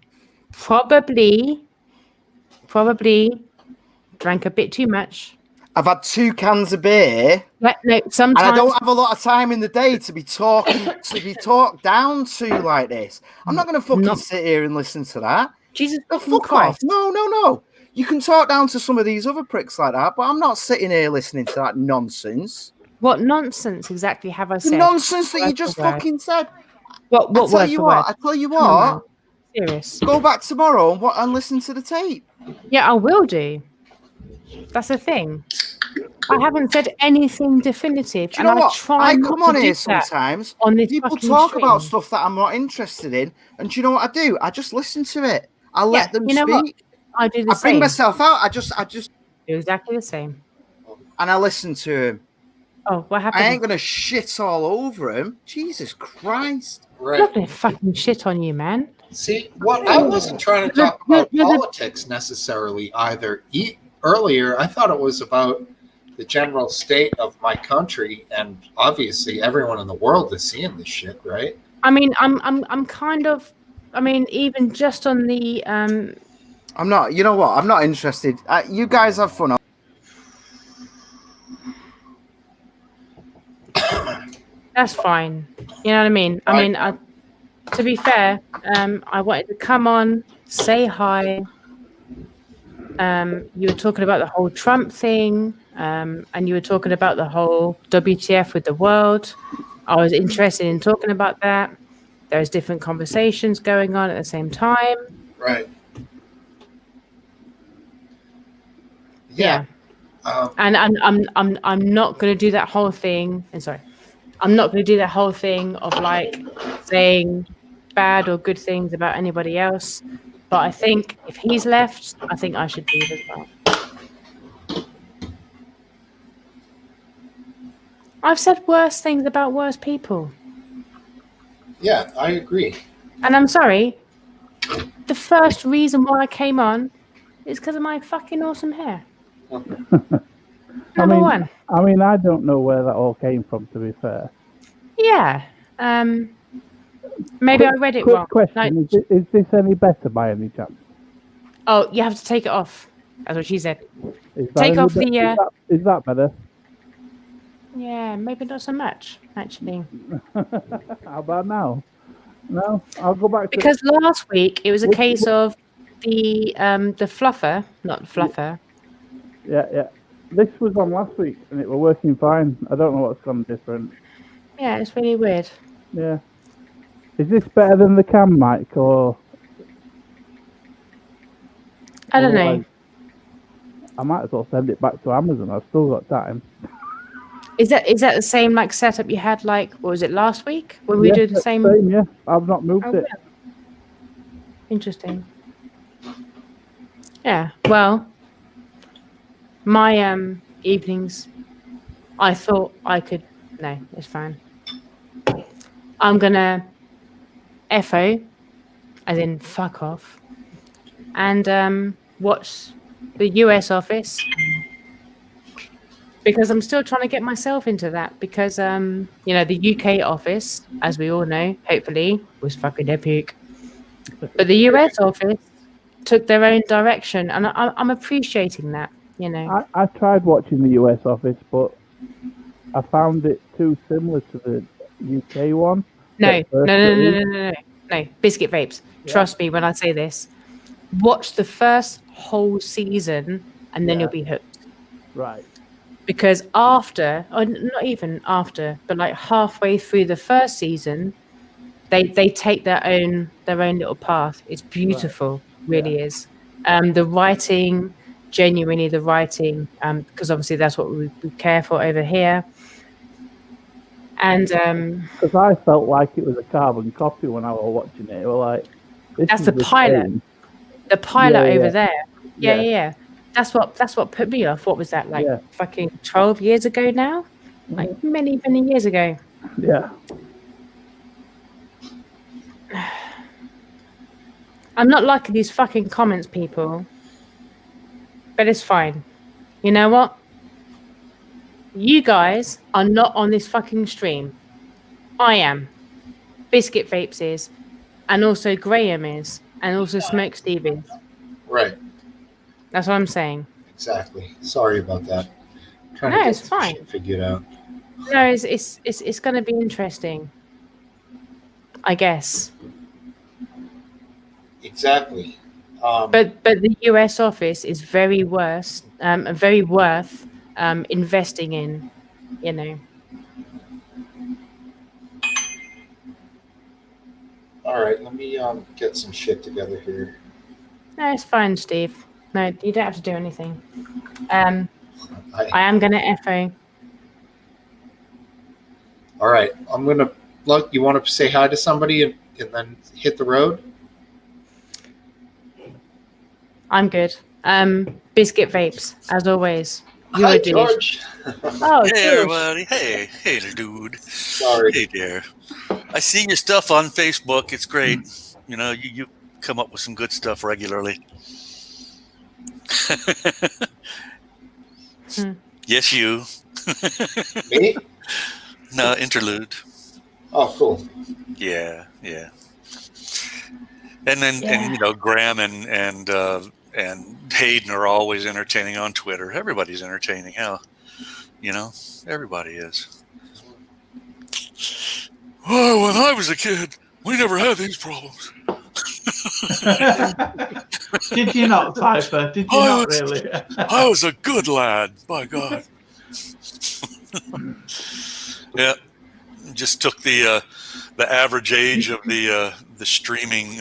Speaker 5: drank a bit too much.
Speaker 2: I've had 2 cans of beer.
Speaker 5: No, sometimes,
Speaker 2: and I don't have a lot of time in the day to be talking talked down to like this. I'm not going to fucking sit here and listen to that.
Speaker 5: Jesus,
Speaker 2: fuck off! No. You can talk down to some of these other pricks like that, but I'm not sitting here listening to that nonsense.
Speaker 5: What nonsense exactly have I said?
Speaker 2: The nonsense that you just fucking said.
Speaker 5: What
Speaker 2: I tell you what.
Speaker 5: Serious.
Speaker 2: Go back tomorrow and listen to the tape.
Speaker 5: Yeah, I will do. That's the thing. I haven't said anything definitive.
Speaker 2: Do you know what? I come on here sometimes. People talk about stuff that I'm not interested in, and do you know what I do? I just listen to it. I let them speak.
Speaker 5: What? I do the same.
Speaker 2: I bring myself out. I just
Speaker 5: do exactly the same.
Speaker 2: And I listen to him.
Speaker 5: Oh, what happened?
Speaker 2: I ain't gonna shit all over him. Jesus Christ!
Speaker 5: Right. I'm not gonna fucking shit on you, man.
Speaker 1: See, what I wasn't trying to talk about politics necessarily either. Earlier, I thought it was about the general state of my country, and obviously everyone in the world is seeing this shit, right?
Speaker 5: I mean, I'm kind of, I mean, even just on the
Speaker 2: I'm not. You know what? I'm not interested. You guys have fun.
Speaker 5: That's fine. You know what I mean? I mean, to be fair, I wanted to come on, say hi. You were talking about the whole Trump thing, and you were talking about the whole WTF with the world. I was interested in talking about that. There's different conversations going on at the same time.
Speaker 1: Right.
Speaker 5: Yeah. And I'm not going to do that whole thing. And sorry, I'm not going to do that whole thing of like saying bad or good things about anybody else. But I think if he's left, I think I should leave as well. I've said worse things about worse people.
Speaker 1: Yeah, I agree.
Speaker 5: And I'm sorry. The first reason why I came on is because of my fucking awesome hair. Number one.
Speaker 6: I mean, I don't know where that all came from, to be fair.
Speaker 5: Yeah. Maybe I read it wrong.
Speaker 6: Question: is this any better by any chance?
Speaker 5: Oh, you have to take it off. That's what she said.
Speaker 6: Take off the. Is that better?
Speaker 5: Yeah, maybe not so much, actually.
Speaker 6: How about now? No, I'll go back.
Speaker 5: Because last week it was a case of the fluffer, not fluffer.
Speaker 6: Yeah. This was on last week and it was working fine. I don't know what's gone different.
Speaker 5: Yeah, it's really weird.
Speaker 6: Yeah. Is this better than the cam mic or?
Speaker 5: I don't know.
Speaker 6: I might as well send it back to Amazon. I've still got time.
Speaker 5: Is that the same like setup you had like what was it last week when we did the same?
Speaker 6: Yeah, I've not moved it.
Speaker 5: Interesting. Yeah. Well, my evenings, I thought I could. No, it's fine. I'm gonna FO, as in fuck off, and watch the US office because I'm still trying to get myself into that because the UK office, as we all know, hopefully was fucking epic. But the US office took their own direction, and I'm appreciating that.
Speaker 6: I tried watching the US office, but I found it too similar to the UK one.
Speaker 5: No,
Speaker 6: at
Speaker 5: no,
Speaker 6: first,
Speaker 5: no,
Speaker 6: at
Speaker 5: no, no,
Speaker 6: least.
Speaker 5: no, no, no. Biscuit vapes.
Speaker 6: Yeah.
Speaker 5: Trust me when I say this. Watch the first whole season, and then
Speaker 6: Yeah.
Speaker 5: you'll be hooked.
Speaker 6: Right.
Speaker 5: Because after, or not even after, but like halfway through the first season, they take their own little path. It's beautiful, really is. The writing, genuinely the writing, because obviously that's what we care for over here. And
Speaker 6: Because I felt like it was a carbon copy when I was watching it. It was like, this
Speaker 5: that's
Speaker 6: is
Speaker 5: the
Speaker 6: the
Speaker 5: pilot.
Speaker 6: same.
Speaker 5: The pilot
Speaker 6: Yeah,
Speaker 5: over
Speaker 6: yeah.
Speaker 5: there. Yeah,
Speaker 6: Yeah.
Speaker 5: yeah, yeah. That's what put me off. What was that, like
Speaker 6: Yeah.
Speaker 5: fucking 12 years ago now? Like many, many years ago.
Speaker 6: Yeah.
Speaker 5: I'm not liking these fucking comments, people. But it's fine. You know what? You guys are not on this fucking stream. I am. Biscuit Vapes is. And also Graham is. And also Smokesteve is.
Speaker 1: Right.
Speaker 5: That's what I'm saying.
Speaker 1: Exactly. Sorry about that. Trying
Speaker 5: No,
Speaker 1: to get
Speaker 5: it's
Speaker 1: some
Speaker 5: fine.
Speaker 1: shit figured out.
Speaker 5: No, it's going to be interesting. I guess.
Speaker 1: Exactly.
Speaker 5: But the US office is very worth investing in,
Speaker 1: All right, let me get some shit together here.
Speaker 5: No, it's fine, Steve. No, you don't have to do anything. I
Speaker 1: I
Speaker 5: am gonna FO.
Speaker 1: All right, I'm gonna look. You want to say hi to somebody and then hit the road?
Speaker 5: I'm good. Biscuit Vapes, as always. You're
Speaker 1: Hi,
Speaker 5: a dude.
Speaker 1: George.
Speaker 5: Oh,
Speaker 7: Hey
Speaker 5: George.
Speaker 7: everybody! Hey dude!
Speaker 1: Sorry.
Speaker 7: Hey there! I see your stuff on Facebook. It's great. You know, you come up with some good stuff regularly. Yes, you.
Speaker 1: Me?
Speaker 7: No, interlude.
Speaker 1: Oh, cool.
Speaker 7: Yeah. And then Graham and Hayden are always entertaining on Twitter. Everybody's entertaining. Hell, everybody is. Oh, when I was a kid, we never had these problems.
Speaker 3: Did you not, Cypher? Did you not really?
Speaker 7: I was a good lad, by God. Yeah, just took the average age of the streaming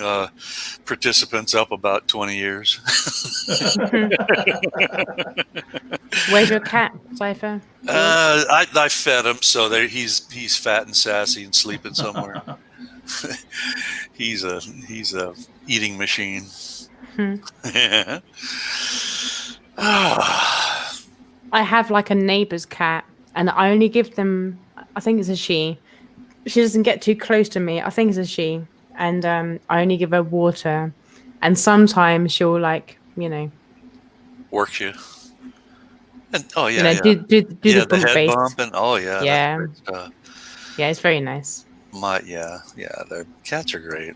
Speaker 7: participants up about 20 years.
Speaker 5: Where's your cat, Cypher?
Speaker 7: I fed him, so he's fat and sassy and sleeping somewhere. He's a eating machine.
Speaker 5: I have like a neighbor's cat, and I only give them. I think it's a she. She doesn't get too close to me. I think it's a she, and I only give her water, and sometimes she'll
Speaker 7: work you. And do
Speaker 5: the
Speaker 7: the
Speaker 5: bump
Speaker 7: head
Speaker 5: face.
Speaker 7: bump and
Speaker 5: Yeah.
Speaker 7: that's great stuff.
Speaker 5: Yeah, it's very nice.
Speaker 7: The cats are great.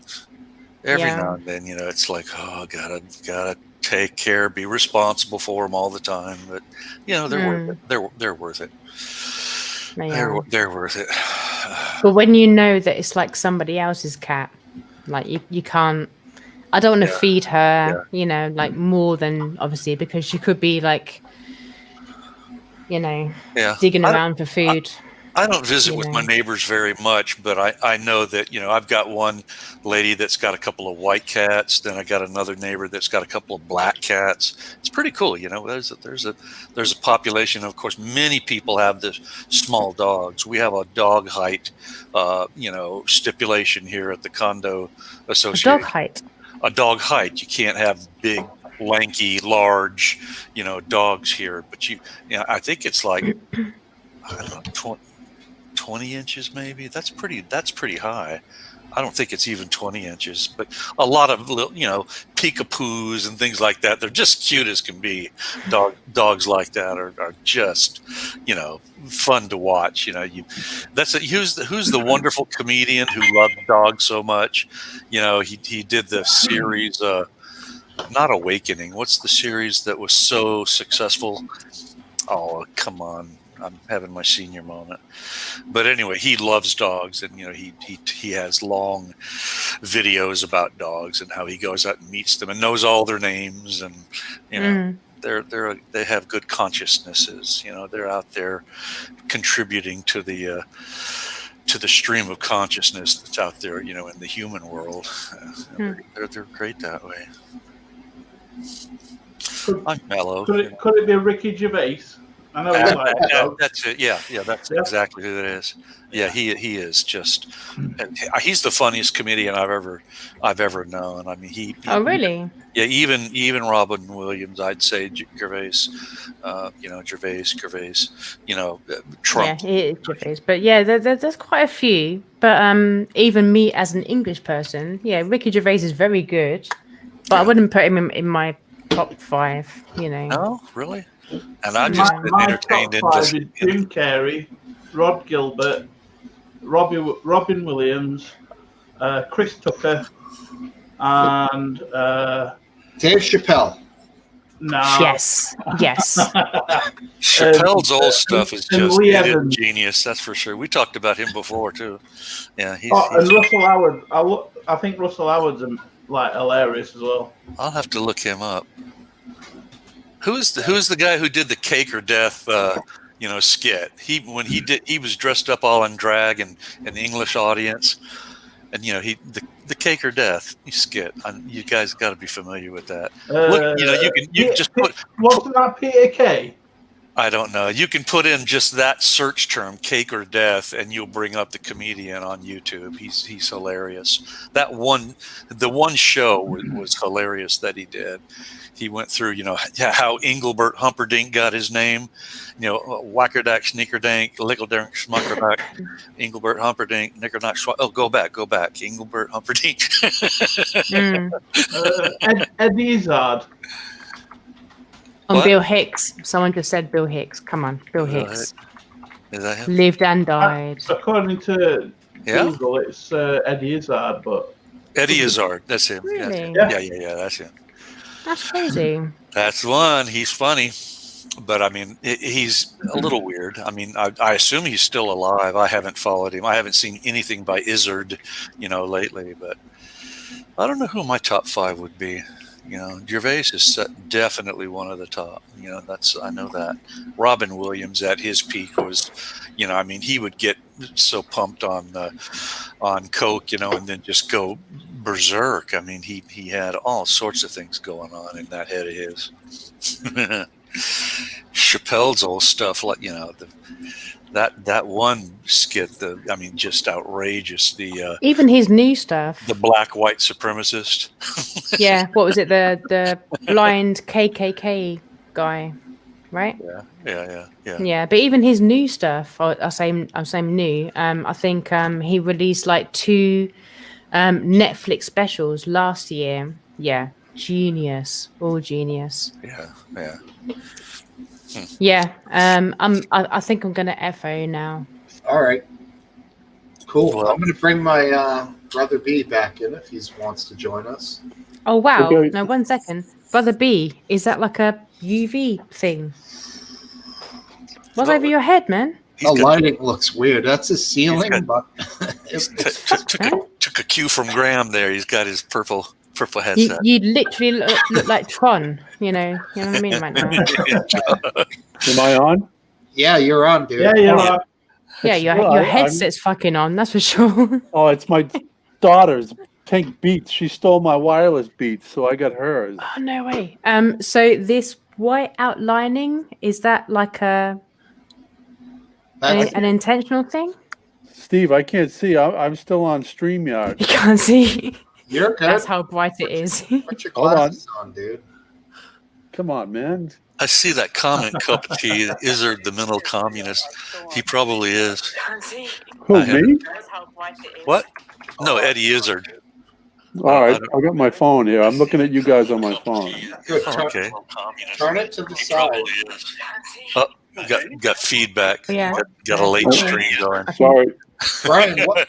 Speaker 7: Every now and then, it's like, oh, gotta take care, be responsible for them all the time. But they're worth it. They're worth it. They're worth it.
Speaker 5: But when you know that it's like somebody else's cat, like you can't. I don't want to feed her, like more than obviously because she could be like, digging around for food.
Speaker 7: I don't visit with my neighbors very much, but I know that, I've got one lady that's got a couple of white cats. Then I got another neighbor that's got a couple of black cats. It's pretty cool. There's a population. Of course, many people have the small dogs. We have a dog height, stipulation here at the condo association.
Speaker 5: A dog height.
Speaker 7: a dog height. You can't have big, lanky, large, dogs here. But I think it's like, I don't know, 20 inches maybe. That's pretty high. I don't think it's even 20 inches, but a lot of little, peekapoos and things like that. They're just cute as can be. Dogs like that are just, fun to watch. Who's the wonderful comedian who loved dogs so much? He did the series, not Awakening. What's the series that was so successful? Oh, come on. I'm having my senior moment. But anyway, he loves dogs, and he has long videos about dogs and how he goes out and meets them and knows all their names, and they have good consciousnesses. They're out there contributing to the stream of consciousness that's out there, in the human world. They're great that way. I'm mellow.
Speaker 3: Could it be Ricky Gervais? I know
Speaker 7: that's it. Yeah, that's exactly who it is. Yeah, he is just. He's the funniest comedian I've ever known. I mean, he.
Speaker 5: Oh, really?
Speaker 7: Yeah, even Robin Williams, I'd say Gervais. Gervais. Trump.
Speaker 5: Yeah, it is Gervais. But yeah, there's quite a few. But even me as an English person, yeah, Ricky Gervais is very good. But I wouldn't put him in my top 5.
Speaker 7: No, really. And I've just been entertained in
Speaker 3: just Jim Carrey, Rod Gilbert, Robin Williams, Chris Tucker, and
Speaker 1: Dave Chappelle.
Speaker 3: No.
Speaker 5: Yes.
Speaker 7: Chappelle's old stuff is just genius. That's for sure. We talked about him before too. Yeah, he's
Speaker 3: and Russell Howard. I think Russell Howard's hilarious as well.
Speaker 7: I'll have to look him up. Who's the guy who did the Cake or Death skit? He was dressed up all in drag and an English audience, and the Cake or Death skit. You guys got to be familiar with that. Look, you can just put.
Speaker 3: Wasn't that Peter Kay?
Speaker 7: I don't know. You can put in just that search term, Cake or Death, and you'll bring up the comedian on YouTube. He's hilarious. The one show was hilarious that he did. He went through, how Engelbert Humperdinck got his name, Wackerdack, Sneakerdank, Lickledank, Schmuckerdack, Engelbert Humperdinck, Knickerdack, go back, Engelbert Humperdinck.
Speaker 3: Eddie Izzard.
Speaker 5: Bill Hicks. Someone just said Bill Hicks. Come on, Bill Hicks.
Speaker 7: Is that him?
Speaker 5: Lived and died.
Speaker 3: According to Google, it's Eddie Izzard, but
Speaker 7: Eddie Izzard, that's him.
Speaker 5: Really?
Speaker 7: Yeah, that's him.
Speaker 5: That's crazy.
Speaker 7: That's the one. He's funny, but I mean, he's a little weird. I mean, I assume he's still alive. I haven't followed him. I haven't seen anything by Izzard, lately. But I don't know who my top 5 would be. Gervais is definitely one of the top. I know that. Robin Williams at his peak was, he would get so pumped on coke, and then just go berserk. I mean, he had all sorts of things going on in that head of his. Chappelle's old stuff, like that one skit, just outrageous.
Speaker 5: Even his new stuff.
Speaker 7: The black white supremacist.
Speaker 5: Yeah, what was it? The blind KKK guy, right?
Speaker 7: Yeah.
Speaker 5: Yeah, but even his new stuff. I'm saying new. I think he released like 2 Netflix specials last year. Yeah, genius, all genius.
Speaker 7: Yeah.
Speaker 5: Yeah. I think I'm gonna FO now.
Speaker 1: All right. Cool. Well, I'm gonna bring my brother B back in if he wants to join us.
Speaker 5: Oh wow!
Speaker 6: Okay.
Speaker 5: No, 1 second. Brother B, is that like a UV thing? What's over your head, man?
Speaker 1: The lighting looks weird. That's his ceiling, but
Speaker 7: took a cue from Graham there. He's got his purple headset.
Speaker 5: You literally look like Tron. You know what I mean right now.
Speaker 6: Am I on?
Speaker 1: Yeah, you're on, dude.
Speaker 3: Yeah, you're on.
Speaker 5: Yeah, your headset's fucking on. That's for sure.
Speaker 6: Oh, it's my daughter's Pink Beats. She stole my wireless Beats, so I got hers.
Speaker 5: Oh no way. So this white outlining, is that like an intentional thing?
Speaker 6: Steve, I can't see. I'm still on StreamYard.
Speaker 5: You can't see.
Speaker 1: You're good.
Speaker 5: That's how bright it is.
Speaker 1: Put your
Speaker 4: Hold on.
Speaker 1: glasses on, dude.
Speaker 4: Come on, man.
Speaker 7: I see that comment, cup of tea. Izzard, the mental communist. He probably is.
Speaker 4: Who,
Speaker 7: I have-
Speaker 4: me?
Speaker 7: What? No, Eddie Izzard.
Speaker 4: All right,
Speaker 7: I
Speaker 4: I got my phone here. I'm looking at you guys on my phone.
Speaker 1: Good.
Speaker 7: Oh, okay.
Speaker 1: Turn it to the
Speaker 7: He
Speaker 1: side.
Speaker 7: probably is. Oh, got feedback.
Speaker 5: Yeah.
Speaker 7: Got a late stream going.
Speaker 4: Sorry.
Speaker 1: Brian, what?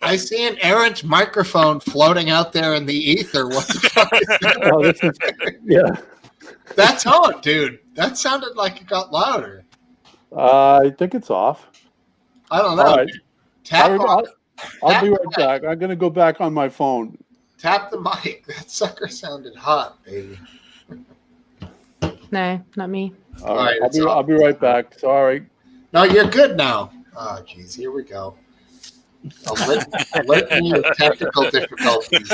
Speaker 1: I see an errant microphone floating out there in the ether. What the fuck is that?
Speaker 4: Oh, this is, yeah.
Speaker 1: That's on, dude. That sounded like it got louder.
Speaker 4: I think it's off.
Speaker 1: I don't know.
Speaker 4: All right.
Speaker 1: Tap
Speaker 4: I'll be right back. I'm going to go back on my phone.
Speaker 1: Tap the mic. That sucker sounded hot, baby.
Speaker 5: No, not me.
Speaker 4: All
Speaker 1: right,
Speaker 4: right,
Speaker 1: it's
Speaker 4: I'll be right back. Sorry.
Speaker 1: No, you're good now. Oh, jeez. Here we go. Let me with technical difficulties.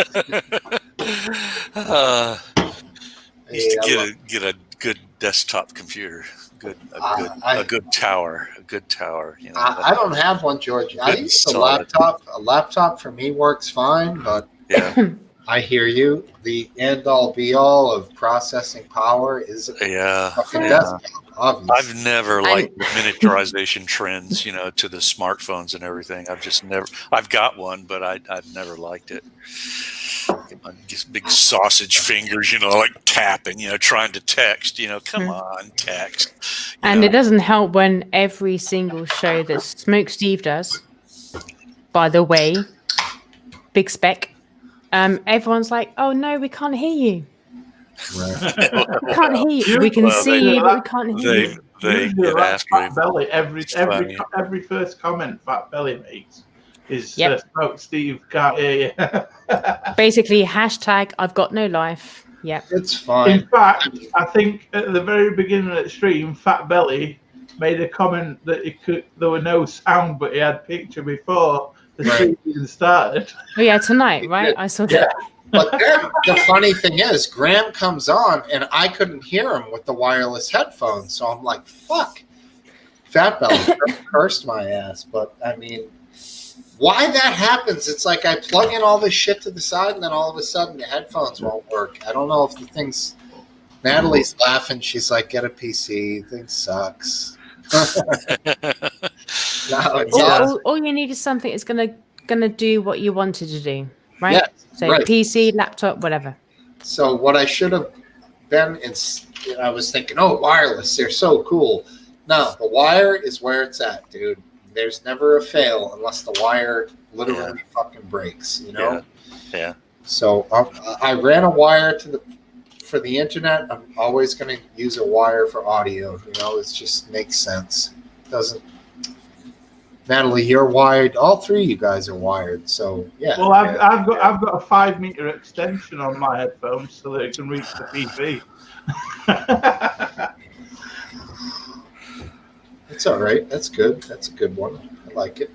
Speaker 7: Used to get a good desktop computer, a good tower. You know,
Speaker 1: I don't have one, George. I
Speaker 7: Good
Speaker 1: use a
Speaker 7: solid.
Speaker 1: laptop. A laptop for me works fine, but
Speaker 7: yeah,
Speaker 1: I hear you. The end all be all of processing power is a
Speaker 7: yeah.
Speaker 1: fucking
Speaker 7: yeah.
Speaker 1: desktop, obviously.
Speaker 7: I've never liked the miniaturization trends, you know, to the smartphones and everything. I've got one, but I've never liked it. Just big sausage fingers, you know, like tapping, you know, trying to text, you know, come on, text.
Speaker 5: And it doesn't help when every single show that Smokesteve does, by the way, big spec, everyone's like, oh no, we can't hear you.
Speaker 1: Right.
Speaker 5: We can't hear you. We can see you, but we can't hear you.
Speaker 7: They
Speaker 3: Usually
Speaker 7: get
Speaker 3: that's
Speaker 7: after him.
Speaker 3: Fat Belly. Every
Speaker 7: funny.
Speaker 3: first comment Fat Belly makes is
Speaker 5: Yep.
Speaker 3: Smoke Steve can't hear you.
Speaker 5: Basically, hashtag I've got no life. Yep.
Speaker 1: It's fine.
Speaker 3: In fact, I think at the very beginning of the stream, Fat Belly made a comment that there were no sound, but he had picture before the stream even started.
Speaker 5: Oh yeah, tonight, right? I saw
Speaker 1: Yeah.
Speaker 5: that.
Speaker 1: But then the funny thing is, Graham comes on and I couldn't hear him with the wireless headphones. So I'm like, fuck. Fat Belly cursed my ass. But I mean, why that happens, it's like I plug in all this shit to the side and then all of a sudden the headphones won't work. I don't know if the thing's... Natalie's laughing. She's like, get a PC. Thing sucks. No, it's not.
Speaker 5: All you need is something that's gonna do what you wanted to do, right?
Speaker 1: Yes,
Speaker 5: So
Speaker 1: right.
Speaker 5: PC, laptop, whatever.
Speaker 1: So what I should have been, I was thinking, oh, wireless, they're so cool. No, the wire is where it's at, dude. There's never a fail unless the wire literally fucking breaks, you know?
Speaker 7: Yeah.
Speaker 1: So I ran a wire for the internet. I'm always going to use a wire for audio, you know? It just makes sense. Doesn't... Natalie, you're wired. All three of you guys are wired. So yeah.
Speaker 3: Well, I've got a 5 meter extension on my headphones so that it can reach the PC.
Speaker 1: It's all right. That's good. That's a good one. I like it.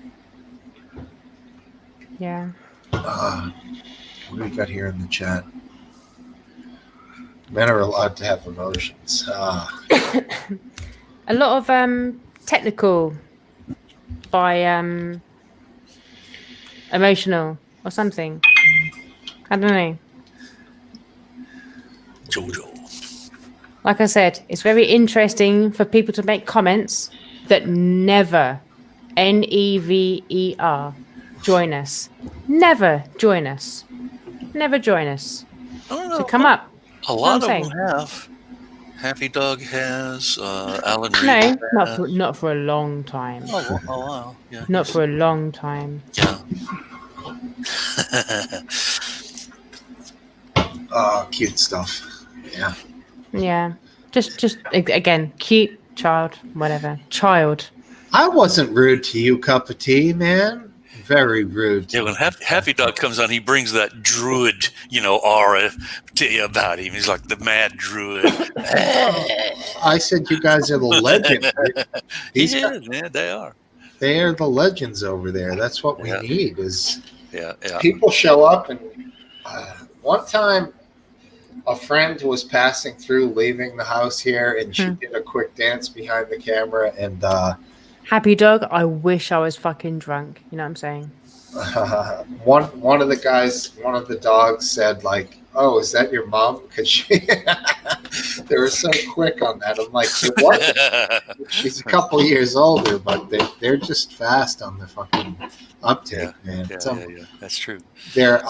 Speaker 5: Yeah.
Speaker 1: What do we got here in the chat? Men are allowed to have emotions.
Speaker 5: A lot of technical by emotional or something. I don't know.
Speaker 7: Jojo.
Speaker 5: Like I said, it's very interesting for people to make comments that never, NEVER, join us. Never join us. Never join us.
Speaker 7: I don't know.
Speaker 5: So come up.
Speaker 7: A lot of
Speaker 5: I'm
Speaker 7: them have. Happy Dog has. Alan Reed.
Speaker 5: No,
Speaker 7: has.
Speaker 5: not for a long time.
Speaker 7: Oh, wow. Yeah.
Speaker 5: Not for a long time.
Speaker 7: Yeah.
Speaker 1: Cute stuff. Yeah.
Speaker 5: Yeah. Just again, cute child, whatever. Child.
Speaker 1: I wasn't rude to you, cup of tea, man. Very rude.
Speaker 7: Yeah, when Happy Dog comes on, he brings that druid, you know, aura about him. He's like the mad druid.
Speaker 1: I said you guys are the legends. These guys,
Speaker 7: Yeah, they are.
Speaker 1: they are the legends over there. That's what we need is
Speaker 7: Yeah.
Speaker 1: people show up. And one time a friend was passing through, leaving the house here, and she did a quick dance behind the camera, and
Speaker 5: Happy dog. I wish I was fucking drunk. You know what I'm saying?
Speaker 1: One of the guys, one of the dogs said like, "Oh, is that your mom?" Because she, they were so quick on that. I'm like, it wasn't. She's a couple years older, but they're just fast on the fucking uptake, man.
Speaker 7: Yeah. That's true.
Speaker 1: They're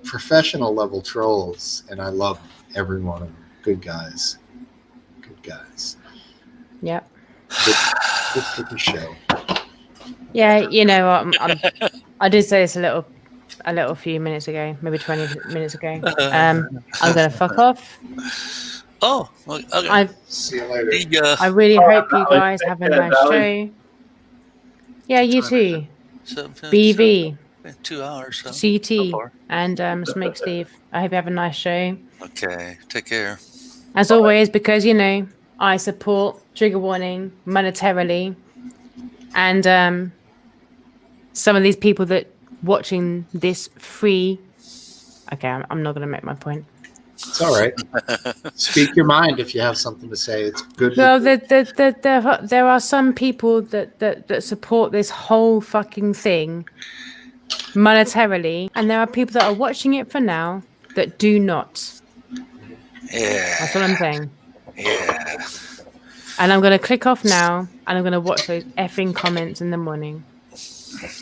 Speaker 1: professional level trolls, and I love every one of them. Good guys.
Speaker 5: Yep.
Speaker 1: Good for the show.
Speaker 5: Yeah, you know, I did say this a little few minutes ago, maybe 20 minutes ago. I'm gonna fuck off.
Speaker 7: Oh, well, okay.
Speaker 1: See you later.
Speaker 5: I really hope you guys have a nice
Speaker 3: darling.
Speaker 5: show. Yeah, you too.
Speaker 7: So,
Speaker 5: BV,
Speaker 7: 2 hours. So
Speaker 5: CT,
Speaker 7: far.
Speaker 5: and Smokesteve. I hope you have a nice show.
Speaker 7: Okay, take care.
Speaker 5: As always, because you know I support Trigger Warning monetarily, and some of these people that watching this free. Okay, I'm not gonna make my point.
Speaker 1: It's all right. Speak your mind if you have something to say. It's good.
Speaker 5: Well, there are some people that support this whole fucking thing monetarily, and there are people that are watching it for now that do not.
Speaker 7: Yeah.
Speaker 5: That's what I'm saying.
Speaker 7: Yeah.
Speaker 5: And I'm gonna click off now, and I'm gonna watch those effing comments in the morning.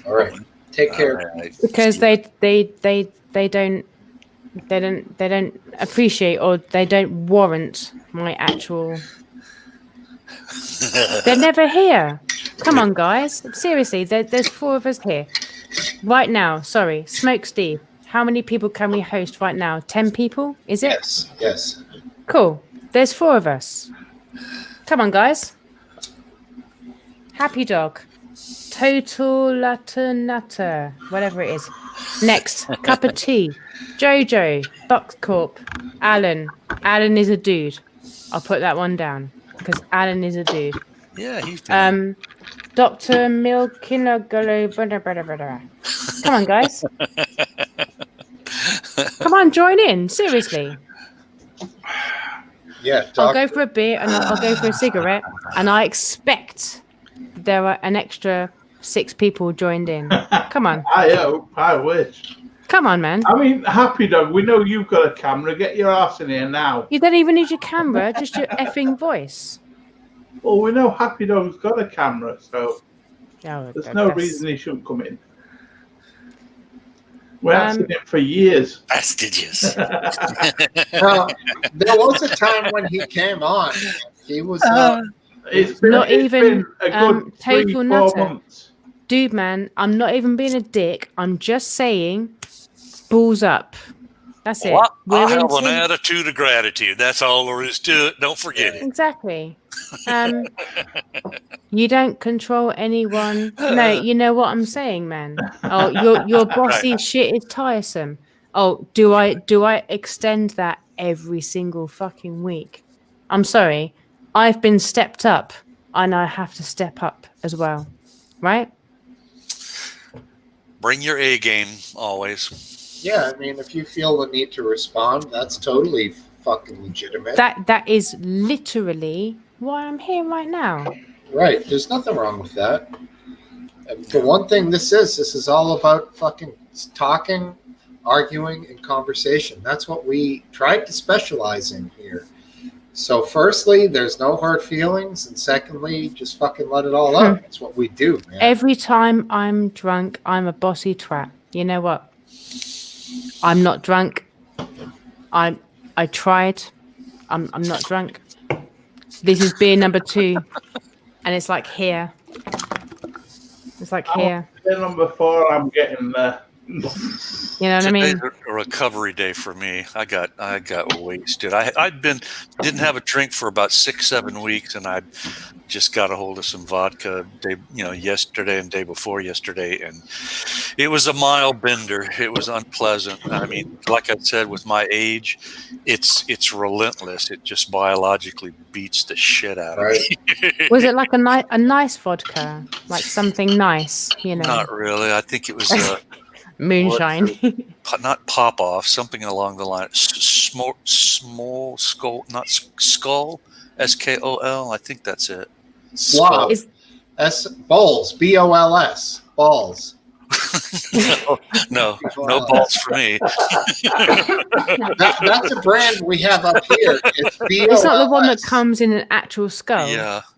Speaker 1: All right. Take care.
Speaker 7: Right.
Speaker 5: Because they don't appreciate, or they don't warrant my actual. They're never here. Come on, guys. Seriously, there's 4 of us here right now. Sorry, Smokesteve. How many people can we host right now? 10 people? Is it?
Speaker 1: Yes.
Speaker 5: Cool. There's 4 of us. Come on, guys. Happy dog. Total nutter. Whatever it is. Next, cup of tea. Jojo, Box Corp, Alan. Alan is a dude. I'll put that one down because Alan is a dude.
Speaker 7: Yeah, he's doing
Speaker 5: Dr. Milkinogolo. Come on, guys. Come on, join in. Seriously.
Speaker 1: Yeah.
Speaker 5: I'll go for a beer and I'll go for a cigarette, and I expect there are an extra 6 people joined in. Come on.
Speaker 3: I hope. I wish.
Speaker 5: Come on, man.
Speaker 3: I mean, Happy Dog, we know you've got a camera. Get your ass in here now.
Speaker 5: You don't even need your camera, just your effing voice.
Speaker 3: Well, we know Happy Dog's got a camera, so
Speaker 5: Oh,
Speaker 3: there's no
Speaker 5: that's-
Speaker 3: reason he shouldn't come in. We have seen it for years.
Speaker 7: fastidious.
Speaker 1: Well, there was a time when he came on. He was.
Speaker 3: It's been,
Speaker 5: Not
Speaker 3: it's
Speaker 5: even,
Speaker 3: been a good
Speaker 5: total
Speaker 3: 3-4
Speaker 5: nutter.
Speaker 3: months.
Speaker 5: Dude, man, I'm not even being a dick. I'm just saying, balls up. That's it.
Speaker 7: Well, I
Speaker 5: We're
Speaker 7: have an
Speaker 5: into-
Speaker 7: attitude of gratitude. That's all there is to it. Don't forget it.
Speaker 5: Exactly. You don't control anyone. No, you know what I'm saying, man. Oh, your bossy
Speaker 7: Right.
Speaker 5: shit is tiresome. Oh, do I extend that every single fucking week? I'm sorry. I've been stepped up, and I have to step up as well. Right?
Speaker 7: Bring your A game always.
Speaker 1: Yeah, I mean, if you feel the need to respond, that's totally fucking legitimate.
Speaker 5: That is literally why I'm here right now.
Speaker 1: Right. There's nothing wrong with that. And for one thing, this is all about fucking talking, arguing, and conversation. That's what we tried to specialize in here. So firstly, there's no hard feelings, and secondly, just fucking let it all out. That's what we do, man.
Speaker 5: Every time I'm drunk, I'm a bossy twat. You know what? I'm not drunk. I tried. I'm not drunk. This is beer number 2, and it's like here. It's like here.
Speaker 3: Been on before, I'm getting there.
Speaker 5: You know what I mean?
Speaker 7: Today's a recovery day for me. I got wasted. Didn't have a drink for about 6-7 weeks, and I just got a hold of some vodka yesterday and day before yesterday, and it was a mile bender. It was unpleasant. I mean, like I said, with my age, it's relentless. It just biologically beats the shit out of me.
Speaker 5: Was it like a nice vodka, like something nice? You know,
Speaker 7: Not really. I think it was
Speaker 5: moonshine.
Speaker 7: not pop off, something along the line. Small skull, not skull. SKOL. I think that's it.
Speaker 1: Swab. Bowls, BOLS, balls.
Speaker 7: no balls for me.
Speaker 1: That's a brand we have up here. It's BOLS.
Speaker 5: It's not the one that comes in an actual skull.
Speaker 7: Yeah.
Speaker 1: Oh,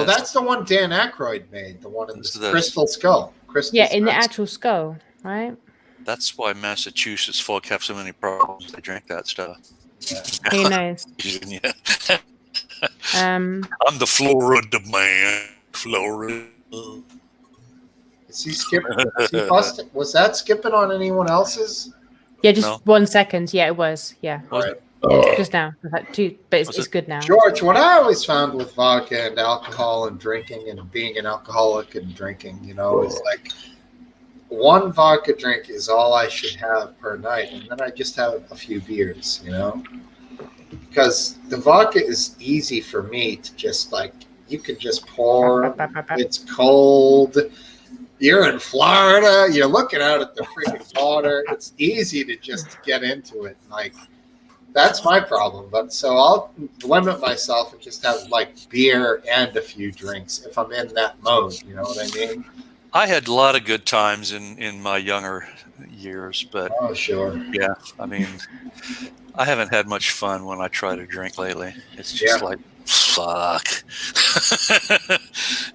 Speaker 7: Yes.
Speaker 1: that's the one Dan Aykroyd made. The one in
Speaker 7: This
Speaker 1: the
Speaker 7: is the-
Speaker 1: crystal skull. Crystal
Speaker 5: Yeah, in the
Speaker 1: skull.
Speaker 5: actual skull, right?
Speaker 7: That's why Massachusetts folk have so many problems. They drink that stuff.
Speaker 5: Who knows?
Speaker 7: Yeah.
Speaker 5: Um,
Speaker 7: I'm the Florida man. Florida.
Speaker 1: Is he skipping? Is he busting? Was that skipping on anyone else's?
Speaker 5: yeah, just
Speaker 7: No.
Speaker 5: 1 second. Yeah, it was. Yeah,
Speaker 7: Was
Speaker 1: Right.
Speaker 5: just now. I've had two, but
Speaker 7: Was
Speaker 5: it's
Speaker 7: it?
Speaker 5: good now.
Speaker 1: George, what I always found with vodka and alcohol and drinking and being an alcoholic and drinking, is like one vodka drink is all I should have per night, and then I just have a few beers, because the vodka is easy for me to just like, you could just pour, it's cold, you're in Florida, you're looking out at the freaking water, it's easy to just get into it, like, that's my problem. But so I'll limit myself and just have like beer and a few drinks if I'm in that mode. You know what I mean?
Speaker 7: I had a lot of good times in my younger years, but
Speaker 1: Oh, sure.
Speaker 7: yeah, I mean, I haven't had much fun when I try to drink lately. It's just like, fuck.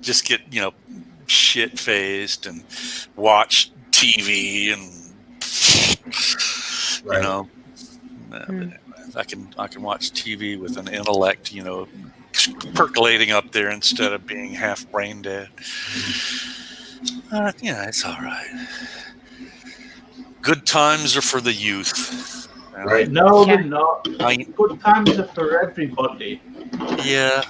Speaker 7: Just get, shit faced and watch TV and,
Speaker 1: Right.
Speaker 7: I can watch TV with an intellect, percolating up there instead of being half brain dead. It's all right. Good times are for the youth.
Speaker 1: Right.
Speaker 3: No,
Speaker 5: Yeah.
Speaker 3: they're not.
Speaker 7: I-
Speaker 3: Good times are for everybody.
Speaker 7: Yeah,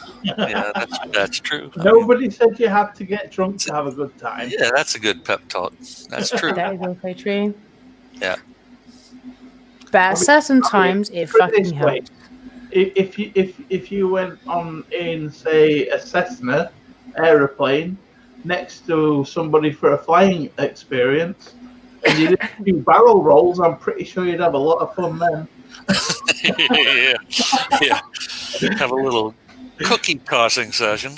Speaker 7: that's true. I mean,
Speaker 3: Nobody said you had to get drunk to have a good time.
Speaker 7: yeah, that's a good pep talk. That's true.
Speaker 5: That is also true.
Speaker 7: Yeah.
Speaker 5: But at certain times, it
Speaker 3: Put it
Speaker 5: fucking
Speaker 3: this way,
Speaker 5: helps.
Speaker 3: if you went on in, say, a Cessna aeroplane next to somebody for a flying experience, and you did a few barrel rolls, I'm pretty sure you'd have a lot of fun then.
Speaker 7: yeah. Have a little cookie tossing session.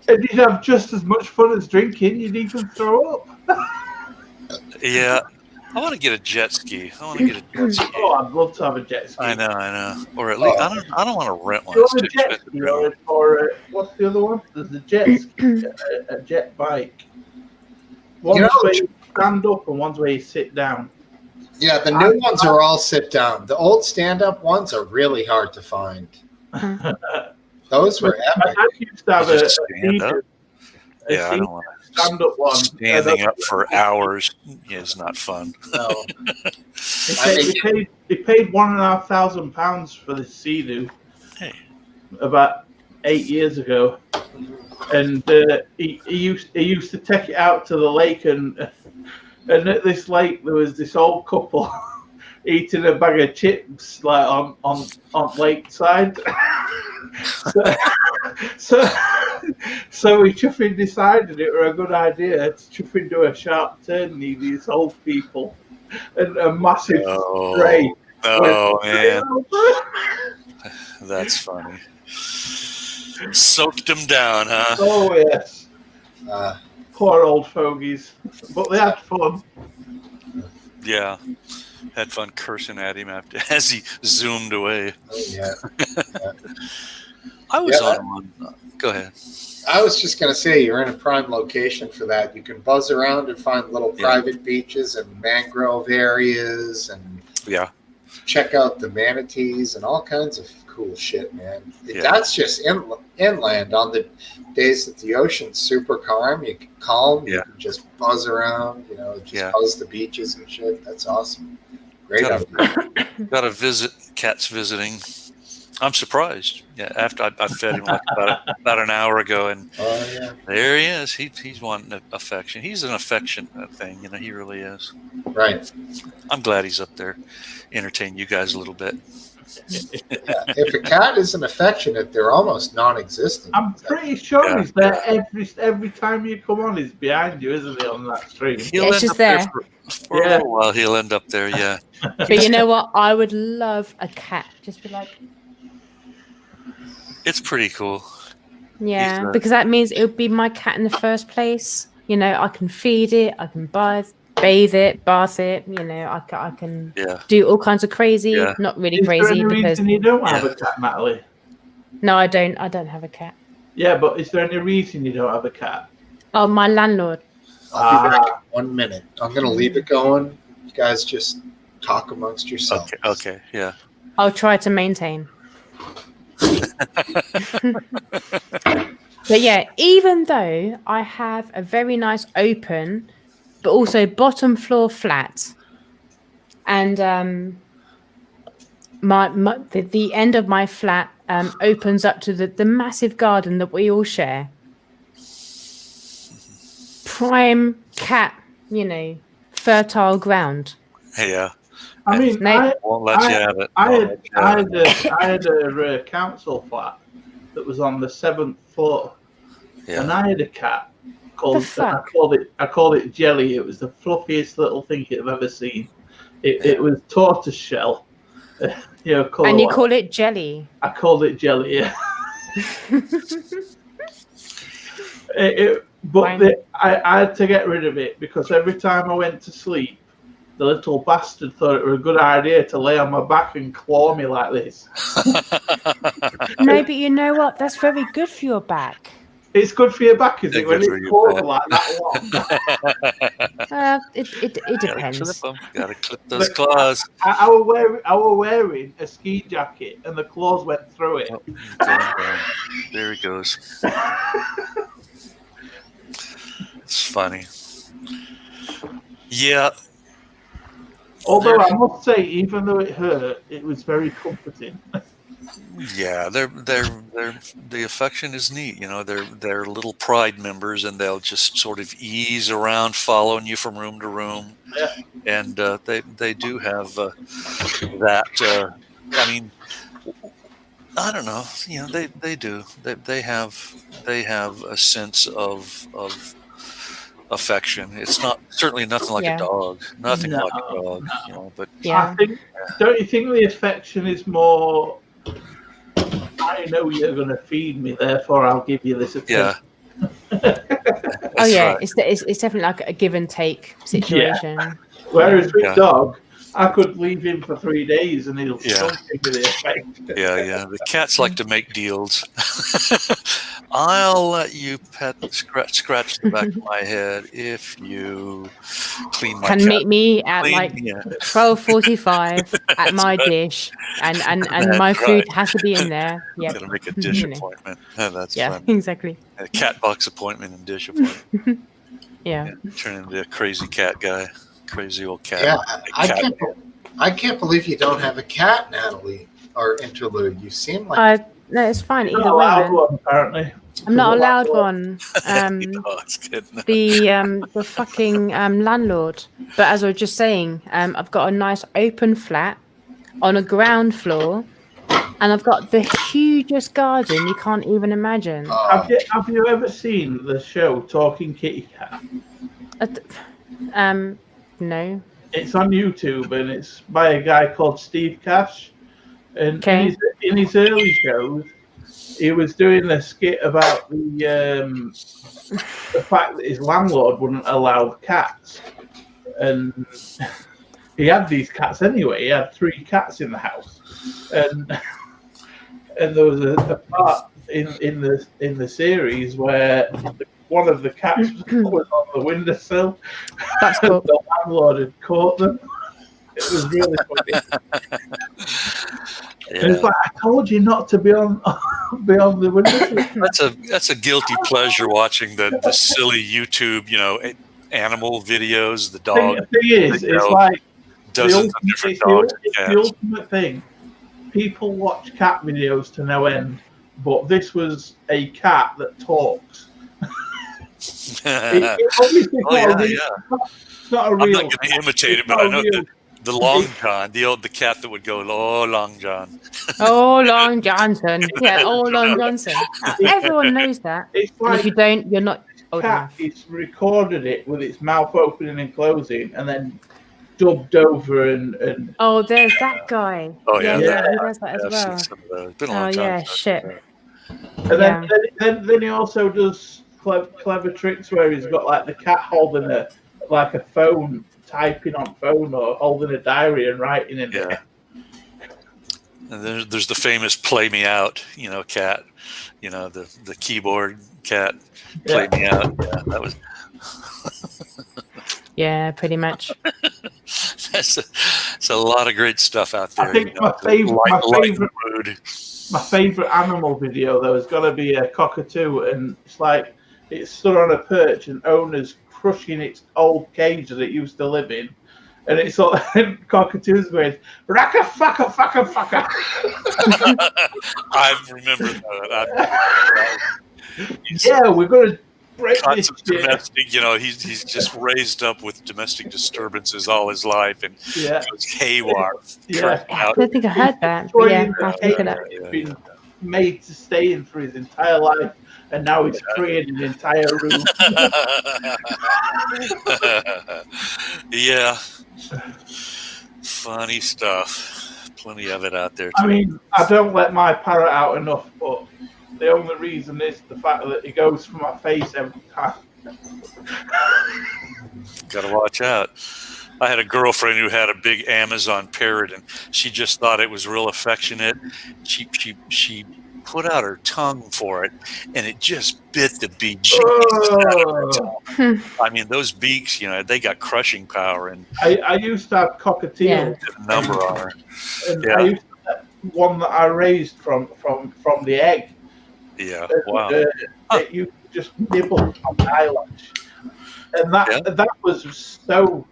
Speaker 3: And you'd have just as much fun as drinking. You'd even throw up.
Speaker 7: Yeah. I want to get a jet ski.
Speaker 3: Oh, I'd love to have a jet ski.
Speaker 7: I know. Or at least I don't want to rent one.
Speaker 3: You
Speaker 7: It's
Speaker 3: want
Speaker 7: too
Speaker 3: a jet
Speaker 7: expensive.
Speaker 3: ski or what's the other one? There's a jet ski, a jet bike. One's where you stand up and one's where you sit down.
Speaker 1: Yeah, the new ones are all sit down. The old stand-up ones are really hard to find. Those were
Speaker 3: My
Speaker 1: epic.
Speaker 3: dad used to have a
Speaker 7: Just stand up. Yeah, I don't want
Speaker 3: stand-up one.
Speaker 7: standing up for hours is not fun.
Speaker 1: No.
Speaker 3: They paid £1,500 for this Sea-Doo
Speaker 7: Hey.
Speaker 3: about 8 years ago, and he used to take it out to the lake, and at this lake there was this old couple eating a bag of chips like on lakeside. So we chuffing decided it were a good idea to chuffing do a sharp turn, need these old people, and a massive spray.
Speaker 7: Oh man, that's funny. Soaked them down, huh?
Speaker 3: Oh yes,
Speaker 1: Uh,
Speaker 3: poor old fogies, but they had fun.
Speaker 7: Yeah, had fun cursing at him as he zoomed away.
Speaker 1: oh, yeah.
Speaker 7: I was
Speaker 1: Yeah,
Speaker 7: on one. Go ahead.
Speaker 1: I was just going to say, you're in a prime location for that. You can buzz around and find little
Speaker 7: Yeah.
Speaker 1: private beaches and mangrove areas and
Speaker 7: Yeah,
Speaker 1: check out the manatees and all kinds of cool shit, man.
Speaker 7: Yeah.
Speaker 1: That's just inland. On the days that the ocean's super calm, you can
Speaker 7: Yeah.
Speaker 1: just buzz around, just
Speaker 7: Yeah.
Speaker 1: buzz the beaches and shit. That's awesome. Great
Speaker 7: Got
Speaker 1: idea.
Speaker 7: got to visit. Cats visiting. I'm surprised. Yeah, after I fed him like about an hour ago, and
Speaker 1: Oh, yeah.
Speaker 7: there he is. He's wanting affection. He's an affection thing. He really is.
Speaker 1: Right.
Speaker 7: I'm glad he's up there, entertaining you guys a little bit.
Speaker 1: Yeah. If a cat isn't affectionate, they're almost non-existent.
Speaker 3: I'm pretty sure
Speaker 7: Yeah.
Speaker 3: he's there every time you come on. He's behind you, isn't he, on that stream?
Speaker 7: He'll
Speaker 5: It's
Speaker 7: end
Speaker 5: just
Speaker 7: up there
Speaker 5: there.
Speaker 7: for a
Speaker 3: Yeah.
Speaker 7: little while. He'll end up there. Yeah.
Speaker 5: But you know what? I would love a cat. Just be like,
Speaker 7: It's pretty cool.
Speaker 5: Yeah,
Speaker 7: He's,
Speaker 5: because that means it would be my cat in the first place. You know, I can feed it, I can bathe it, bath it. You know, I can
Speaker 7: Yeah.
Speaker 5: do all kinds of crazy,
Speaker 7: Yeah.
Speaker 5: not really
Speaker 3: Is there
Speaker 5: crazy,
Speaker 3: any
Speaker 5: because
Speaker 3: reason you don't have a cat, Natalie?
Speaker 5: no, I don't have a cat.
Speaker 3: Yeah, but is there any reason you don't have a cat?
Speaker 5: Oh, my landlord.
Speaker 1: I'll be back in 1 minute. I'm going to leave it going. You guys just talk amongst yourselves.
Speaker 7: Okay. Yeah.
Speaker 5: I'll try to maintain. But yeah, even though I have a very nice open, but also bottom floor flat, and the end of my flat opens up to the massive garden that we all share. Prime cat, fertile ground.
Speaker 7: Yeah.
Speaker 3: I mean,
Speaker 5: Mate,
Speaker 7: Won't let you have it.
Speaker 3: I had a council flat that was on the 7th floor, and I had a cat called. I called it Jelly. It was the fluffiest little thing you've ever seen. It was tortoise shell.
Speaker 5: and you call it Jelly.
Speaker 3: I called it Jelly. Yeah. I had to get rid of it because every time I went to sleep, the little bastard thought it was a good idea to lay on my back and claw me like this.
Speaker 5: No, but you know what? That's very good for your back.
Speaker 3: It's good for your back, is it? When it's clawed like that long.
Speaker 5: It depends.
Speaker 7: Gotta clip those claws.
Speaker 3: I was wearing a ski jacket and the claws went through it.
Speaker 7: Oh, there he goes. It's funny. Yeah.
Speaker 3: Although I must say, even though it hurt, it was very comforting.
Speaker 7: Yeah, the affection is neat. You know, they're little pride members, and they'll just sort of ease around, following you from room to room.
Speaker 3: Yeah.
Speaker 7: And they do have that. I mean, I don't know. You know, they do. They have a sense of affection. It's certainly nothing like a dog. Nothing like a dog. You know, but
Speaker 3: don't you think the affection is more? I know you're going to feed me, therefore I'll give you this attention.
Speaker 7: Yeah.
Speaker 5: Right. It's definitely like a give and take situation.
Speaker 3: Yeah. Whereas with dog, I could leave him for 3 days and he'll still give me the effect.
Speaker 7: Yeah. The cats like to make deals. I'll let you scratch the back of my head if you clean my cat.
Speaker 5: Meet me at 12:45 at my dish, and my food has to be in there. Yeah,
Speaker 7: gotta make a dish appointment. That's fun.
Speaker 5: Exactly.
Speaker 7: A cat box appointment and dish appointment.
Speaker 5: Yeah.
Speaker 7: Turn into a crazy cat guy. Crazy old cat.
Speaker 1: Yeah, I can't believe you don't have a cat, Natalie, or Interlude. You seem like
Speaker 5: no, it's fine.
Speaker 3: You're
Speaker 5: Either
Speaker 3: not
Speaker 5: way,
Speaker 3: allowed one, apparently.
Speaker 5: I'm not allowed one.
Speaker 7: The
Speaker 5: the fucking landlord. But as I was just saying, I've got a nice open flat on a ground floor, and I've got the hugest garden you can't even imagine.
Speaker 3: Have you ever seen the show Talking Kitty Cat?
Speaker 5: No.
Speaker 3: It's on YouTube and it's by a guy called Steve Cash. And in his early shows, he was doing a skit about the fact that his landlord wouldn't allow cats. And he had these cats anyway. He had 3 cats in the house. And there was a part in the series where one of the cats was on the windowsill.
Speaker 5: That's cool.
Speaker 3: The landlord had caught them. It was really funny. It's like, I told you not to be on the windowsill.
Speaker 7: That's a guilty pleasure watching the silly YouTube, animal videos. The dog.
Speaker 3: The thing is, it's like
Speaker 7: dozens of different dogs and cats.
Speaker 3: The ultimate thing. People watch cat videos to no end, but this was a cat that talks. It's not a real.
Speaker 7: I'm not going to imitate it, but I know that the Long John, the cat that would go, "Oh, Long John."
Speaker 5: Oh, Long Johnson. Yeah, oh, Long Johnson. Everyone knows that.
Speaker 3: It's like,
Speaker 5: and if you don't, you're not old enough.
Speaker 3: It's recorded it with its mouth opening and closing, and then dubbed over and.
Speaker 5: Oh, there's that guy.
Speaker 7: Oh yeah,
Speaker 5: he does that as well.
Speaker 7: It's been a long time.
Speaker 5: Yeah, shit.
Speaker 3: And
Speaker 5: Yeah.
Speaker 3: then he also does clever tricks where he's got like the cat holding a phone, typing on phone or holding a diary and writing in
Speaker 7: Yeah.
Speaker 3: it.
Speaker 7: And there's the famous "Play Me Out," cat. The keyboard cat. Play Me Out. Yeah, that was.
Speaker 5: Yeah, pretty much.
Speaker 7: It's a lot of great stuff out there.
Speaker 3: I think my favorite animal video though has got to be a cockatoo, and it's like it's stood on a perch and owner's crushing its old cage that it used to live in, and it's all cockatoos going racka fucka fucka fucka.
Speaker 7: I remember that.
Speaker 3: Yeah, we're gonna break this
Speaker 7: Concept
Speaker 3: shit.
Speaker 7: domestic, he's just raised up with domestic disturbances all his life and goes haywire.
Speaker 3: Yeah.
Speaker 5: I don't think I heard that. But yeah, I'll have to look it up.
Speaker 3: He's been made to stay in for his entire life, and now he's created an entire room.
Speaker 7: Yeah. Funny stuff. Plenty of it out there.
Speaker 3: I mean, I don't let my parrot out enough, but the only reason is the fact that it goes for my face every time.
Speaker 7: Gotta watch out. I had a girlfriend who had a big Amazon parrot, and she just thought it was real affectionate. She put out her tongue for it, and it just bit the bejesus out of her tongue. I mean, those beaks, they got crushing power. And
Speaker 3: I used to have cockatiels.
Speaker 5: Yeah.
Speaker 7: a number on her.
Speaker 3: And I used to have one that I raised from the egg.
Speaker 7: Yeah,
Speaker 3: And,
Speaker 7: wow.
Speaker 3: you just nibble on the eyelash. And that was so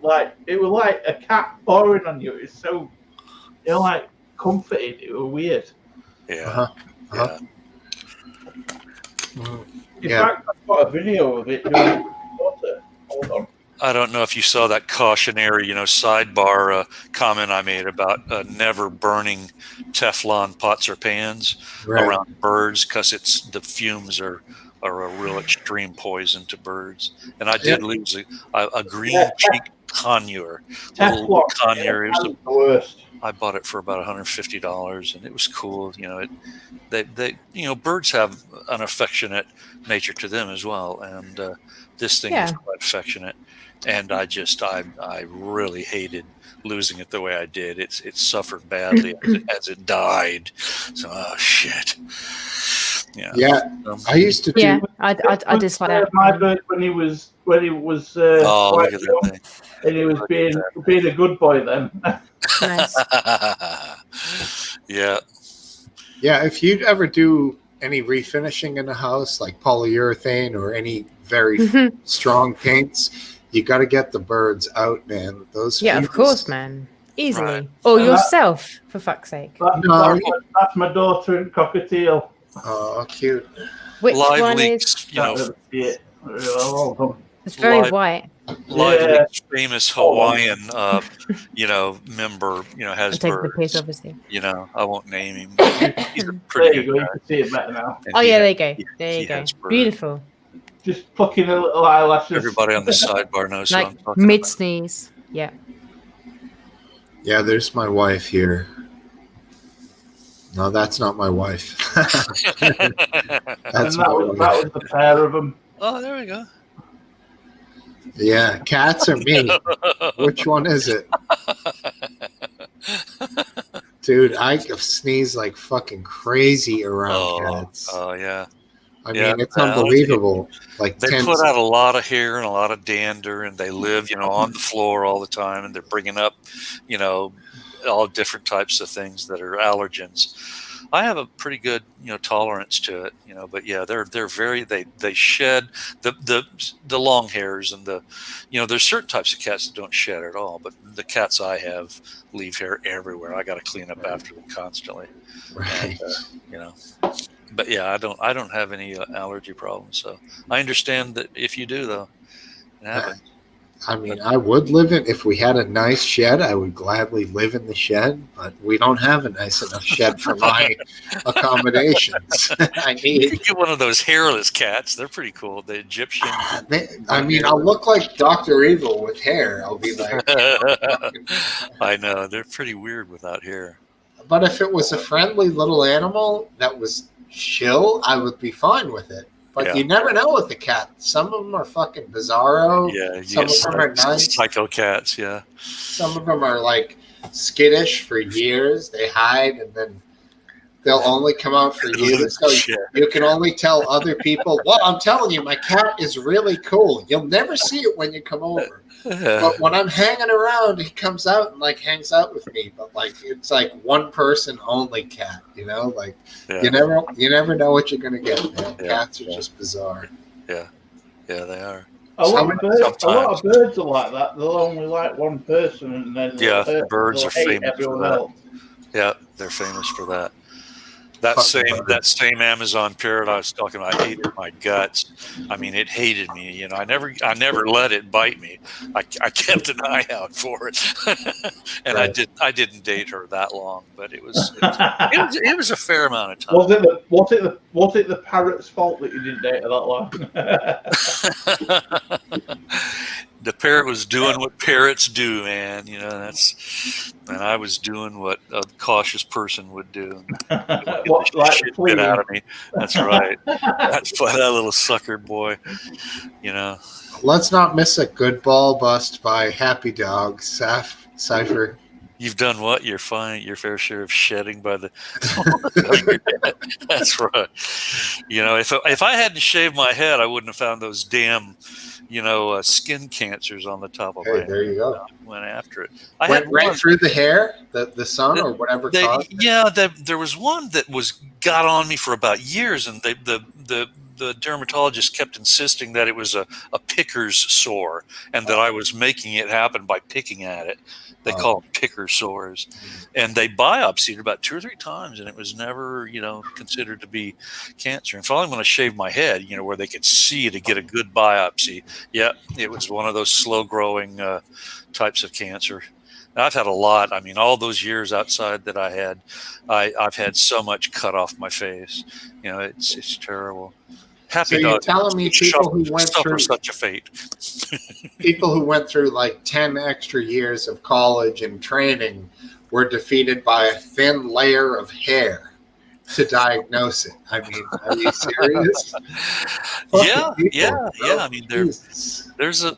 Speaker 3: it was like a cat pawing on you. It's so comforting. It was weird.
Speaker 7: Yeah. Yeah.
Speaker 3: In fact, I've got a video of it doing water. Hold on.
Speaker 7: I don't know if you saw that cautionary, sidebar comment I made about never burning Teflon pots or pans around birds because the fumes are a real extreme poison to birds. And I did lose a green cheek conure. Little conure. It was
Speaker 3: the worst.
Speaker 7: I bought it for about $150, and it was cool. Birds have an affectionate nature to them as well, and this thing was quite affectionate. And I really hated losing it the way I did. It suffered badly as it died. So, oh shit.
Speaker 1: Yeah. I used to do.
Speaker 5: Yeah, I just like that.
Speaker 3: My bird when he was
Speaker 7: look at that thing.
Speaker 3: And he was being a good boy then.
Speaker 5: Nice.
Speaker 7: Yeah.
Speaker 1: Yeah, if you'd ever do any refinishing in the house, like polyurethane or any very strong paints, you got to get the birds out, man. Those.
Speaker 5: Yeah, of course, man. Easily. Right. Or yourself, for fuck's sake.
Speaker 3: That's my daughter and cockatiel.
Speaker 1: Oh, cute.
Speaker 5: Which
Speaker 7: Live
Speaker 5: one
Speaker 7: Leaks,
Speaker 5: is? It's very white.
Speaker 7: Live Leaks, famous Hawaiian, member, has
Speaker 5: take
Speaker 7: birds.
Speaker 5: The piece, obviously.
Speaker 7: I won't name him. He's a pretty good guy.
Speaker 3: You can see it better now.
Speaker 5: Oh yeah, there you go. There you go. Beautiful.
Speaker 3: Just plucking a little eyelashes.
Speaker 7: Everybody on the sidebar knows who I'm
Speaker 5: like
Speaker 7: talking
Speaker 5: mid
Speaker 7: about.
Speaker 5: sneeze. Yeah.
Speaker 1: Yeah, there's my wife here. No, that's not my wife. That's
Speaker 3: that was the pair of them.
Speaker 7: Oh, there we go.
Speaker 1: Yeah, cats or me? Which one is it? Dude, I sneeze like fucking crazy around cats.
Speaker 7: Oh, yeah.
Speaker 1: I mean, it's unbelievable. Like
Speaker 7: they put out a lot of hair and a lot of dander, and they live, on the floor all the time, and they're bringing up, all different types of things that are allergens. I have a pretty good, tolerance to it, but yeah, they're very, they shed the long hairs and there's certain types of cats that don't shed at all, but the cats I have leave hair everywhere. I got to clean up after them constantly.
Speaker 1: Right.
Speaker 7: And, but yeah, I don't have any allergy problems. So I understand that if you do though, it happens.
Speaker 1: I mean, I would live in if we had a nice shed. I would gladly live in the shed, but we don't have a nice enough shed for my accommodations.
Speaker 7: You could get one of those hairless cats. They're pretty cool. The Egyptian.
Speaker 1: I'll look like Dr. Evil with hair. I'll be like.
Speaker 7: I know they're pretty weird without hair.
Speaker 1: But if it was a friendly little animal that was
Speaker 8: chill, I would be fine with it. But
Speaker 7: Yeah.
Speaker 8: you never know with the cat. Some of them are fucking bizarro.
Speaker 7: Yeah,
Speaker 8: Some of them are nice.
Speaker 7: Psycho cats, yeah.
Speaker 8: Some of them are like skittish for years. They hide and then they'll only come out for you. So you can only tell other people, well, I'm telling you, my cat is really cool. You'll never see it when you come over. But when I'm hanging around, he comes out and like hangs out with me. But like it's like one person only cat, you know? Like you never know what you're gonna get, man. Cats are just bizarre.
Speaker 7: Yeah. Yeah, they are.
Speaker 3: A lot of birds are like that. They'll only like one person and then
Speaker 7: birds are famous for that.
Speaker 3: Else.
Speaker 7: Yeah, they're famous for that. That same Amazon parrot I was talking about hated my guts. I mean, it hated me. You know, I never let it bite me. I kept an eye out for it, and
Speaker 8: right.
Speaker 7: I didn't date her that long, but it was a fair amount of time.
Speaker 3: Was it the parrot's fault that you didn't date her that long?
Speaker 7: The parrot was doing what parrots do, man. You know, and I was doing what a cautious person would do. Get out of me. That's right. That's that little sucker boy. You know.
Speaker 8: Let's not miss a good ball bust by Happy Dog, Cypher.
Speaker 7: You've done what? You're fine. Your fair share of shedding by the. That's right. You know, if I hadn't shaved my head, I wouldn't have found those damn, skin cancers on the top of my head.
Speaker 8: There you go.
Speaker 7: Went after it.
Speaker 8: Went right through the hair, the sun, or whatever caused it?
Speaker 7: Yeah, there was one that got on me for about years, and the dermatologist kept insisting that it was a picker's sore, and that I was making it happen by picking at it. They call them picker sores, and they biopsied about 2 or 3 times, and it was never, considered to be cancer. And finally, when I shaved my head, where they could see to get a good biopsy, it was one of those slow-growing types of cancer. Now, I've had a lot. I mean, all those years outside that I had, I've had so much cut off my face. It's terrible. Happy
Speaker 8: so
Speaker 7: dog.
Speaker 8: You're telling me people who went through
Speaker 7: such a fate.
Speaker 8: People who went through like 10 extra years of college and training were defeated by a thin layer of hair to diagnose it. I mean, are you serious?
Speaker 7: Yeah. I mean, there's a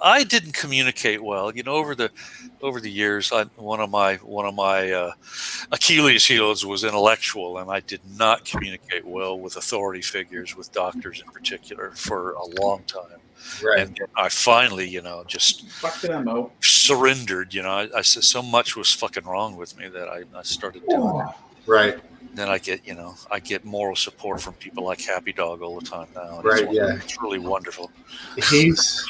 Speaker 7: I didn't communicate well. Over the years, one of my Achilles heels was intellectual, and I did not communicate well with authority figures, with doctors in particular, for a long time.
Speaker 8: Right.
Speaker 7: And I finally, just surrendered. I said so much was fucking wrong with me that I started doing it.
Speaker 8: Right.
Speaker 7: Then I get moral support from people like Happy Dog all the time now.
Speaker 8: Right.
Speaker 7: It's really wonderful.
Speaker 8: He's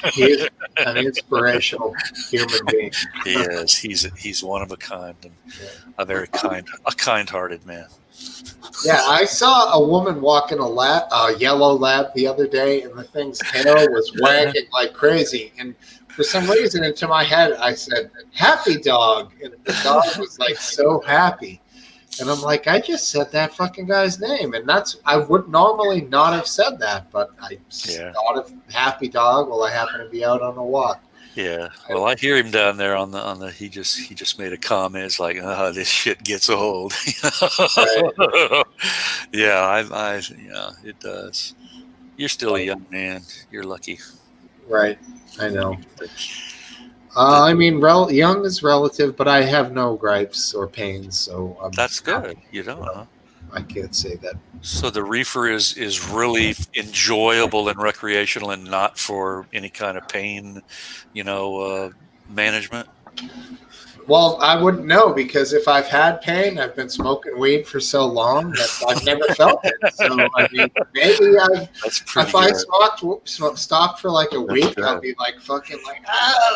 Speaker 8: an inspirational human being.
Speaker 7: He is. He's one of a kind, and a very kind-hearted man.
Speaker 8: Yeah, I saw a woman walking a yellow lab the other day, and the thing's tail was wagging like crazy. And for some reason, into my head, I said, "Happy Dog," and the dog was like so happy. And I'm like, I just said that fucking guy's name, and I would normally not have said that, but I thought of Happy Dog while I happen to be out on a walk.
Speaker 7: Yeah, well, I hear him down there on the. He just made a comment. It's like, this shit gets old.
Speaker 8: Right.
Speaker 7: Yeah, it does. You're still a young man. You're lucky.
Speaker 8: Right, I know. I mean, young is relative, but I have no gripes or pains, so
Speaker 7: that's good. You don't, huh?
Speaker 8: I can't say that.
Speaker 7: So the reefer is really enjoyable and recreational, and not for any kind of pain, management.
Speaker 8: Well, I wouldn't know, because if I've had pain, I've been smoking weed for so long that I've never felt it. So, I mean, maybe if I stopped for like a week, I'd be like fucking like,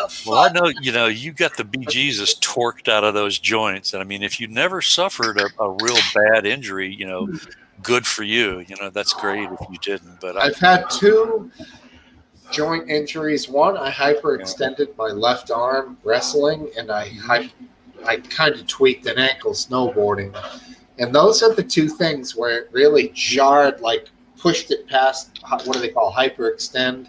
Speaker 8: fuck.
Speaker 7: Well, I know, you got the bejesus torqued out of those joints. And I mean, if you never suffered a real bad injury, good for you. That's great if you didn't. But
Speaker 8: I've had 2 joint injuries. One, I hyperextended my left arm wrestling, and I kind of tweaked an ankle snowboarding. And those are the 2 things where it really jarred, like pushed it past, what do they call, hyperextend.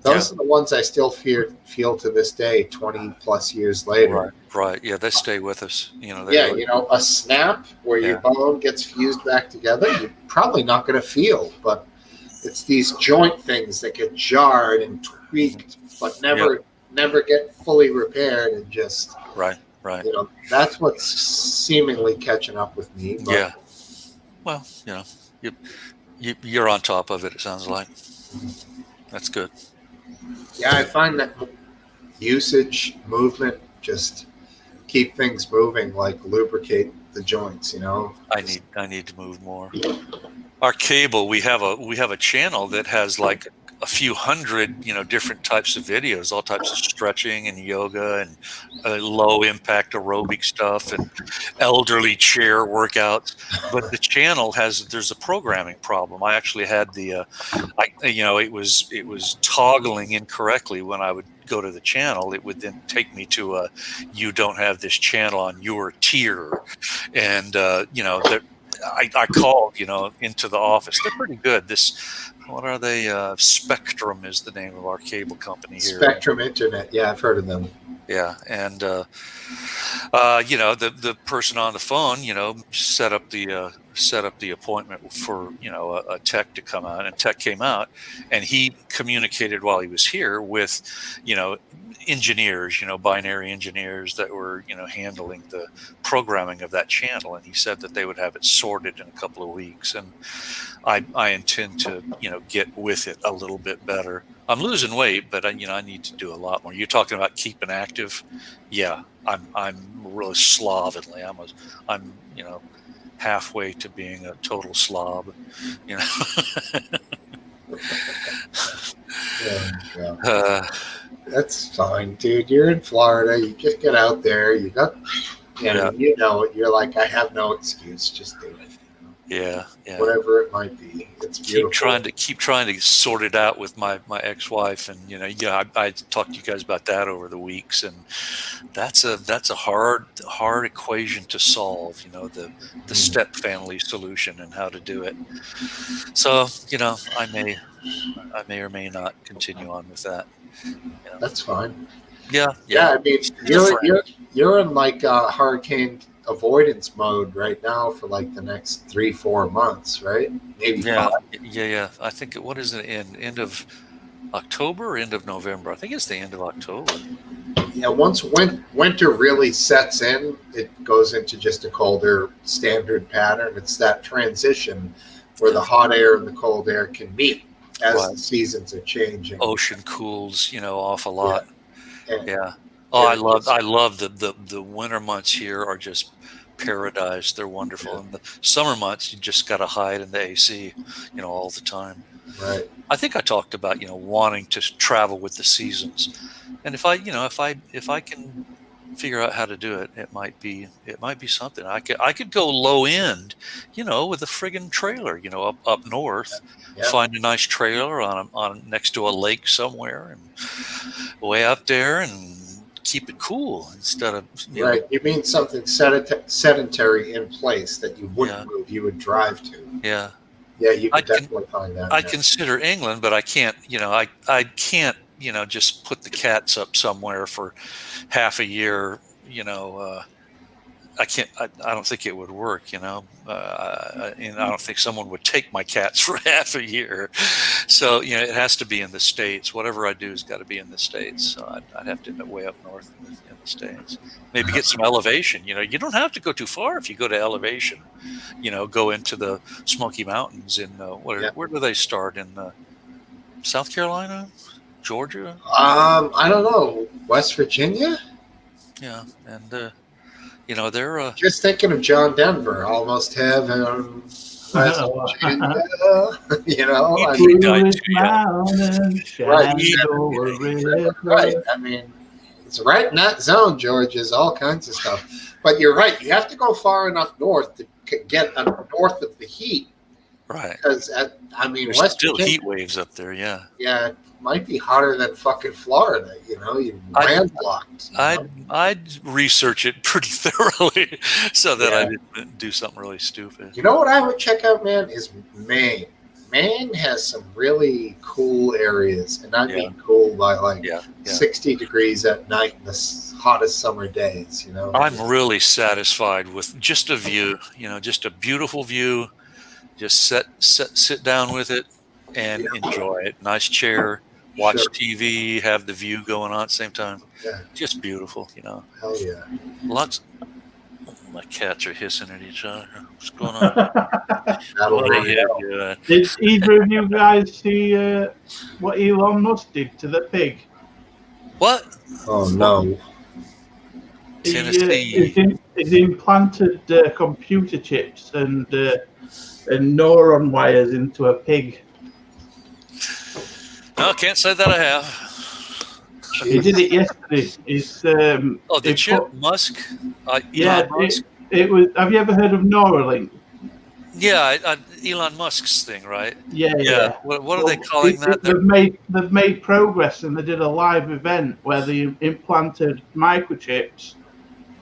Speaker 8: Those are the ones I still feel to this day, 20 plus years later.
Speaker 7: Right. Yeah, they stay with us. You know.
Speaker 8: Yeah, a snap where your bone gets fused back together, you're probably not going to feel, but it's these joint things that get jarred and tweaked, but never get fully repaired, and just
Speaker 7: right.
Speaker 8: That's what's seemingly catching up with me. But,
Speaker 7: yeah. Well, you're on top of it. It sounds like that's good.
Speaker 8: Yeah, I find that usage, movement, just keep things moving, like lubricate the joints.
Speaker 7: I need to move more. Our cable, we have a channel that has like a few hundred, different types of videos, all types of stretching and yoga and low impact aerobic stuff and elderly chair workouts. But the channel there's a programming problem. I actually had it was toggling incorrectly when I would go to the channel. It would then take me to you don't have this channel on your tier, and I called, into the office. They're pretty good. What are they? Spectrum is the name of our cable company here.
Speaker 8: Spectrum Internet. Yeah, I've heard of them.
Speaker 7: Yeah, and the person on the phone, set up the appointment for a tech to come out, and tech came out, and he communicated while he was here with engineers, binary engineers that were handling the programming of that channel, and he said that they would have it sorted in a couple of weeks, and I intend to get with it a little bit better. I'm losing weight, but I need to do a lot more. You're talking about keeping active. Yeah, I'm really slovenly. I'm halfway to being a total slob.
Speaker 8: That's fine, dude. You're in Florida. You just get out there. You got, you're like, I have no excuse. Just do it.
Speaker 7: Yeah.
Speaker 8: Whatever it might be, it's beautiful.
Speaker 7: Keep trying to sort it out with my ex-wife, and I talked to you guys about that over the weeks, and that's a hard equation to solve. The step family solution and how to do it. So I may or may not continue on with that.
Speaker 8: That's fine.
Speaker 7: Yeah.
Speaker 8: I mean, you're in like hurricane avoidance mode right now for like the next 3-4 months, right? Maybe 5.
Speaker 7: Yeah. I think what is it, end of October or end of November? I think it's the end of October.
Speaker 8: Yeah, once winter really sets in, it goes into just a colder standard pattern. It's that transition where the hot air and the cold air can meet as the seasons are changing.
Speaker 7: Ocean cools, off a lot.
Speaker 8: Yeah.
Speaker 7: Oh, I love the winter months here are just paradise. They're wonderful. And the summer months, you just got to hide in the AC, all the time.
Speaker 8: Right.
Speaker 7: I think I talked about, wanting to travel with the seasons. And if I can figure out how to do it, it might be something. I could go low end, with a friggin' trailer, up north, find a nice trailer on next to a lake somewhere and way up there and keep it cool instead of
Speaker 8: right. You mean something sedentary in place that you wouldn't move, you would drive to.
Speaker 7: Yeah,
Speaker 8: you could definitely find that.
Speaker 7: I consider England, but I can't. I can't. Just put the cats up somewhere for half a year. I can't. I don't think it would work. And I don't think someone would take my cats for half a year. So it has to be in the States. Whatever I do has got to be in the States. So I'd have to end up way up north in the States. Maybe get some elevation. You don't have to go too far if you go to elevation. Go into the Smoky Mountains in where do they start, in South Carolina, Georgia?
Speaker 8: I don't know. West Virginia.
Speaker 7: Yeah, and they're
Speaker 8: just thinking of John Denver. Almost heaven. West Virginia. Right. I mean, it's right in that zone, George. Is all kinds of stuff. But you're right. You have to go far enough north to get north of the heat.
Speaker 7: Right.
Speaker 8: Because
Speaker 7: there's
Speaker 8: West
Speaker 7: still
Speaker 8: Virginia,
Speaker 7: heat waves up there. Yeah.
Speaker 8: Yeah. It might be hotter than fucking Florida. You're landlocked.
Speaker 7: I'd research it pretty thoroughly so that I didn't do something really stupid.
Speaker 8: You know what I would check out, man, is Maine. Maine has some really cool areas, and I mean cool by like 60 degrees at night in the hottest summer days. You know,
Speaker 7: I'm really satisfied with just a view. You know, just a beautiful view. Just sit down with it and enjoy it. Nice chair, watch TV, have the view going on at the same time.
Speaker 8: Yeah.
Speaker 7: Just beautiful, you know.
Speaker 8: Hell yeah.
Speaker 7: Lots. My cats are hissing at each other. What's going on?
Speaker 3: Did either of you guys see what Elon Musk did to the pig?
Speaker 7: What?
Speaker 8: Oh no.
Speaker 7: Tennessee.
Speaker 3: He's implanted computer chips and neuron wires into a pig.
Speaker 7: No, can't say that I have.
Speaker 3: He did it yesterday.
Speaker 7: The chip Musk? Elon Musk?
Speaker 3: It was. Have you ever heard of Neuralink?
Speaker 7: Yeah, Elon Musk's thing, right?
Speaker 3: Yeah.
Speaker 7: What are they calling that?
Speaker 3: They've made progress, and they did a live event where they implanted microchips.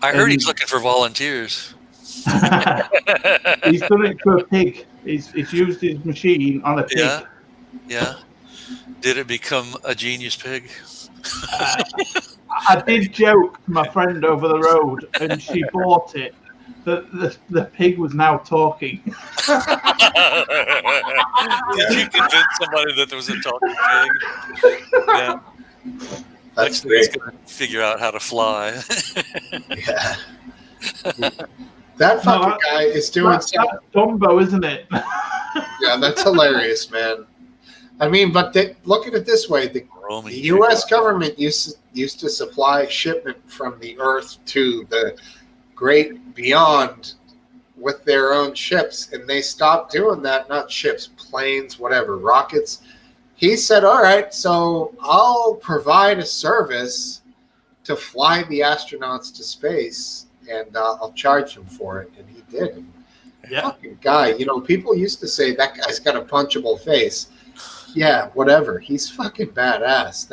Speaker 7: I heard he's looking for volunteers.
Speaker 3: He's done it to a pig. He's used his machine on a pig.
Speaker 7: Yeah. Did it become a genius pig?
Speaker 3: I did joke to my friend over the road, and she bought it. The pig was now talking.
Speaker 7: Did you convince somebody that there was a talking pig? Yeah.
Speaker 8: That's
Speaker 7: great. He's going to figure out how to fly.
Speaker 8: Yeah. That fucking guy is doing
Speaker 3: that's Dumbo, isn't it?
Speaker 8: Yeah, that's hilarious, man. I mean, but look at it this way: the U.S. government used to supply shipment from the Earth to the great beyond with their own ships, and they stopped doing that. Not ships, planes, whatever, rockets. He said, "All right, so I'll provide a service to fly the astronauts to space, and I'll charge them for it." And he did. Fucking guy, you know, people used to say that guy's got a punchable face. Yeah, whatever. He's fucking badass.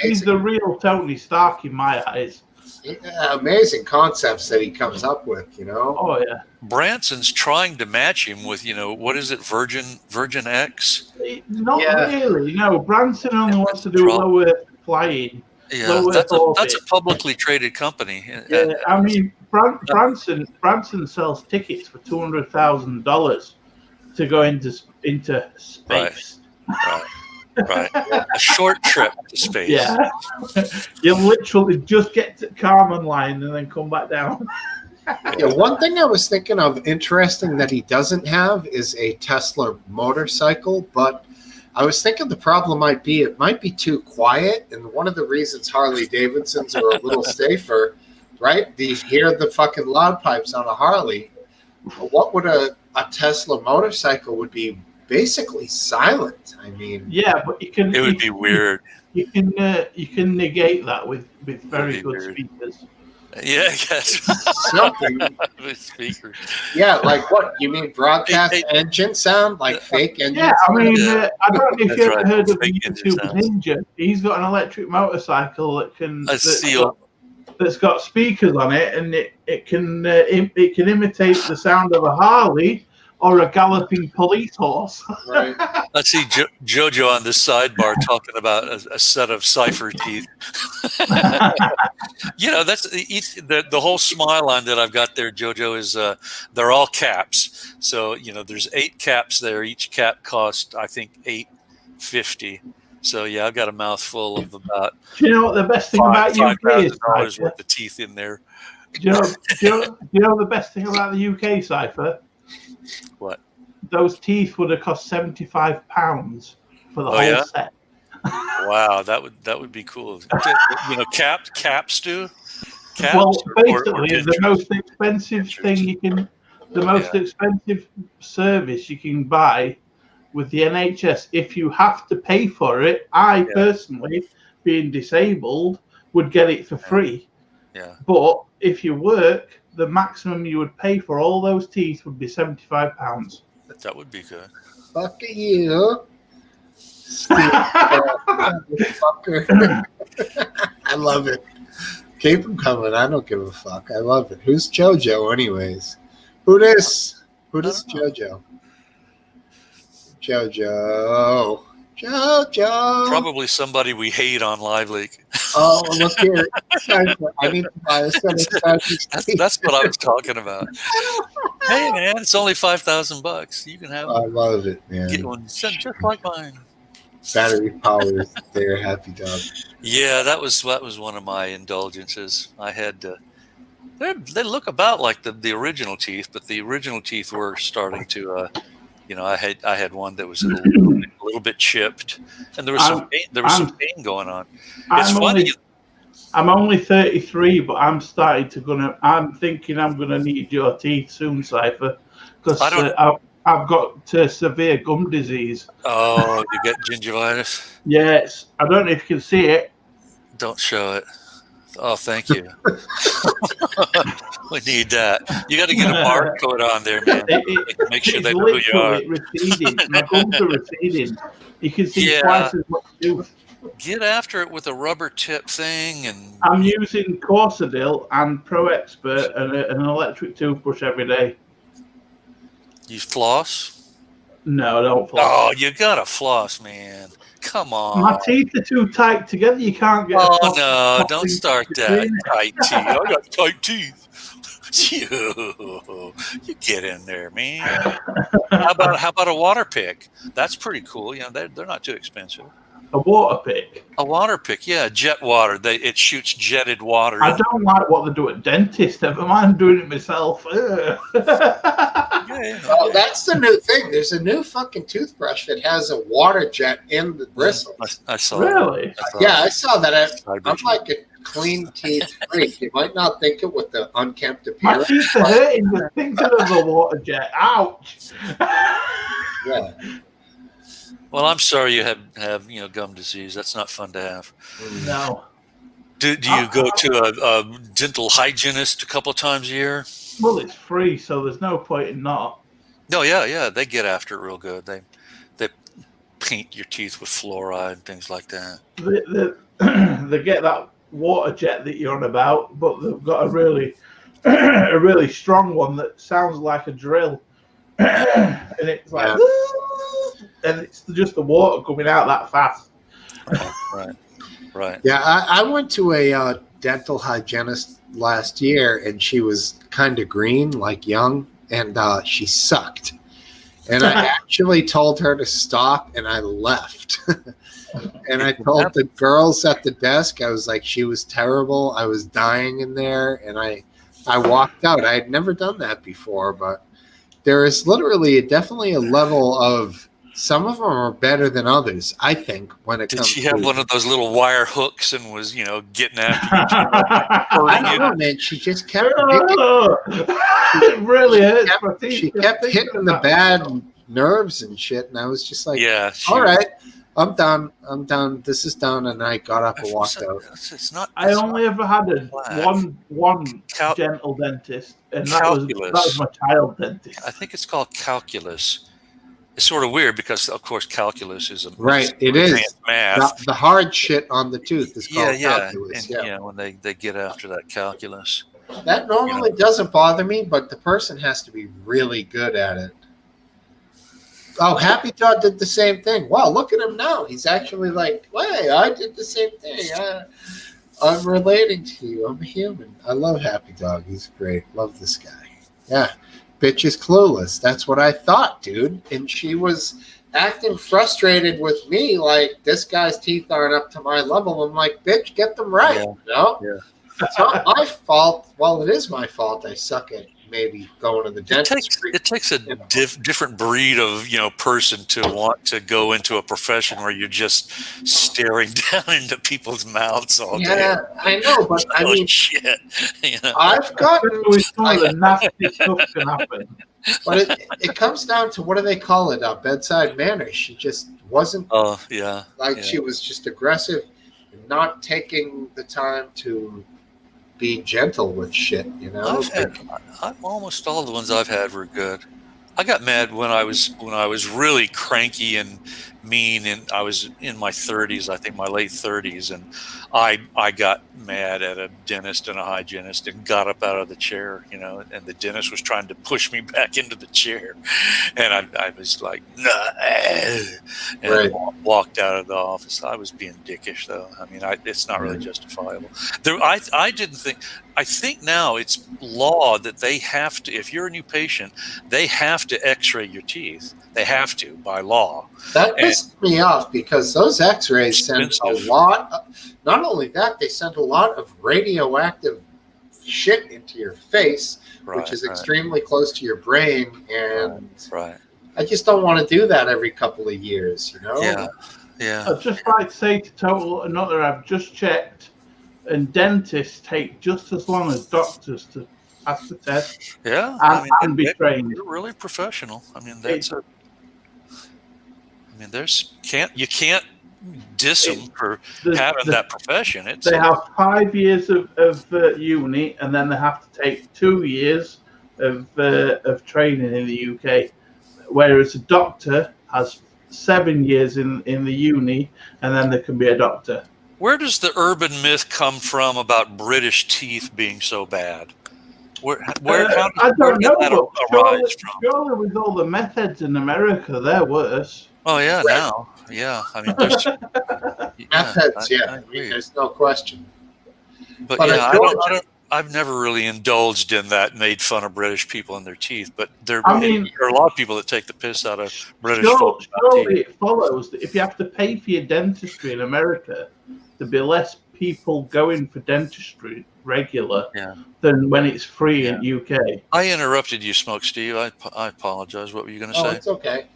Speaker 3: He's the real Tony Stark in my eyes.
Speaker 8: Yeah, amazing concepts that he comes up with, you know.
Speaker 3: Oh yeah.
Speaker 7: Branson's trying to match him with, what is it, Virgin X?
Speaker 3: Not really. No, Branson only wants to do low Earth flying.
Speaker 7: Yeah, that's a publicly traded company.
Speaker 3: Yeah, I mean, Branson sells tickets for $200,000 to go into space.
Speaker 7: Right. A short trip to space.
Speaker 3: Yeah. You literally just get to Carmen line and then come back down.
Speaker 8: Yeah, one thing I was thinking of interesting that he doesn't have is a Tesla motorcycle, but I was thinking the problem might be it might be too quiet, and one of the reasons Harley Davidsons are a little safer, right? You hear the fucking loud pipes on a Harley. What would a Tesla motorcycle would be? Basically silent. I mean,
Speaker 3: yeah, but you can.
Speaker 7: It would be weird.
Speaker 3: You can negate that with very good speakers.
Speaker 7: Yeah, yes.
Speaker 8: Something.
Speaker 7: With speakers.
Speaker 8: Yeah, like what? You mean broadcast engine sound, like fake engine?
Speaker 3: Yeah, I mean,
Speaker 8: sound?
Speaker 3: I don't know if you ever heard of YouTube Ninja. He's got an electric motorcycle that can. That's got speakers on it, and it can imitate the sound of a Harley. Or a galloping police horse.
Speaker 8: Right.
Speaker 7: Let's see JoJo on this sidebar talking about a set of cipher teeth. That's the whole smile line that I've got there, JoJo, is they're all caps. So there's 8 caps there. Each cap cost, I think, $8.50. So yeah, I've got a mouthful of about.
Speaker 3: Do you know what the best thing about UK is?
Speaker 7: $5,000 worth of teeth in there.
Speaker 3: Do you know the best thing about the UK cipher?
Speaker 7: What?
Speaker 3: Those teeth would have cost £75 for the whole set.
Speaker 7: Wow, that would be cool. Caps do. Caps
Speaker 3: well, basically, the most expensive thing expensive service you can buy with the NHS, if you have to pay for it. I personally, being disabled, would get it for free.
Speaker 7: Yeah.
Speaker 3: But if you work, the maximum you would pay for all those teeth would be £75.
Speaker 7: That would be good.
Speaker 8: Fuck you. Fucker. I love it. Keep them coming. I don't give a fuck. I love it. Who's JoJo anyways? Who this? Who does JoJo? Jojo. Jojo.
Speaker 7: Probably somebody we hate on Live Leak.
Speaker 8: Oh, look here. I need to buy a set of
Speaker 7: That's what I was talking about. Hey, man, it's only $5,000. You can have
Speaker 8: I
Speaker 7: one.
Speaker 8: love it, man.
Speaker 7: Get one just like mine.
Speaker 8: Battery power is there, Happy Dog.
Speaker 7: Yeah, that was one of my indulgences. I had they look about like the original teeth, but the original teeth were starting to I had one that was a little bit chipped, and there was some pain going on. It's funny.
Speaker 3: I'm only 33, but I'm thinking I'm gonna need your teeth soon, Cypher, because I've got severe gum disease.
Speaker 7: Oh, you get gingivitis?
Speaker 3: Yes, I don't know if you can see it.
Speaker 7: Don't show it. Oh, thank you. We need that. You got to get a barcode on there, man. Make sure they know who you are.
Speaker 3: Receding. My gums are receding. You can see twice as much tooth.
Speaker 7: Get after it with a rubber tip thing, and
Speaker 3: I'm using Corsadil and Pro Expert and an electric toothbrush every day.
Speaker 7: You floss?
Speaker 3: No, I don't floss.
Speaker 7: Oh, you gotta floss, man. Come on.
Speaker 3: My teeth are too tight together. You can't get.
Speaker 7: Oh no! Don't start that. Tight teeth. I got tight teeth. You get in there, man. How about a water pick? That's pretty cool. They're not too expensive.
Speaker 3: A water pick.
Speaker 7: A water pick, yeah, jet water. It shoots jetted water.
Speaker 3: I don't like what they do at dentists. Never mind doing it myself.
Speaker 8: Oh, that's the new thing. There's a new fucking toothbrush that has a water jet in the bristles.
Speaker 7: I saw.
Speaker 3: Really?
Speaker 8: I saw that. I'm like a clean teeth freak. You might not think it with the unkempt
Speaker 3: My
Speaker 8: appearance.
Speaker 3: teeth are hurting with thinking of the water jet. Ouch.
Speaker 8: Yeah.
Speaker 7: Well, I'm sorry you have gum disease. That's not fun to have.
Speaker 3: No.
Speaker 7: Do you go to a dental hygienist a couple of times a year?
Speaker 3: Well, it's free, so there's no point in not.
Speaker 7: No, yeah, they get after it real good. They paint your teeth with fluoride and things like that.
Speaker 3: They get that water jet that you're on about, but they've got a really strong one that sounds like a drill, and it's like, and it's just the water coming out that fast.
Speaker 7: Right.
Speaker 8: Yeah, I went to a dental hygienist last year, and she was kind of green, like young, and she sucked. And I actually told her to stop, and I left. And I told the girls at the desk, I was like, she was terrible. I was dying in there, and I walked out. I had never done that before, but there is definitely a level of, some of them are better than others, I think, when it comes to...
Speaker 7: Did she have one of those little wire hooks and was, getting after you?
Speaker 8: I don't know, man. She just kept
Speaker 3: it really hurts.
Speaker 8: She kept hitting the bad nerves and shit, and I was just like,
Speaker 7: yeah,
Speaker 8: all right, I'm done. This is done. And I got up and walked out.
Speaker 3: I only ever had one dental dentist, and that was my child dentist.
Speaker 7: I think it's called calculus. It's sort of weird because, of course, calculus is
Speaker 8: it is
Speaker 7: math.
Speaker 8: The hard shit on the tooth is called calculus.
Speaker 7: And, when they get after that calculus.
Speaker 8: That normally doesn't bother me, but the person has to be really good at it. Oh, Happy Dog did the same thing. Wow, look at him now. He's actually like, hey, I did the same thing. I'm relating to you. I'm a human. I love Happy Dog. He's great. Love this guy. Yeah. Bitch is clueless. That's what I thought, dude. And she was acting frustrated with me, like, this guy's teeth aren't up to my level. I'm like, bitch, get them right. Yeah. It's not my fault. Well, it is my fault. I suck at maybe going to the dentist.
Speaker 7: It takes a different breed of person to want to go into a profession where you're just staring down into people's mouths all day.
Speaker 8: Yeah, I know, but I mean,
Speaker 7: shit.
Speaker 8: I've gotten
Speaker 3: the nasty stuff can happen.
Speaker 8: But it comes down to, what do they call it? Bedside manner. She just wasn't.
Speaker 7: Oh yeah.
Speaker 8: She was just aggressive and not taking the time to be gentle with shit,
Speaker 7: Almost all the ones I've had were good. I got mad when I was really cranky and mean, and I was in my 30s, I think my late 30s, and I got mad at a dentist and a hygienist and got up out of the chair, and the dentist was trying to push me back into the chair, and I was like, nah, and
Speaker 8: Right.
Speaker 7: walked out of the office. I was being dickish, though. I mean, it's not really justifiable. I didn't think. I think now it's law that they have to, if you're a new patient, they have to x-ray your teeth. They have to by law.
Speaker 8: That pissed me off because those x-rays sent a lot. Not only that, they sent a lot of radioactive shit into your face, which is extremely close to your brain. And I just don't want to do that every couple of years,
Speaker 7: Yeah.
Speaker 3: I'd just like to say to Total Another, I've just checked, and dentists take just as long as doctors to pass the test.
Speaker 7: Yeah,
Speaker 3: and be trained.
Speaker 7: You're really professional. I mean, you can't diss them for having that profession.
Speaker 3: They have 5 years of uni, and then they have to take 2 years of training in the UK, whereas a doctor has 7 years in the uni, and then they can be a doctor.
Speaker 7: Where does the urban myth come from about British teeth being so bad?
Speaker 3: I don't know, but surely with all the meth heads in America, they're worse.
Speaker 7: Oh yeah, now, yeah. I mean, there's
Speaker 8: meth heads. I mean, there's no question.
Speaker 7: But yeah, I've never really indulged in that, made fun of British people and their teeth. But there are a lot of people that take the piss out of British folks.
Speaker 3: Surely it follows that if you have to pay for your dentistry in America, there'd be less people going for dentistry regular than when it's free in UK.
Speaker 7: I interrupted you, Smokesteve. I apologize. What were you going to say?
Speaker 8: Oh, it's okay.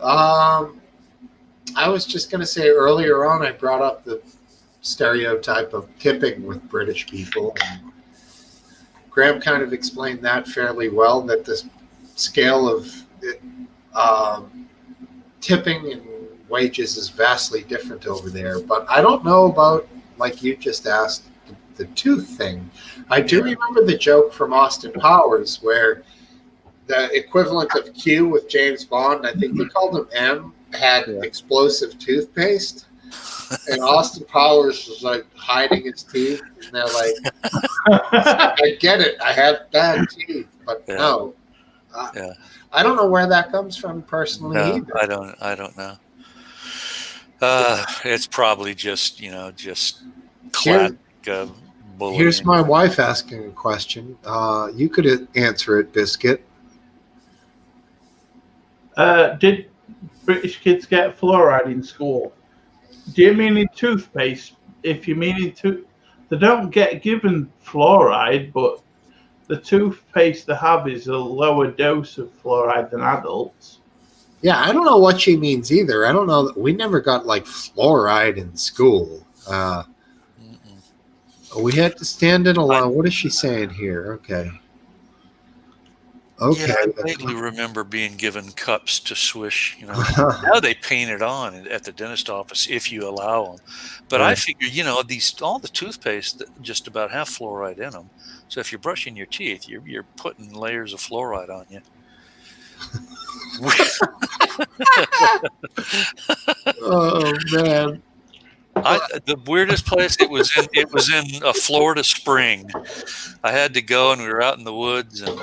Speaker 8: I was just going to say earlier on, I brought up the stereotype of tipping with British people. And Graham kind of explained that fairly well, that the scale of tipping and wages is vastly different over there. But I don't know about, like you just asked, the tooth thing. I do remember the joke from Austin Powers where the equivalent of Q with James Bond, I think they called him M, had explosive toothpaste. And Austin Powers was like hiding his teeth. And they're like, I get it. I have bad teeth. But no. I don't know where that comes from personally either.
Speaker 7: I don't know. It's probably just classic bullying.
Speaker 1: Here's my wife asking a question. You could answer it, Biscuit.
Speaker 3: Did British kids get fluoride in school? Do you mean in toothpaste? If you mean in they don't get given fluoride, but the toothpaste they have is a lower dose of fluoride than adults.
Speaker 1: Yeah, I don't know what she means either. I don't know. We never got like fluoride in school. We had to stand in a line. What is she saying here? Okay.
Speaker 7: Yeah, I vaguely remember being given cups to swish. Now they paint it on at the dentist office if you allow them. But I figure, all the toothpaste just about have fluoride in them. So if you're brushing your teeth, you're putting layers of fluoride on you.
Speaker 1: Oh man.
Speaker 7: The weirdest place it was in a Florida spring. I had to go, and we were out in the woods, and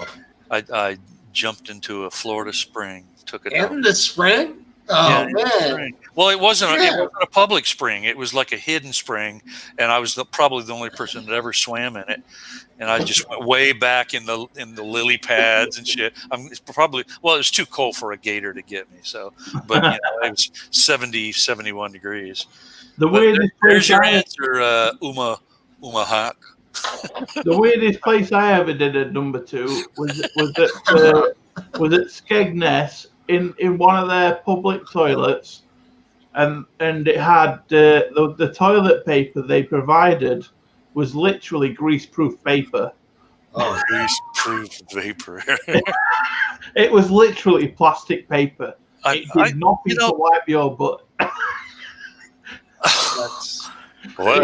Speaker 7: I jumped into a Florida spring. Took it
Speaker 8: in the spring. Oh man!
Speaker 7: Well, it wasn't a public spring. It was like a hidden spring, and I was probably the only person that ever swam in it. And I just went way back in the lily pads and shit. It was too cold for a gator to get me. So, but it was 70, 71 degrees. There's your answer, Uma Hawk.
Speaker 3: The weirdest place I ever did at number 2 was at Skegness in one of their public toilets, and it had the toilet paper they provided was literally grease-proof paper.
Speaker 7: Oh, grease-proof paper!
Speaker 3: It was literally plastic paper. It did nothing to wipe your butt.
Speaker 7: Well,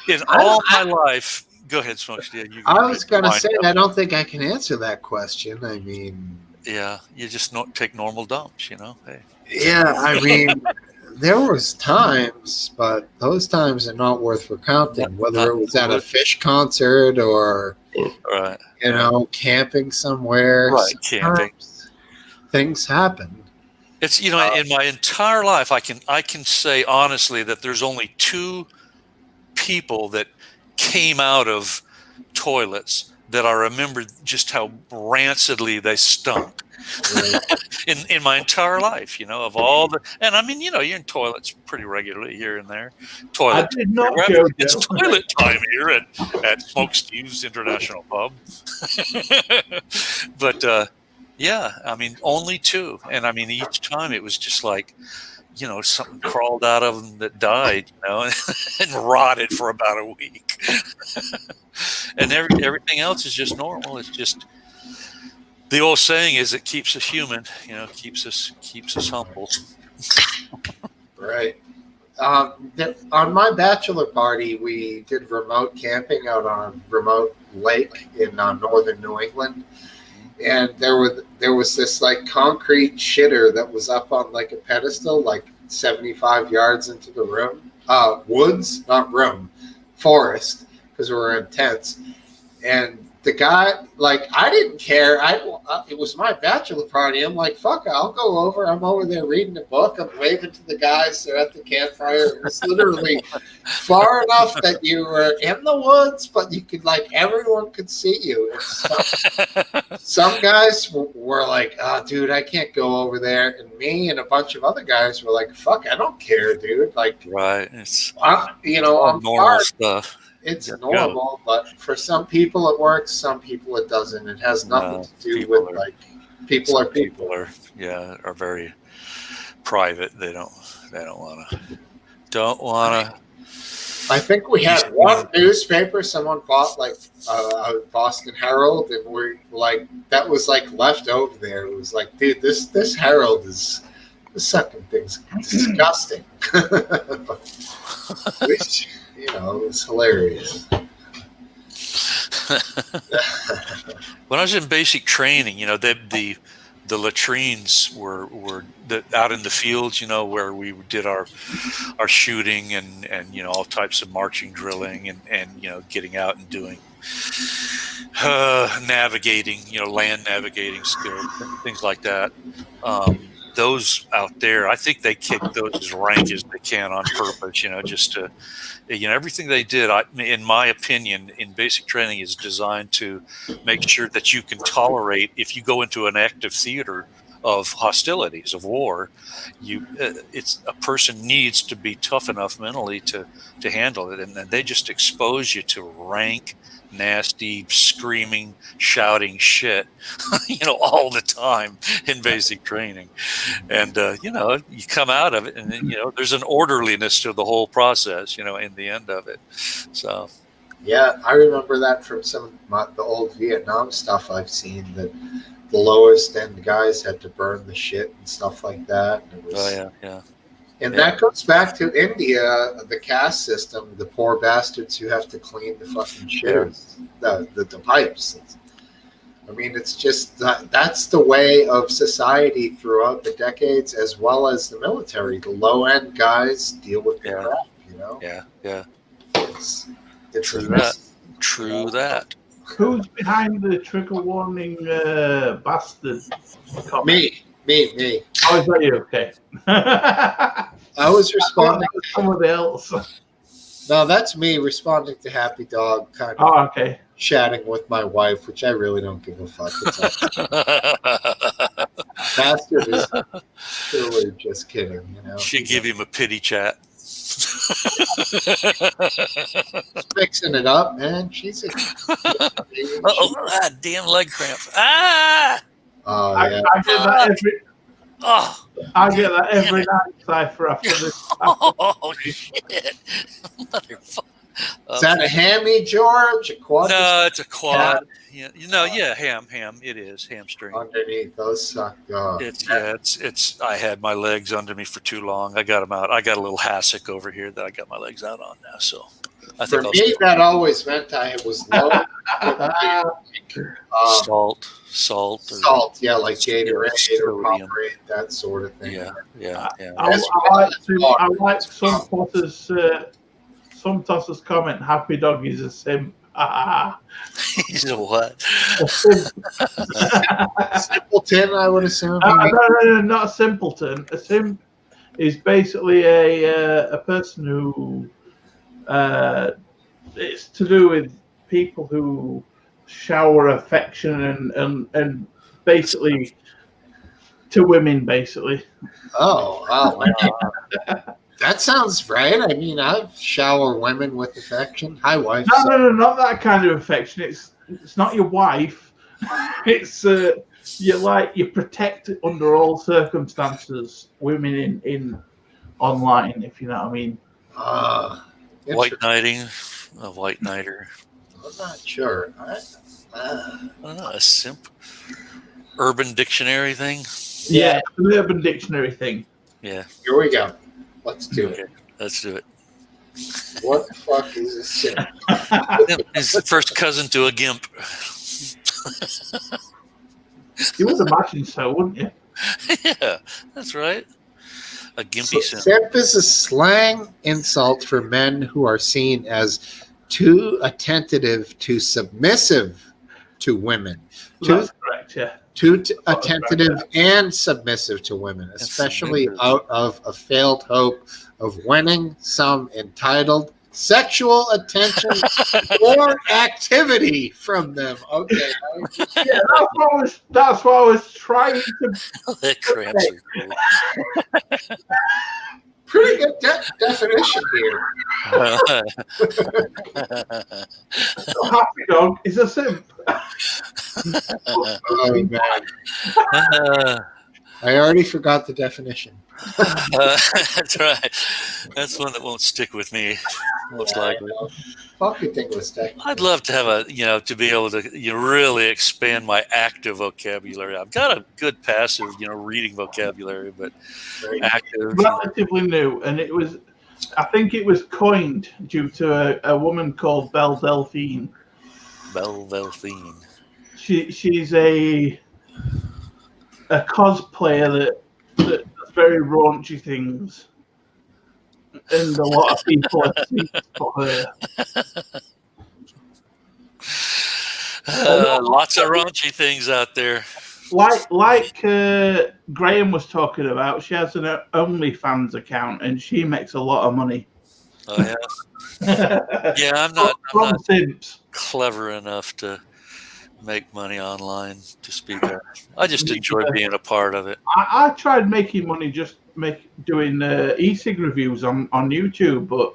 Speaker 7: in all my life, go ahead, Smokes.
Speaker 1: I was going to say, I don't think I can answer that question. I mean,
Speaker 7: Yeah, you just take normal dumps, Hey.
Speaker 8: Yeah, I mean, there was times, but those times are not worth recounting. Whether it was at a fish concert or
Speaker 7: Right.
Speaker 8: camping somewhere.
Speaker 7: Right, camping.
Speaker 8: Things happen.
Speaker 7: It's in my entire life, I can say honestly that there's only 2 people that came out of toilets that I remember just how rancidly they stunk.
Speaker 8: Right.
Speaker 7: in my entire life, of all the, and I mean, you're in toilets pretty regularly here and there.
Speaker 3: I did not go.
Speaker 7: It's toilet time here at Smokesteve's International Pub. But yeah, I mean, only 2, and I mean, each time it was just like, something crawled out of them that died, and rotted for about a week. And everything else is just normal. It's just, the old saying is, it keeps us human, keeps us humble.
Speaker 8: Right. On my bachelor party, we did remote camping out on a remote lake in northern New England, and there was this like concrete shitter that was up on like a pedestal, like 75 yards into the room. Woods, not room, forest, because we were in tents. And the guy, like, I didn't care. It was my bachelor party. I'm like, fuck, I'll go over. I'm over there reading a book. I'm waving to the guys. They're at the campfire. It was literally far enough that you were in the woods, but you could, like, everyone could see you. Some guys were like, oh, dude, I can't go over there. And me and a bunch of other guys were like, fuck, I don't care, dude. Like,
Speaker 7: right. It's,
Speaker 8: I'm
Speaker 7: normal stuff.
Speaker 8: It's normal, but for some people it works, some people it doesn't. It has nothing to do with people are
Speaker 7: very private. They don't want to.
Speaker 8: I think we had one newspaper. Someone bought like a Boston Herald, and we're like, that was like left over there. It was like, dude, this Herald is, this second thing's disgusting. Which, it was hilarious.
Speaker 7: When I was in basic training, the latrines were out in the fields, where we did our shooting and all types of marching drilling and getting out and doing navigating, land navigating skills, things like that. Those out there, I think they kicked those as rank as they can on purpose, just to, everything they did, in my opinion, in basic training is designed to make sure that you can tolerate, if you go into an active theater of hostilities, of war, a person needs to be tough enough mentally to handle it. And then they just expose you to rank, nasty, screaming, shouting shit, all the time in basic training. And, you come out of it and then, there's an orderliness to the whole process, in the end of it. So.
Speaker 8: Yeah, I remember that from some of the old Vietnam stuff I've seen, that the lowest end guys had to burn the shit and stuff like that. And it was,
Speaker 7: yeah.
Speaker 8: And that goes back to India, the caste system, the poor bastards who have to clean the fucking shitters, the pipes. I mean, it's just that's the way of society throughout the decades, as well as the military. The low end guys deal with the crap,
Speaker 7: Yeah.
Speaker 8: It's
Speaker 7: True that.
Speaker 3: Who's behind the trigger warning bastard comment?
Speaker 8: Me.
Speaker 3: Oh, is that you? Okay.
Speaker 8: I was responding
Speaker 3: to somebody else.
Speaker 8: No, that's me responding to Happy Dog, kind of.
Speaker 3: Oh, okay.
Speaker 8: Chatting with my wife, which I really don't give a fuck. Bastard is truly just kidding,
Speaker 7: She give him a pity chat.
Speaker 8: Fixing it up, man. She's a
Speaker 7: damn leg cramp. Ah!
Speaker 8: Oh, yeah.
Speaker 3: I get that every night, Cypher, after this.
Speaker 7: Oh, shit. Motherfucker.
Speaker 8: Is that a hammy, George? A quad?
Speaker 7: No, it's a quad. Yeah, ham. It is hamstring.
Speaker 8: Underneath those suck. Oh,
Speaker 7: it's. I had my legs under me for too long. I got them out. I got a little hassock over here that I got my legs out on now. So I
Speaker 8: For
Speaker 7: think
Speaker 8: me, that always meant I was low.
Speaker 7: salt.
Speaker 8: Salt, yeah, like Gatorade or
Speaker 7: sodium.
Speaker 8: Powerade, that sort of thing.
Speaker 7: Yeah.
Speaker 3: I like some tossers comment. Happy Dog is a simp.
Speaker 7: He's a what?
Speaker 3: A simp.
Speaker 8: Simpleton, I would assume.
Speaker 3: No, not a simpleton. A simp is basically a person who it's to do with people who shower affection and basically to women, basically.
Speaker 8: Oh, that sounds right. I mean, I shower women with affection. Hi, wife.
Speaker 3: No, not that kind of affection. It's not your wife. It's you protect under all circumstances women in online, if you know what I mean.
Speaker 7: White knighting, a white knighter.
Speaker 8: I'm not sure.
Speaker 7: I don't know, a simp. Urban Dictionary thing.
Speaker 3: Yeah, it's an Urban Dictionary thing.
Speaker 7: Yeah.
Speaker 8: Here we go. Let's do it.
Speaker 7: Let's do it.
Speaker 8: What the fuck is a simp?
Speaker 7: It's the first cousin to a gimp.
Speaker 3: You would imagine so, wouldn't you?
Speaker 7: Yeah, that's right. A gimpy simp.
Speaker 8: Simp is a slang insult for men who are seen as too attentive to submissive to women.
Speaker 3: That's correct, yeah.
Speaker 8: Too attentive and submissive to women, especially out of a failed hope of winning some entitled sexual attention or activity from them. Okay.
Speaker 3: Yeah, that's what I was trying to.
Speaker 7: That cramps are cool.
Speaker 8: Pretty good definition here.
Speaker 3: Happy Dog is a simp.
Speaker 8: Oh, man. I already forgot the definition.
Speaker 7: That's right. That's one that won't stick with me, most likely.
Speaker 8: Fucking thing was stick.
Speaker 7: I'd love to have to be able to really expand my active vocabulary. I've got a good passive, reading vocabulary, but active.
Speaker 3: Relatively new, and I think it was coined due to a woman called Belle Delphine.
Speaker 7: Belle Delphine.
Speaker 3: She's a cosplayer that does very raunchy things, and a lot of people are seen for her.
Speaker 7: Lots of raunchy things out there.
Speaker 3: Like Graham was talking about, she has an OnlyFans account, and she makes a lot of money.
Speaker 7: Oh yeah. Yeah, I'm not
Speaker 3: simps.
Speaker 7: Clever enough to make money online to speak of. I just enjoy being a part of it.
Speaker 3: I tried making money doing e-cig reviews on YouTube, but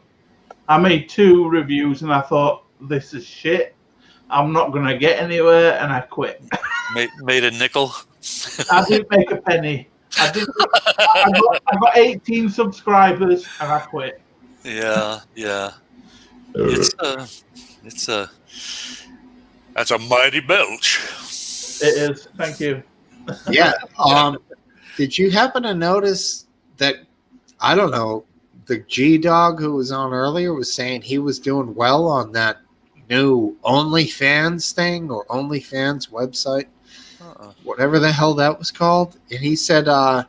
Speaker 3: I made 2 reviews and I thought, this is shit. I'm not going to get anywhere, and I quit.
Speaker 7: Made a nickel?
Speaker 3: I didn't make a penny. I got 18 subscribers and I quit.
Speaker 7: Yeah. That's a mighty belch.
Speaker 3: It is. Thank you.
Speaker 8: Yeah. Did you happen to notice that, I don't know, the G-Dog who was on earlier was saying he was doing well on that new OnlyFans thing or OnlyFans website? Whatever the hell that was called. And he said an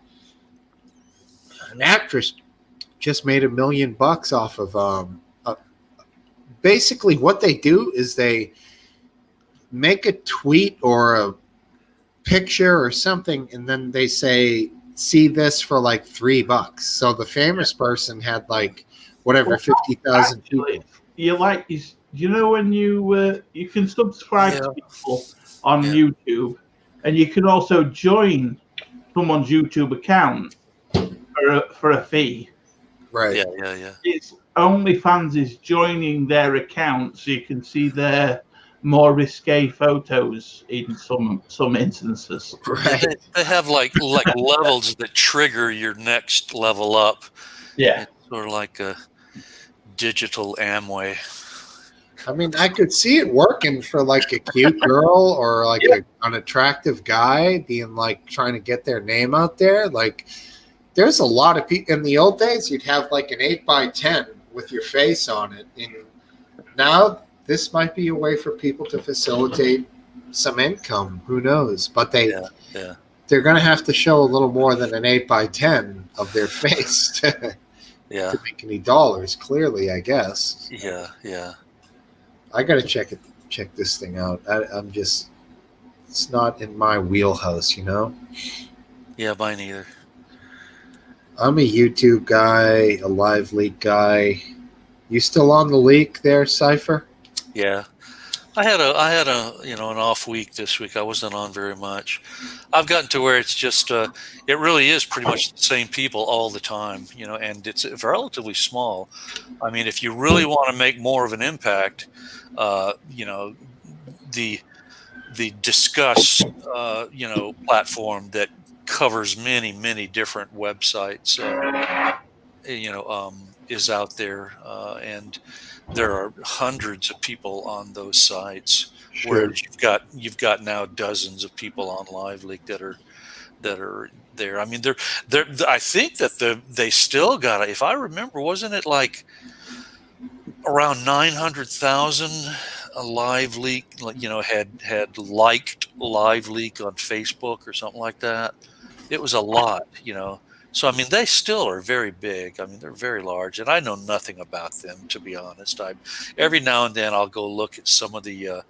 Speaker 8: actress just made $1 million off of basically what they do is they make a tweet or a picture or something, and then they say, see this for like $3. So the famous person had like whatever 50,000 people.
Speaker 3: When you can subscribe to people on YouTube, and you can also join someone's YouTube account for a fee.
Speaker 8: Right.
Speaker 7: Yeah.
Speaker 3: It's OnlyFans is joining their account, so you can see their more risque photos in some instances.
Speaker 8: Right.
Speaker 7: They have like levels that trigger your next level up.
Speaker 3: Yeah.
Speaker 7: It's sort of like a digital Amway.
Speaker 8: I mean, I could see it working for like a cute girl or like an attractive guy being like trying to get their name out there. Like, there's a lot of people in the old days. You'd have like an 8x10 with your face on it, and now this might be a way for people to facilitate some income. Who knows? But
Speaker 7: Yeah.
Speaker 8: they're going to have to show a little more than an 8x10 of their face to make any dollars. Clearly, I guess.
Speaker 7: Yeah.
Speaker 8: I got to check this thing out. I'm just, it's not in my wheelhouse, you know.
Speaker 7: Yeah, mine either.
Speaker 8: I'm a YouTube guy, a live leak guy. You still on the leak there, Cypher?
Speaker 7: Yeah. I had a an off week this week. I wasn't on very much. I've gotten to where it's just it really is pretty much the same people all the time, and it's relatively small. I mean, if you really want to make more of an impact, the Discuss platform that covers many different websites is out there, and there are hundreds of people on those sites.
Speaker 8: Sure.
Speaker 7: Whereas you've got now dozens of people on LiveLeak that are there. I mean, they're I think that they still got it. If I remember, wasn't it like around 900,000 LiveLeak, had liked LiveLeak on Facebook or something like that. It was a lot, So I mean, they still are very big. I mean, they're very large, and I know nothing about them, to be honest. Every now and then I'll go look at some of the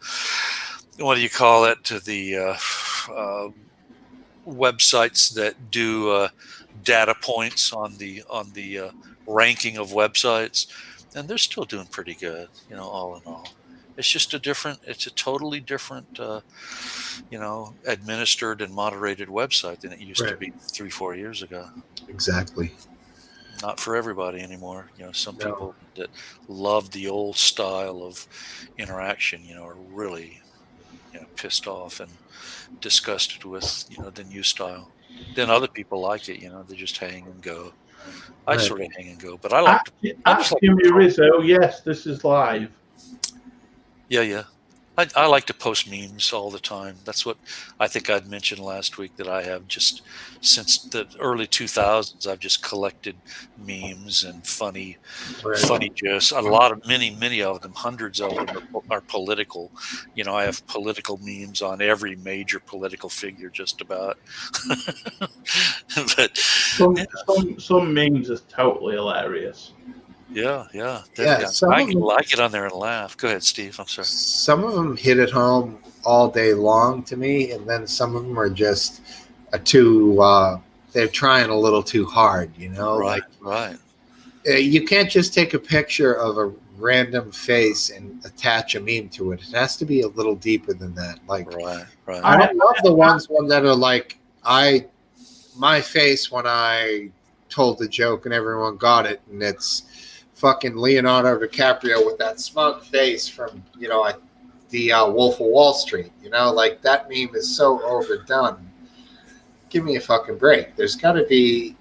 Speaker 7: what do you call it? The websites that do data points on the ranking of websites, and they're still doing pretty good. All in all, it's just it's a totally different, administered and moderated website than it used to be 3-4 years ago.
Speaker 8: Exactly.
Speaker 7: Not for everybody anymore. Some people that love the old style of interaction, are really, pissed off and disgusted with, the new style. Then other people like it, they just hang and go. I sort of hang and go, but I like to.
Speaker 3: Ask Jimmy Rizzo. Yes, this is live.
Speaker 7: Yeah. I like to post memes all the time. That's what I think I'd mentioned last week, that I have just since the early 2000s, I've just collected memes and funny jokes. Many of them, hundreds of them are political. I have political memes on every major political figure, just about. But
Speaker 3: some memes are totally hilarious.
Speaker 7: Yeah. I can like it on there and laugh. Go ahead, Steve. I'm sorry.
Speaker 8: Some of them hit it home all day long to me, and then some of them are just they're trying a little too hard,
Speaker 7: Right.
Speaker 8: You can't just take a picture of a random face and attach a meme to it. It has to be a little deeper than that.
Speaker 7: Right.
Speaker 8: I love the ones that are like my face when I told the joke and everyone got it, and it's fucking Leonardo DiCaprio with that smug face from the Wolf of Wall Street. That meme is so overdone. Give me a fucking break. There's got to be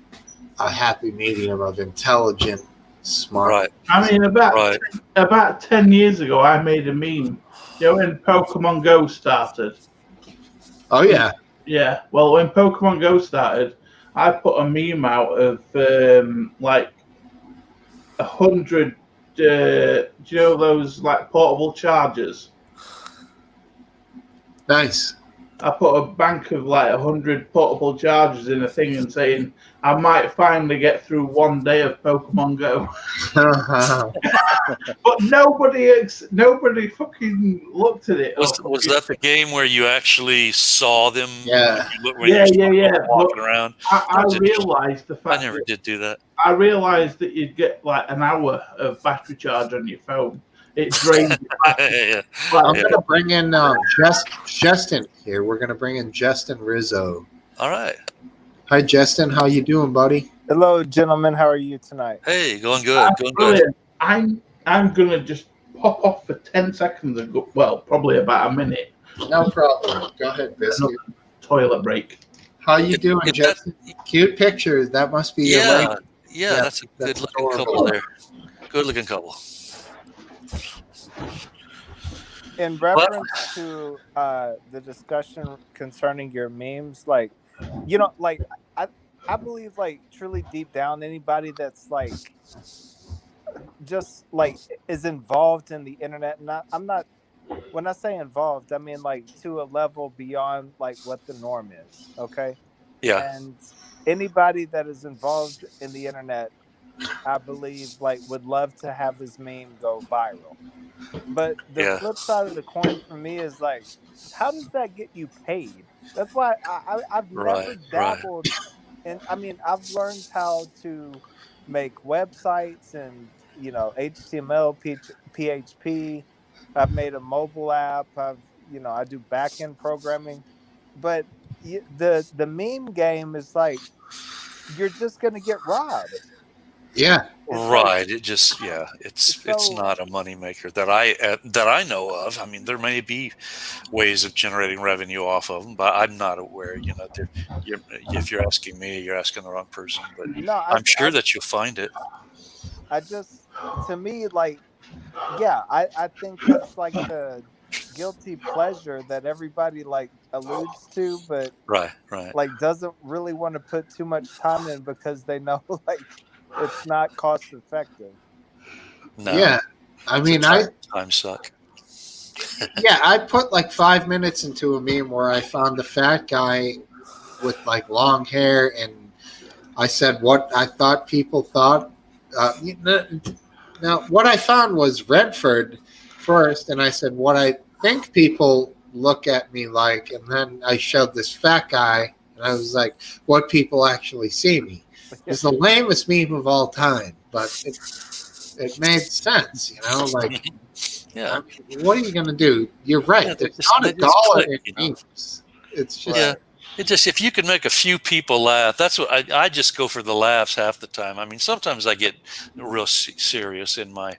Speaker 8: a happy medium of intelligent, smart.
Speaker 7: Right.
Speaker 3: I mean, about 10 years ago, I made a meme. When Pokemon Go started.
Speaker 8: Oh yeah.
Speaker 3: Yeah. Well, when Pokemon Go started, I put a meme out of 100. Do you know those portable chargers?
Speaker 8: Nice.
Speaker 3: I put a bank of 100 portable chargers in a thing and saying I might finally get through one day of Pokemon Go. But nobody fucking looked at it.
Speaker 7: Was that the game where you actually saw them?
Speaker 8: Yeah.
Speaker 7: Walking around.
Speaker 3: I realized the fact.
Speaker 7: I never did do that.
Speaker 3: I realized that you'd get an hour of battery charge on your phone. It drains your battery.
Speaker 7: Yeah.
Speaker 8: I'm going to bring in Justin here. We're going to bring in Justin Rizzo.
Speaker 7: All right.
Speaker 8: Hi, Justin. How you doing, buddy?
Speaker 9: Hello, gentlemen. How are you tonight?
Speaker 7: Hey, going good.
Speaker 3: Brilliant. I'm going to just pop off for 10 seconds and go, well, probably about a minute.
Speaker 8: No problem. Go ahead, Biscuit.
Speaker 3: Toilet break.
Speaker 8: How you doing, Justin? Cute picture. That must be your lady.
Speaker 7: Yeah, that's a good-looking couple there. Good-looking couple.
Speaker 9: In reference to the discussion concerning your memes, I believe truly deep down, anybody that's just like is involved in the internet. I'm not, when I say involved, I mean like to a level beyond like what the norm is. Okay.
Speaker 7: Yeah.
Speaker 9: And anybody that is involved in the internet, I believe, like would love to have his meme go viral. But the
Speaker 7: Yeah.
Speaker 9: flip side of the coin for me is like, how does that get you paid? That's why I've
Speaker 7: Right.
Speaker 9: never
Speaker 7: Right.
Speaker 9: dabbled in. I mean, I've learned how to make websites and HTML, PHP. I've made a mobile app. I do back end programming, but the meme game is like you're just gonna get robbed.
Speaker 8: Yeah.
Speaker 9: It's like
Speaker 7: Right. It just, yeah, it's
Speaker 9: so.
Speaker 7: not a moneymaker that I know of. I mean, there may be ways of generating revenue off of them, but I'm not aware. If you're asking me, you're asking the wrong person. But
Speaker 9: No,
Speaker 7: I'm sure that you'll find it.
Speaker 9: I just, to me, like, yeah, I think that's like the guilty pleasure that everybody like alludes to, but
Speaker 7: Right. Right.
Speaker 9: like doesn't really want to put too much time in because they know like it's not cost effective.
Speaker 7: No.
Speaker 8: Yeah. I
Speaker 7: It's a
Speaker 8: mean,
Speaker 7: time suck.
Speaker 8: yeah, I put like 5 minutes into a meme where I found the fat guy with like long hair, and I said what I thought people thought. Now, what I found was Redford first, and I said what I think people look at me like, and then I showed this fat guy, and I was like, what people actually see me. It's the lamest meme of all time, but it made sense, like.
Speaker 7: Yeah.
Speaker 8: I mean, what are you going to do? You're right.
Speaker 7: Yeah,
Speaker 8: There's
Speaker 7: they
Speaker 8: not
Speaker 7: just
Speaker 8: $1
Speaker 7: click,
Speaker 8: in memes. It's just
Speaker 7: Yeah. It just, if you can make a few people laugh, that's what I just go for the laughs half the time. I mean, sometimes I get real serious in my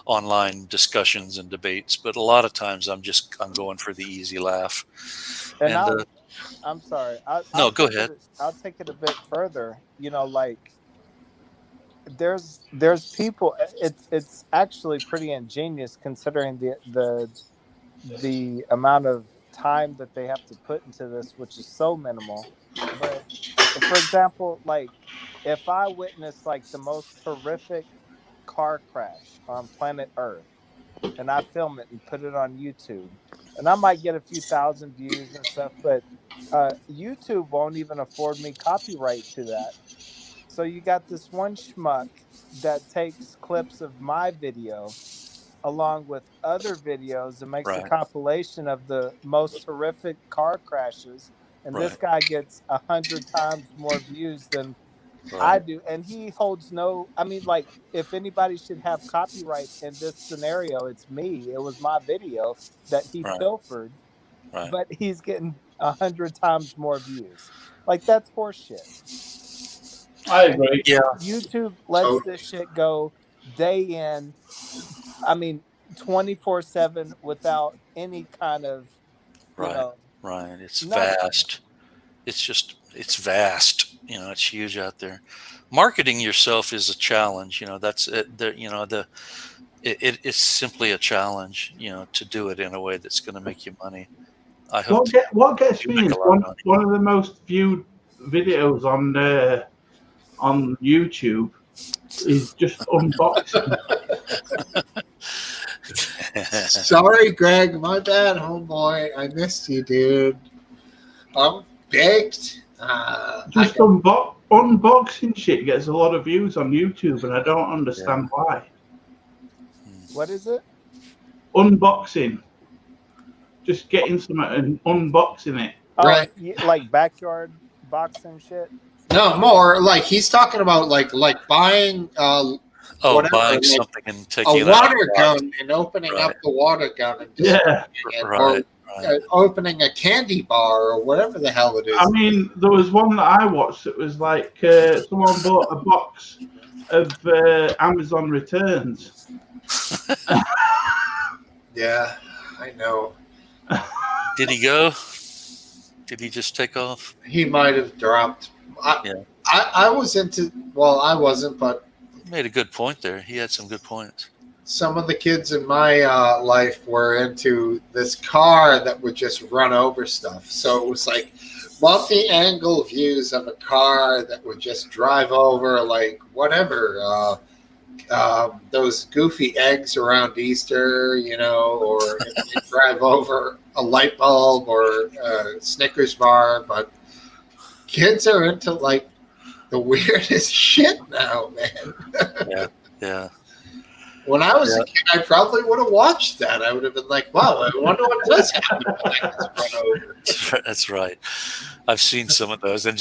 Speaker 7: online discussions and debates, but a lot of times I'm going for the easy laugh.
Speaker 9: And
Speaker 7: And
Speaker 9: I'm sorry.
Speaker 7: no, go ahead.
Speaker 9: I'll take it a bit further. Like there's people. It's actually pretty ingenious considering the amount of time that they have to put into this, which is so minimal. But for example, like if I witness like the most horrific car crash on planet Earth and I film it and put it on YouTube, and I might get a few thousand views and stuff, but YouTube won't even afford me copyright to that. So you got this one schmuck that takes clips of my video along with other videos and makes a
Speaker 7: Right.
Speaker 9: compilation of the most horrific car crashes. And this
Speaker 7: Right.
Speaker 9: guy gets 100 times more views than I
Speaker 7: Right.
Speaker 9: do. And he holds no, I mean, like, if anybody should have copyright in this scenario, it's me. It was my video that he
Speaker 7: Right.
Speaker 9: pilfered,
Speaker 7: Right.
Speaker 9: but he's getting 100 times more views. Like, that's horseshit.
Speaker 3: I agree.
Speaker 7: Yeah.
Speaker 9: YouTube lets this shit go day in, I mean, 24/7 without any kind of,
Speaker 7: Right. Right. It's
Speaker 9: nothing.
Speaker 7: vast. It's vast. It's huge out there. Marketing yourself is a challenge. That's it. It's simply a challenge, to do it in a way that's going to make you money. I hope
Speaker 3: What gets me
Speaker 7: make
Speaker 3: is
Speaker 7: a lot of money.
Speaker 3: one of the most viewed videos on YouTube is just unboxing.
Speaker 8: Sorry, Greg. My bad, homeboy. I missed you, dude. I'm baked.
Speaker 3: Just unboxing shit gets a lot of views on YouTube, and I don't understand why.
Speaker 9: What is it?
Speaker 3: Unboxing. Just getting something and unboxing it.
Speaker 8: Right.
Speaker 9: Like backyard boxing shit.
Speaker 8: No, more like he's talking about like buying whatever,
Speaker 7: buying
Speaker 8: like
Speaker 7: something and taking
Speaker 8: a
Speaker 7: it out of
Speaker 8: water
Speaker 7: the box.
Speaker 8: gun and opening
Speaker 7: Right.
Speaker 8: up the water gun and
Speaker 3: Yeah.
Speaker 8: it,
Speaker 7: Right.
Speaker 8: or opening a candy bar or whatever the hell it is.
Speaker 3: I mean, there was one that I watched that was like someone bought a box of Amazon returns.
Speaker 8: Yeah, I know.
Speaker 7: Did he go? Did he just take off?
Speaker 8: He might have dropped. I was into. Well, I wasn't, but
Speaker 7: He made a good point there. He had some good points.
Speaker 8: some of the kids in my life were into this car that would just run over stuff. So it was like multi-angle views of a car that would just drive over like whatever, those goofy eggs around Easter, or if they drive over a light bulb or a Snickers bar. But kids are into like the weirdest shit now, man.
Speaker 7: Yeah.
Speaker 8: When I was a kid, I probably would have watched that. I would have been like, wow, I wonder what does happen when that gets run over.
Speaker 7: That's right. I've seen some of those, and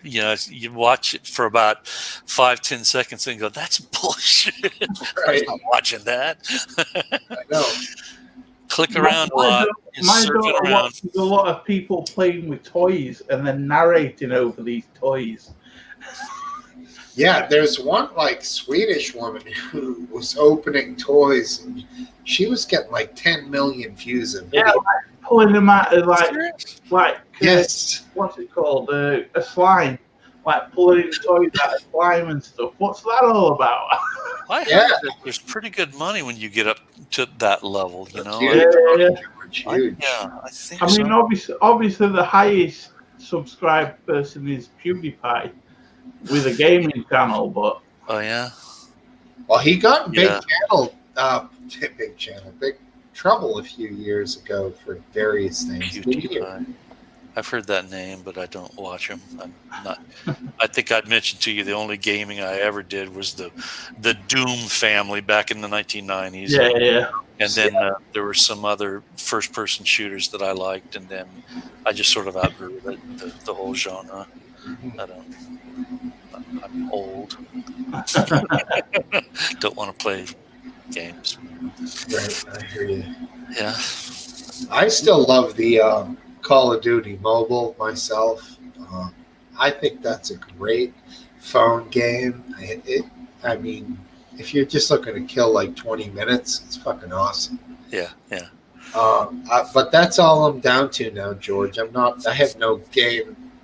Speaker 7: you watch it for about 5-10 seconds and go, "That's bullshit."
Speaker 8: Right.
Speaker 7: I'm not watching that.
Speaker 8: I know.
Speaker 7: Click around a lot.
Speaker 3: My
Speaker 7: Circle
Speaker 3: daughter
Speaker 7: around.
Speaker 3: watches a lot of people playing with toys and then narrating over these toys.
Speaker 8: Yeah, there's one like Swedish woman who was opening toys, and she was getting like 10 million views a video.
Speaker 3: Yeah, like pulling them out of like
Speaker 8: Yes.
Speaker 3: What's it called? A slime. Like pulling toys out of slime and stuff. What's that all about?
Speaker 7: I heard that there's pretty good money when you get up to that level.
Speaker 3: Yeah.
Speaker 7: I think.
Speaker 3: I mean, obviously, the highest subscribed person is PewDiePie with a gaming channel, but
Speaker 7: oh yeah.
Speaker 8: Well, he got in big trouble a few years ago for various things.
Speaker 7: PewDiePie. I've heard that name, but I don't watch him. I'm not. I think I'd mentioned to you the only gaming I ever did was the Doom family back in the 1990s.
Speaker 3: Yeah.
Speaker 7: And then there were some other first-person shooters that I liked, and then I just sort of outgrew the whole genre. I'm old. Don't want to play games.
Speaker 8: Right, I hear you.
Speaker 7: Yeah.
Speaker 8: I still love the Call of Duty Mobile myself. I think that's a great phone game. I mean, if you're just looking to kill like 20 minutes, it's fucking awesome.
Speaker 7: Yeah.
Speaker 8: But that's all I'm down to now, George. I have no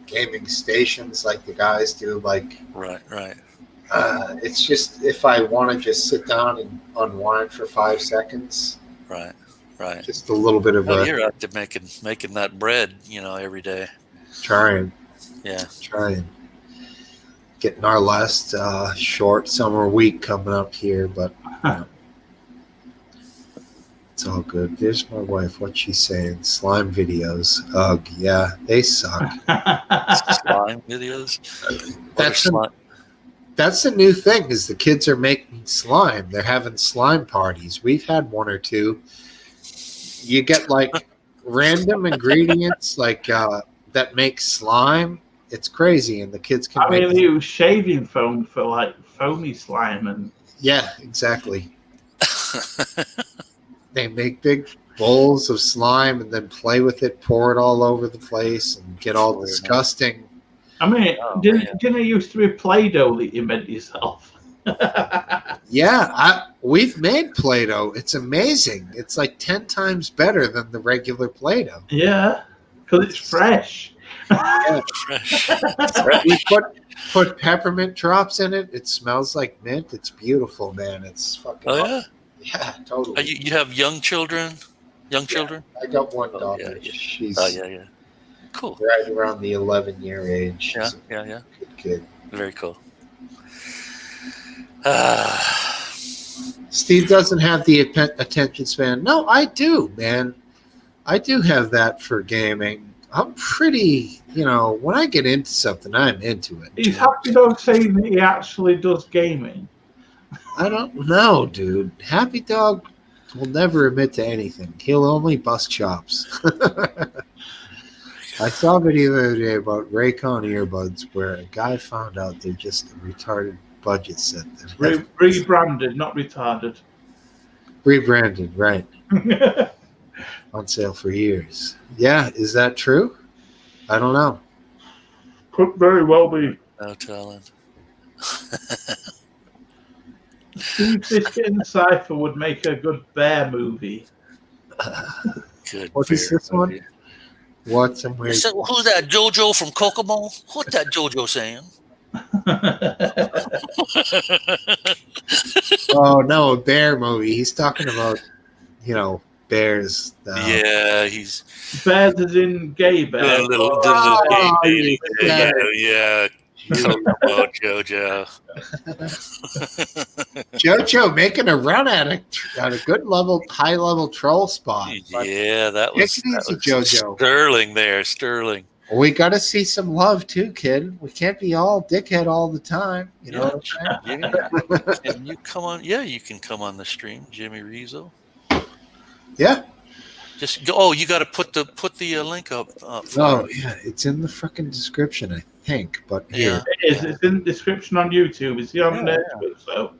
Speaker 8: gaming stations like the guys do. Like,
Speaker 7: right.
Speaker 8: It's just if I want to just sit down and unwind for 5 seconds.
Speaker 7: Right.
Speaker 8: Just a little bit of
Speaker 7: you're out to making that bread, every day.
Speaker 8: Trying.
Speaker 7: Yeah.
Speaker 8: Trying. Getting our last short summer week coming up here, but it's all good. There's my wife. What's she saying? Slime videos. Ugh, yeah, they suck.
Speaker 7: Slime videos?
Speaker 8: That's the new thing is the kids are making slime. They're having slime parties. We've had one or two. You get like random ingredients like that make slime. It's crazy, and the kids can.
Speaker 3: They use shaving foam for like foamy slime, and
Speaker 8: yeah, exactly. They make big bowls of slime and then play with it, pour it all over the place, and get all disgusting.
Speaker 3: I mean, didn't it used to be Play-Doh that you made yourself?
Speaker 8: Yeah, we've made Play-Doh. It's amazing. It's like 10 times better than the regular Play-Doh.
Speaker 3: Yeah, because it's fresh.
Speaker 8: Yeah, fresh. We put peppermint drops in it. It smells like mint. It's beautiful, man. It's fucking awesome. Yeah, totally.
Speaker 7: You have young children?
Speaker 8: I got one daughter.
Speaker 7: Yeah.
Speaker 8: She's
Speaker 7: cool.
Speaker 8: Right around the 11-year age. She's
Speaker 7: yeah.
Speaker 8: Good kid.
Speaker 7: Very cool.
Speaker 8: Steve doesn't have the attention span. No, I do, man. I do have that for gaming. I'm pretty, when I get into something, I'm into it.
Speaker 3: He's Happy Dog saying that he actually does gaming.
Speaker 8: I don't know, dude. Happy Dog will never admit to anything. He'll only bust chops. I saw a video the other day about Raycon earbuds where a guy found out they're just a retarded budget set.
Speaker 3: Rebranded, not retarded.
Speaker 8: Rebranded, right. On sale for years. Yeah, is that true? I don't know.
Speaker 3: Could very well be.
Speaker 7: No telling.
Speaker 3: Steve Biscuit and Cypher would make a good bear movie.
Speaker 7: Good.
Speaker 8: What is this
Speaker 7: movie.
Speaker 8: One? What's somewhere?
Speaker 7: Who's that JoJo from Kokomo? What's that JoJo saying?
Speaker 8: Oh no, a bear movie. He's talking about, bears.
Speaker 7: Yeah, he's
Speaker 3: bears as in gay bears.
Speaker 7: The little gay baby. Yeah. Kokomo Jojo.
Speaker 8: Jojo making a run at a good level, high level troll spot.
Speaker 7: Yeah, that was
Speaker 8: easy, Jojo.
Speaker 7: Sterling there, Sterling.
Speaker 8: We got to see some love too, kid. We can't be all dickhead all the time. You know what I'm saying?
Speaker 7: Yeah. And you come on. Yeah, you can come on the stream, Jimmy Rizzo.
Speaker 8: Yeah.
Speaker 7: Just go. Oh, you got to put the link up.
Speaker 8: Oh yeah, it's in the freaking description, I think. But here,
Speaker 3: it's in the description on YouTube. It's on there. So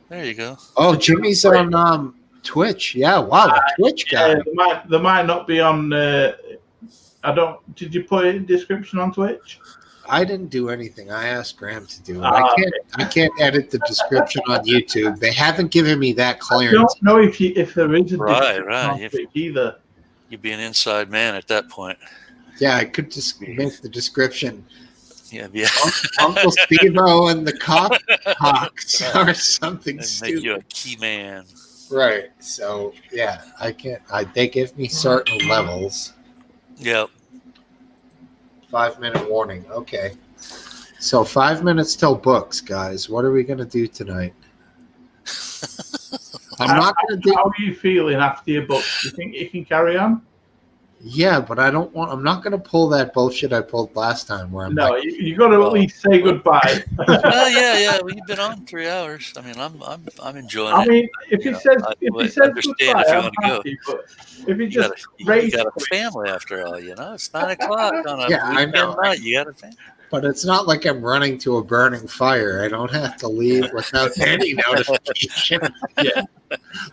Speaker 7: there you go.
Speaker 8: Oh, Jimmy's on Twitch. Yeah, wow, Twitch guy.
Speaker 3: They might not be on. I don't. Did you put it in the description on Twitch?
Speaker 8: I didn't do anything. I asked Graham to do it. I can't edit the description on YouTube. They haven't given me that clearance.
Speaker 3: I don't know if there is a description on
Speaker 7: Twitch
Speaker 3: either.
Speaker 7: You'd be an inside man at that point.
Speaker 8: Yeah, I could just make the description.
Speaker 7: Yeah.
Speaker 8: Uncle Steve-O and the Hawks or something
Speaker 7: and
Speaker 8: stupid.
Speaker 7: Make you a key man.
Speaker 8: Right. So yeah, I can't. They give me certain levels.
Speaker 7: Yep.
Speaker 8: 5-minute warning. Okay. So 5 minutes till books, guys. What are we gonna do tonight? I'm not gonna do.
Speaker 3: How are you feeling after your book? Do you think you can carry on?
Speaker 8: Yeah, but I don't want. I'm not gonna pull that bullshit I pulled last time. Where I'm like,
Speaker 3: you got to at least say goodbye.
Speaker 7: Yeah. Well, you've been on 3 hours. I mean, I'm enjoying it.
Speaker 3: I mean, if he says goodbye, I'm happy, but if he just
Speaker 7: you got a family after all, you know. It's 9 o'clock on a weekend night. You got a family.
Speaker 8: But it's not like I'm running to a burning fire. I don't have to leave without any notification. Yeah,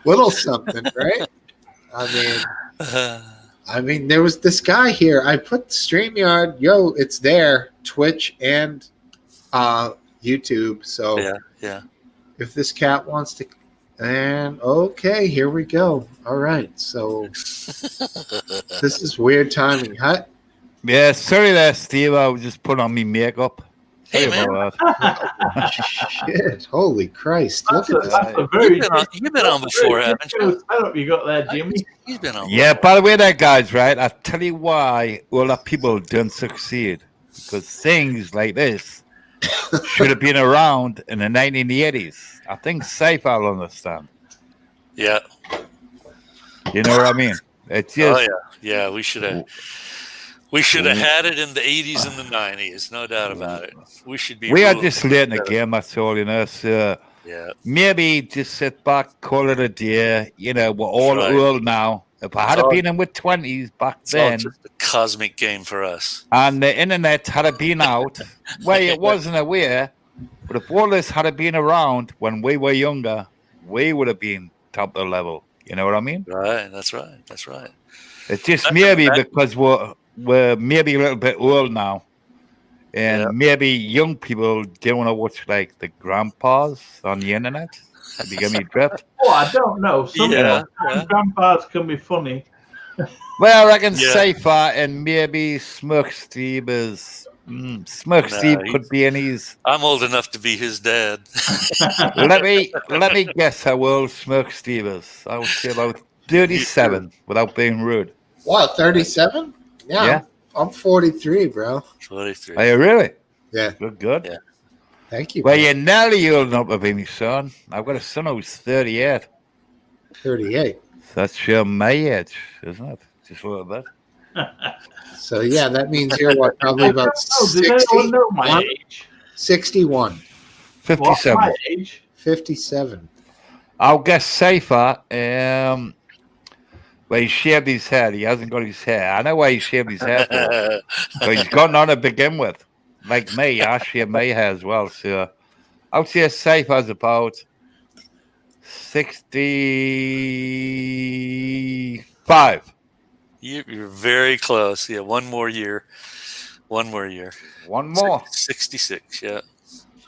Speaker 8: little something, right? I mean, there was this guy here. I put StreamYard. Yo, it's there. Twitch and YouTube. So
Speaker 7: yeah.
Speaker 8: If this cat wants to, and okay, here we go. All right. So this is weird timing. Huh?
Speaker 10: Yeah, sorry there, Steve. I was just putting on me makeup.
Speaker 7: Hey, man.
Speaker 8: Shit. Holy Christ. Look at
Speaker 7: that. You've been on before, haven't you?
Speaker 3: You got there, Jimmy.
Speaker 7: He's been on.
Speaker 10: Yeah, by the way, there, guys, right? I'll tell you why all our people don't succeed. Because things like this should have been around in the 1980s. I think safe, I'll understand.
Speaker 7: Yeah.
Speaker 10: You know what I mean? It's just,
Speaker 7: yeah. We should have had it in the 80s and the 90s, no doubt about it. We should be.
Speaker 10: We are just late in the game, that's all, you know. So maybe just sit back, call it a day. You know, we're all old now. If I had been in with 20s back then,
Speaker 7: it's just a cosmic game for us.
Speaker 10: And the internet had been out, well, it wasn't aware. But if all this had been around when we were younger, we would have been top of the level. You know what I mean?
Speaker 7: Right. That's right.
Speaker 10: It's just maybe because we're maybe a little bit old now, and maybe young people don't want to watch like the grandpas on the internet. Have you get me drift?
Speaker 3: Oh, I don't know. Some grandpas can be funny.
Speaker 10: Well, I reckon Safer and maybe Smokesteve is. Smokesteve could be in his.
Speaker 7: I'm old enough to be his dad.
Speaker 10: let me guess how old Smokesteve is. I would say about 37, without being rude.
Speaker 8: Wow, 37? Yeah. I'm 43, bro.
Speaker 7: 43.
Speaker 10: Are you really?
Speaker 8: Yeah.
Speaker 10: Good.
Speaker 7: Yeah.
Speaker 8: Thank you.
Speaker 10: Well, you're nearly old enough to be my son. I've got a son who's 38.
Speaker 8: 38.
Speaker 10: That's my age, isn't it? Just a little bit.
Speaker 8: So, yeah, that means you're what? Probably about 60?
Speaker 3: Does anyone know my age?
Speaker 8: 61.
Speaker 10: 57.
Speaker 3: What's my age?
Speaker 8: 57.
Speaker 10: I'll guess Safer. Well, he shaved his head. He hasn't got his hair. I know why he shaved his hair for. But he's got none to begin with. Like me, I shave my hair as well. So I would say Safer's about 65.
Speaker 7: You're very close. Yeah, one more year.
Speaker 10: One more.
Speaker 7: 66, yeah.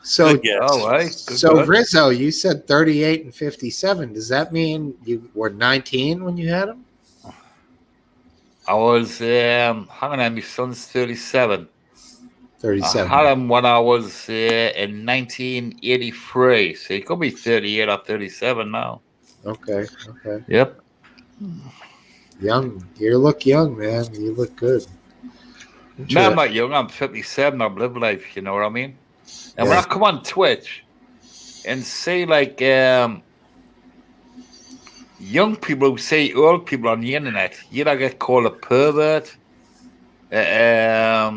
Speaker 8: So,
Speaker 10: good.
Speaker 8: Rizzo, you said 38 and 57. Does that mean you were 19 when you had him?
Speaker 10: I was, hang on, my son's 37.
Speaker 8: 37.
Speaker 10: I had him when I was in 1983. So he could be 38 or 37 now.
Speaker 8: Okay.
Speaker 10: Yep.
Speaker 8: Young. You look young, man. You look good.
Speaker 10: No, I'm not young. I'm 57. I've lived life. You know what I mean? And when I come on Twitch and say like young people who say old people on the internet, you know, get called a pervert, a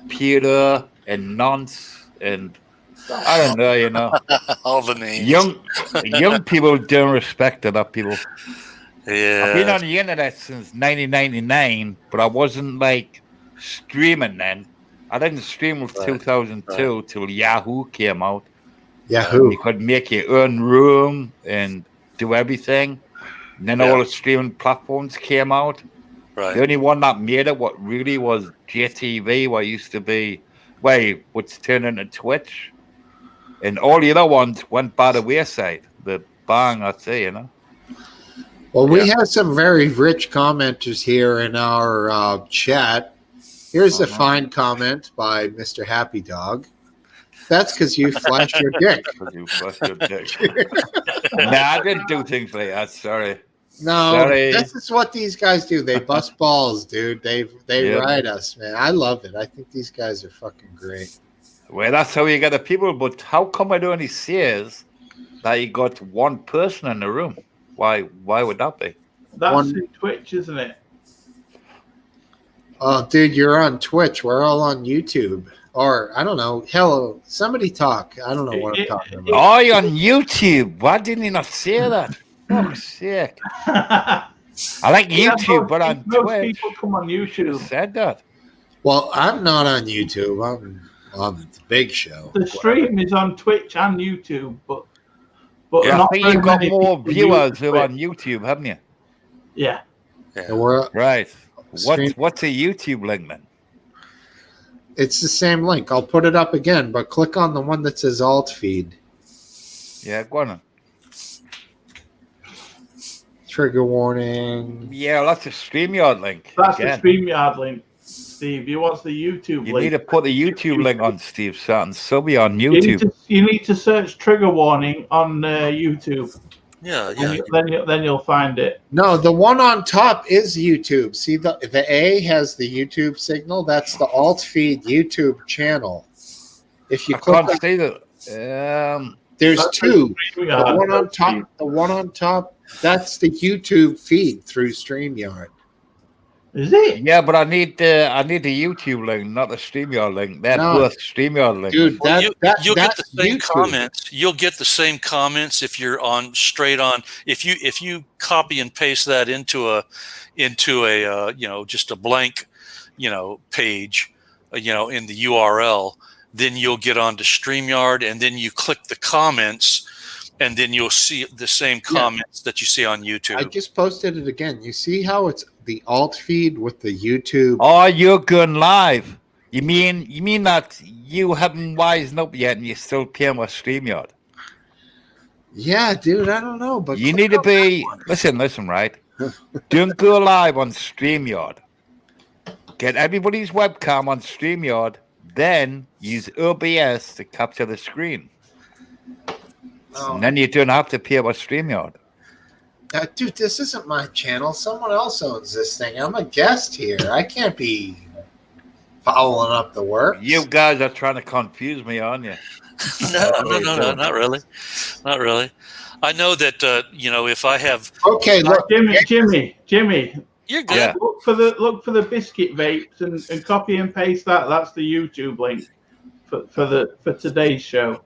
Speaker 10: pedo, and nonce, and I don't know, you know.
Speaker 7: All the names.
Speaker 10: Young people don't respect other people.
Speaker 7: Yeah.
Speaker 10: I've been on the internet since 1999, but I wasn't like streaming then. I didn't stream with 2002 till Yahoo came out.
Speaker 1: Yahoo.
Speaker 10: You could make your own room and do everything. And then all the streaming platforms came out.
Speaker 7: Right.
Speaker 10: The only one that made it, what really was JTV, what used to be, what's turned into Twitch. And all the other ones went by the wayside. The bang, I'd say, you know.
Speaker 8: Well, we have some very rich commenters here in our chat. Here's a fine comment by Mr. Happy Dog. That's because you flashed your dick.
Speaker 10: You flashed your dick. Nah, I didn't do things like that. Sorry.
Speaker 8: No,
Speaker 10: Sorry.
Speaker 8: this is what these guys do. They bust balls, dude. They ride us, man. I love it. I think these guys are fucking great.
Speaker 10: Well, that's how you get the people. But how come it only says that you got one person in the room? Why would that be?
Speaker 3: That's in Twitch, isn't it?
Speaker 8: Oh, dude, you're on Twitch. We're all on YouTube. Or, I don't know. Hello, somebody talk. I don't know what I'm talking about.
Speaker 10: Oh, you're on YouTube. Why didn't you not say that? Fuck's sake. I like YouTube, but on
Speaker 3: most
Speaker 10: Twitch.
Speaker 3: people come on YouTube.
Speaker 10: Said that.
Speaker 8: Well, I'm not on YouTube. I'm on the big show.
Speaker 3: The stream is on Twitch and YouTube, but
Speaker 10: I
Speaker 3: not
Speaker 10: think
Speaker 3: very
Speaker 10: you've got
Speaker 3: many
Speaker 10: more
Speaker 3: people
Speaker 10: viewers
Speaker 3: use
Speaker 10: who are on
Speaker 3: Twitch.
Speaker 10: YouTube, haven't you?
Speaker 3: Yeah.
Speaker 10: Right.
Speaker 8: Stream-
Speaker 10: What's a YouTube link then?
Speaker 8: It's the same link. I'll put it up again, but click on the one that says alt feed.
Speaker 10: Yeah, go on.
Speaker 8: Trigger warning.
Speaker 10: Yeah, well, that's a StreamYard link.
Speaker 3: That's
Speaker 10: again.
Speaker 3: the StreamYard link. Steve, you want the YouTube
Speaker 10: You
Speaker 3: link?
Speaker 10: need to put the YouTube link on, Steve, so and so be on
Speaker 3: You
Speaker 10: YouTube.
Speaker 3: need to search trigger warning on YouTube.
Speaker 7: Yeah.
Speaker 3: Then you'll find it.
Speaker 8: No, the one on top is YouTube. See, the A has the YouTube signal. That's the alt feed YouTube channel. If you
Speaker 10: I
Speaker 8: click
Speaker 10: can't
Speaker 8: on,
Speaker 10: see that.
Speaker 8: there's
Speaker 3: That's
Speaker 8: two.
Speaker 3: the
Speaker 8: The
Speaker 3: StreamYard.
Speaker 8: one on top. The one on top. That's the YouTube feed through StreamYard.
Speaker 3: Is it?
Speaker 10: Yeah, but I need the YouTube link, not the StreamYard link. They're
Speaker 8: No.
Speaker 10: both StreamYard links.
Speaker 8: Dude,
Speaker 7: Well, you'll get
Speaker 8: that's
Speaker 7: the same
Speaker 8: YouTube.
Speaker 7: comments. You'll get the same comments if you're on straight on. If you copy and paste that into a just a blank page in the URL, then you'll get onto StreamYard, and then you click the comments, and then you'll see the same comments that you see on YouTube.
Speaker 8: I just posted it again. You see how it's the alt feed with the YouTube?
Speaker 10: Oh, you're going live. You mean that you haven't wised up yet and you're still paying with StreamYard?
Speaker 8: Yeah, dude, I don't know, but
Speaker 10: You need to be listen, right? Don't go live on StreamYard. Get everybody's webcam on StreamYard, then use OBS to capture the screen. And then you don't have to pay with StreamYard.
Speaker 8: Dude, this isn't my channel. Someone else owns this thing. I'm a guest here. I can't be following up the work.
Speaker 10: You guys are trying to confuse me, aren't you?
Speaker 7: No, not really. Not really. I know that if I have
Speaker 8: Okay, look,
Speaker 3: Jimmy.
Speaker 7: you're good.
Speaker 10: Yeah.
Speaker 3: Look for the biscuit vapes and copy and paste that. That's the YouTube link for today's show.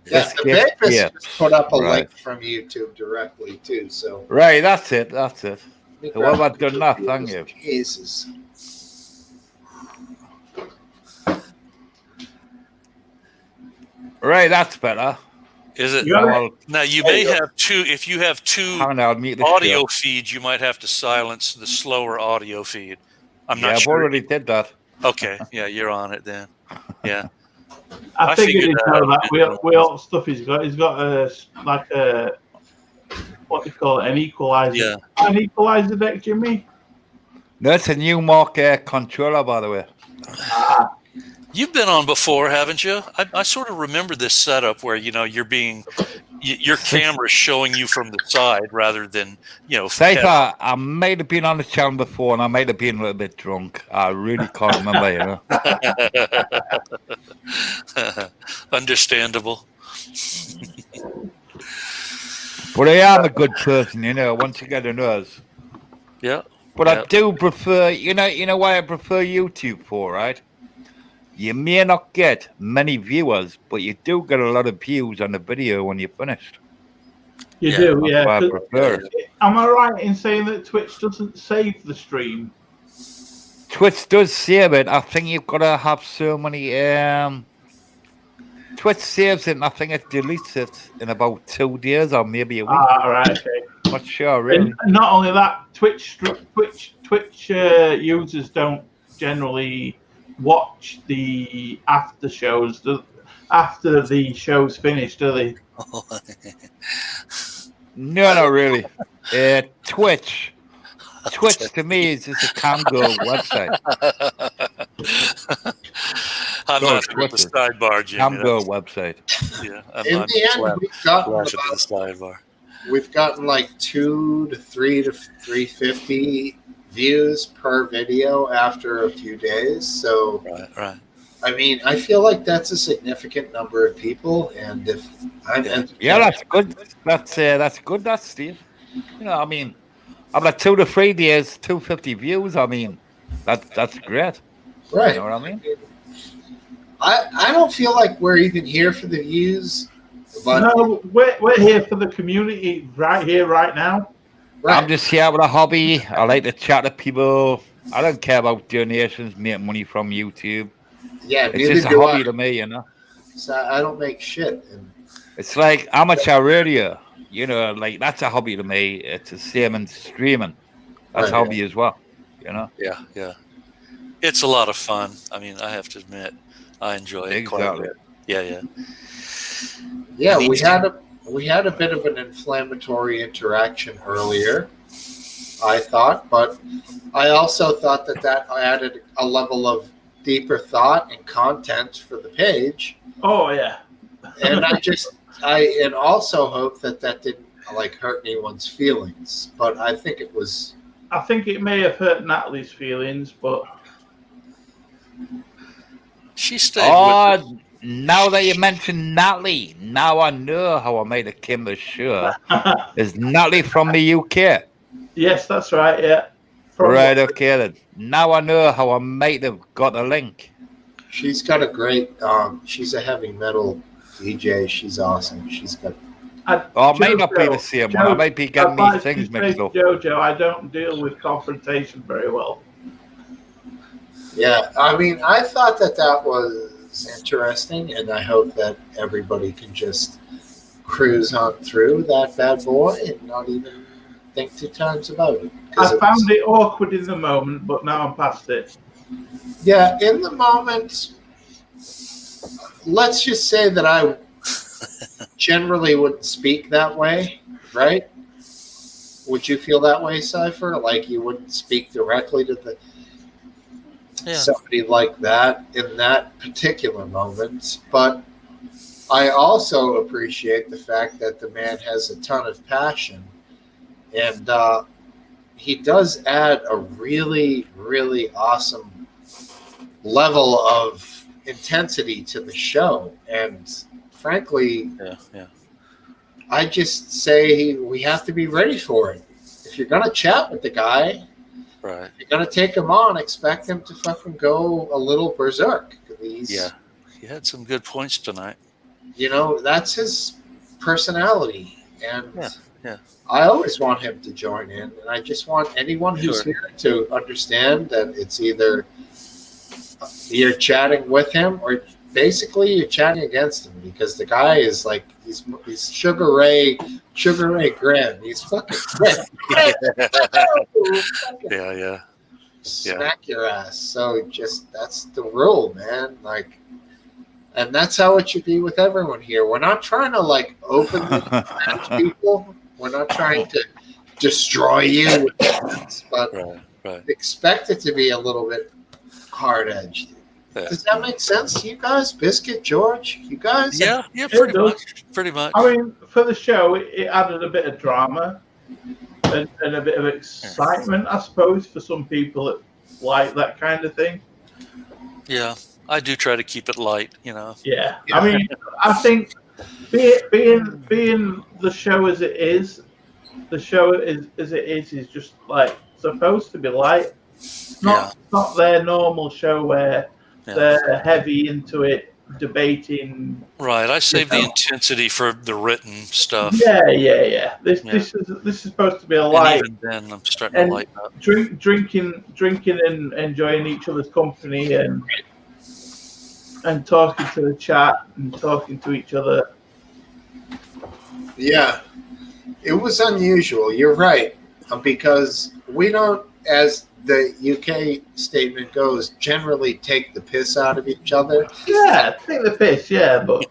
Speaker 8: yeah, the Vegas
Speaker 10: Yeah.
Speaker 8: just put up a
Speaker 10: Right.
Speaker 8: link from YouTube directly too. So
Speaker 10: Right, that's it.
Speaker 8: let me
Speaker 10: Well,
Speaker 8: grab
Speaker 10: I've done that, thank you.
Speaker 8: Jesus.
Speaker 10: Right, that's better.
Speaker 7: Is it?
Speaker 3: You got it?
Speaker 10: Well,
Speaker 7: Now you may have two. If you have two
Speaker 10: hang on, I'll mute the
Speaker 7: audio
Speaker 10: show.
Speaker 7: feeds, you might have to silence the slower audio feed. I'm
Speaker 10: Yeah,
Speaker 7: not
Speaker 10: I've
Speaker 7: sure.
Speaker 10: already did that.
Speaker 7: Okay, yeah, you're on it then. Yeah.
Speaker 3: I
Speaker 7: I
Speaker 3: figured
Speaker 7: figured
Speaker 3: he'd know
Speaker 7: that
Speaker 3: that.
Speaker 7: out.
Speaker 3: We all stuff he's got. He's got a what do you call it? An equalizer.
Speaker 7: Yeah.
Speaker 3: An equalizer deck, Jimmy.
Speaker 10: That's a new Mark controller, by the way.
Speaker 7: You've been on before, haven't you? I sort of remember this setup where you're being your camera's showing you from the side rather than
Speaker 10: Safer, I might have been on the channel before, and I might have been a little bit drunk. I really can't remember,
Speaker 7: Understandable.
Speaker 10: But I am a good person, once you get to know us.
Speaker 7: Yeah.
Speaker 10: But I do prefer, you know why I prefer YouTube for, right? You may not get many viewers, but you do get a lot of views on the video when you're finished.
Speaker 3: You do, yeah.
Speaker 10: I prefer it.
Speaker 3: Am I right in saying that Twitch doesn't save the stream?
Speaker 10: Twitch does save it. I think you've got to have so many. Twitch saves it, and I think it deletes it in about 2 days or maybe a week.
Speaker 3: Right, okay.
Speaker 10: Not sure, really.
Speaker 3: And not only that, Twitch users don't generally watch the after shows after the show's finished, do they?
Speaker 10: No, not really. Twitch to me is just a Camgo website.
Speaker 7: I'm not with the sidebar, Jimmy.
Speaker 10: Camgo website.
Speaker 7: Yeah.
Speaker 8: In the end, we've gotten like 2 to 3 to 350 views per video after a few days. So,
Speaker 7: right.
Speaker 8: I mean, I feel like that's a significant number of people, and if I'm
Speaker 10: that's good. That's good. That's Steve. I mean, I'm like 2 to 3 days, 250 views. I mean, that's great.
Speaker 8: Right.
Speaker 10: You know what I mean?
Speaker 8: I don't feel like we're even here for the views. But
Speaker 3: no, we're here for the community right here, right now.
Speaker 8: Right.
Speaker 10: I'm just here with a hobby. I like to chat to people. I don't care about donations, make money from YouTube.
Speaker 8: Yeah,
Speaker 10: it's just a hobby to me,
Speaker 8: So I don't make shit.
Speaker 10: It's like amateur radio, like that's a hobby to me. It's the same in streaming. That's a hobby as well,
Speaker 7: Yeah. It's a lot of fun. I mean, I have to admit, I enjoy it quite a bit. Yeah.
Speaker 8: Yeah, we had a bit of an inflammatory interaction earlier, I thought, but I also thought that added a level of deeper thought and content for the page.
Speaker 3: Oh yeah.
Speaker 8: And I also hope that didn't hurt anyone's feelings, but I think it may have hurt Natalie's feelings, but
Speaker 7: she stayed with us.
Speaker 10: Now that you mentioned Natalie, now I know how I made a Kimber sure. Is Natalie from the UK?
Speaker 3: Yes, that's right, yeah.
Speaker 10: Right, okay then. Now I know how I might have got a link.
Speaker 8: She's got a great she's a heavy metal DJ. She's awesome. She's got
Speaker 10: it may not be the same one. I might be getting these things mixed up.
Speaker 3: Jojo, I don't deal with confrontation very well.
Speaker 8: Yeah, I mean, I thought that was interesting, and I hope that everybody can just cruise on through that bad boy and not even think 2 times about it.
Speaker 3: I found it awkward in the moment, but now I'm past it.
Speaker 8: Yeah, in the moment, let's just say that I generally wouldn't speak that way, right? Would you feel that way, Cypher? Like you wouldn't speak directly to somebody like that in that particular moment. But I also appreciate the fact that the man has a ton of passion, and he does add a really, really awesome level of intensity to the show. And frankly, I just say we have to be ready for it. If you're going to chat with the guy,
Speaker 7: right,
Speaker 8: you're going to take him on, expect him to fucking go a little berserk.
Speaker 7: He had some good points tonight.
Speaker 8: That's his personality. And
Speaker 7: yeah.
Speaker 8: I always want him to join in. And I just want anyone who's here to understand that it's either you're chatting with him or basically you're chatting against him, because the guy is like, he's Sugar Ray Graham. He's fucking
Speaker 7: yeah.
Speaker 8: Smack your ass. So that's the rule, man. And that's how it should be with everyone here. We're not trying to openly challenge people. We're not trying to destroy you with this, but
Speaker 7: right.
Speaker 8: expect it to be a little bit hard-edged. Does that make sense to you guys? Biscuit, George, you guys?
Speaker 7: Yeah,
Speaker 3: pretty
Speaker 7: much. Pretty much.
Speaker 3: I mean, for the show, it added a bit of drama and a bit of excitement, I suppose, for some people that like that kind of thing.
Speaker 7: Yeah, I do try to keep it light,
Speaker 3: Yeah. I mean, I think being the show as it is, is just like supposed to be light. It's not their normal show where they're heavy into it, debating.
Speaker 7: Right. I save the intensity for the written stuff.
Speaker 3: Yeah. This is supposed to be a light.
Speaker 7: And even then, I'm starting to lighten up.
Speaker 3: Drinking and enjoying each other's company and talking to the chat and talking to each other.
Speaker 8: Yeah, it was unusual. You're right, because we don't, as the UK statement goes, generally take the piss out of each other.
Speaker 3: Yeah, take the piss, yeah, but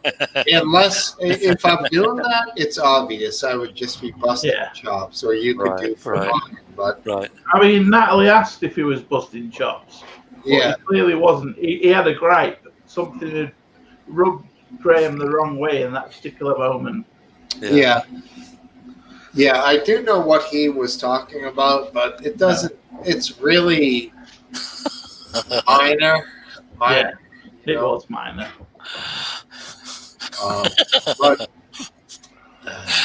Speaker 8: unless if I'm doing that, it's obvious. I would just be busting chops, or you could do for mine. But
Speaker 3: I mean, Natalie asked if he was busting chops.
Speaker 8: Yeah,
Speaker 3: he clearly wasn't. He had a gripe. Something had rubbed Graham the wrong way in that particular moment.
Speaker 8: Yeah, I do know what he was talking about, but it doesn't. It's really minor.
Speaker 3: Yeah, it was minor.
Speaker 8: But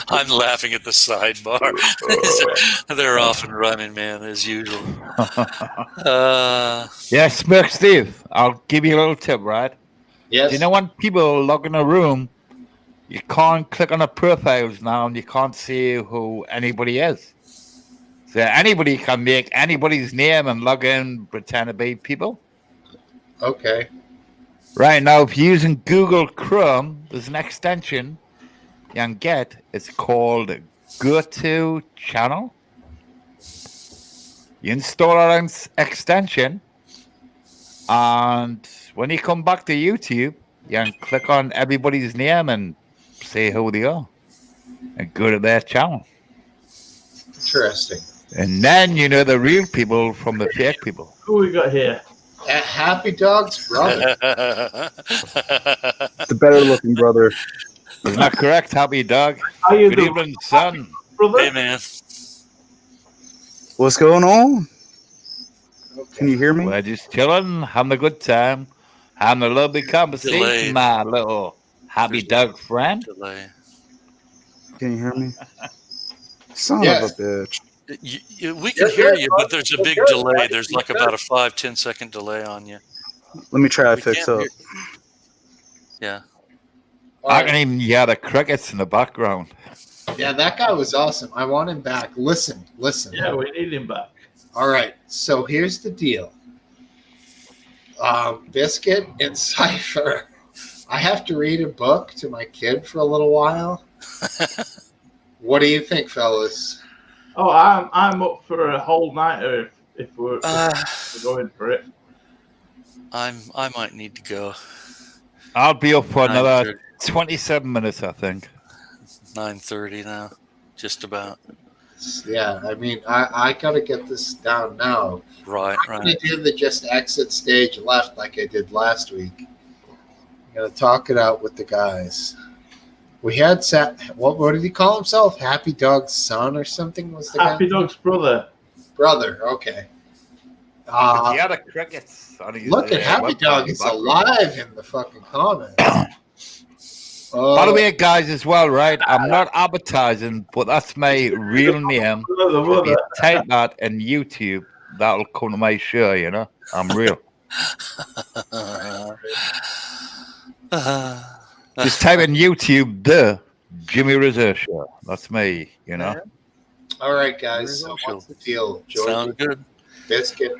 Speaker 7: I'm laughing at the sidebar. They're off and running, man, as usual.
Speaker 10: Yeah, Smokesteve, I'll give you a little tip, right?
Speaker 8: Yes.
Speaker 10: Do you know when people log in a room, you can't click on the profiles now and you can't see who anybody is. So anybody can make anybody's name and log in, pretend to be people.
Speaker 8: Okay.
Speaker 10: Right now, if you're using Google Chrome, there's an extension you can get. It's called Go-To Channel. You install that extension, and when you come back to YouTube, you can click on everybody's name and say who they are and go to their channel.
Speaker 8: Interesting.
Speaker 10: And then you know the real people from the fake people.
Speaker 3: Who we got here?
Speaker 8: Happy Dog's brother.
Speaker 11: The better looking brother.
Speaker 10: Isn't that correct, Happy Dog?
Speaker 3: How you
Speaker 10: Good
Speaker 3: doing,
Speaker 10: evening, son.
Speaker 3: brother?
Speaker 7: Hey, man.
Speaker 11: What's going on? Can you hear me?
Speaker 10: We're just chilling, having a good time, having a lovely conversation,
Speaker 7: Delayed.
Speaker 10: my little Happy Dog friend.
Speaker 7: Delay.
Speaker 11: Can you hear me? Son
Speaker 8: Yes.
Speaker 11: of a bitch.
Speaker 7: We can hear you, but there's a big delay. There's like about a 5-10 second delay on you.
Speaker 11: Let me try to
Speaker 7: We
Speaker 11: fix
Speaker 7: can't
Speaker 11: up.
Speaker 7: Yeah.
Speaker 10: I can even hear the crickets in the background.
Speaker 8: Yeah, that guy was awesome. I want him back. Listen.
Speaker 3: Yeah, we need him back.
Speaker 8: All right, so here's the deal. Biscuit and Cypher. I have to read a book to my kid for a little while. What do you think, fellas?
Speaker 3: Oh, I'm up for a whole nighter if we're going for it.
Speaker 7: I might need to go.
Speaker 10: I'll be up for another
Speaker 7: 9:30.
Speaker 10: 27 minutes, I think.
Speaker 7: 9:30 now, just about.
Speaker 8: Yeah, I mean, I got to get this down now.
Speaker 7: Right.
Speaker 8: I'm going to do the just exit stage left like I did last week. I'm going to talk it out with the guys. We had what did he call himself? Happy Dog's son or something was the
Speaker 3: Happy
Speaker 8: guy?
Speaker 3: Dog's brother.
Speaker 8: Brother, okay.
Speaker 10: Yeah, the crickets.
Speaker 8: Look at Happy Dog. It's alive in the fucking comments.
Speaker 10: By the way, guys, as well, right? I'm not advertising, but that's my real name. If you type that in YouTube, that'll come to my show, you know? I'm real. Just type in YouTube, the Jimmy Rizzo Show. That's me, you know?
Speaker 8: All right, guys. So what's the deal, George?
Speaker 7: Sound good.
Speaker 8: Biscuit.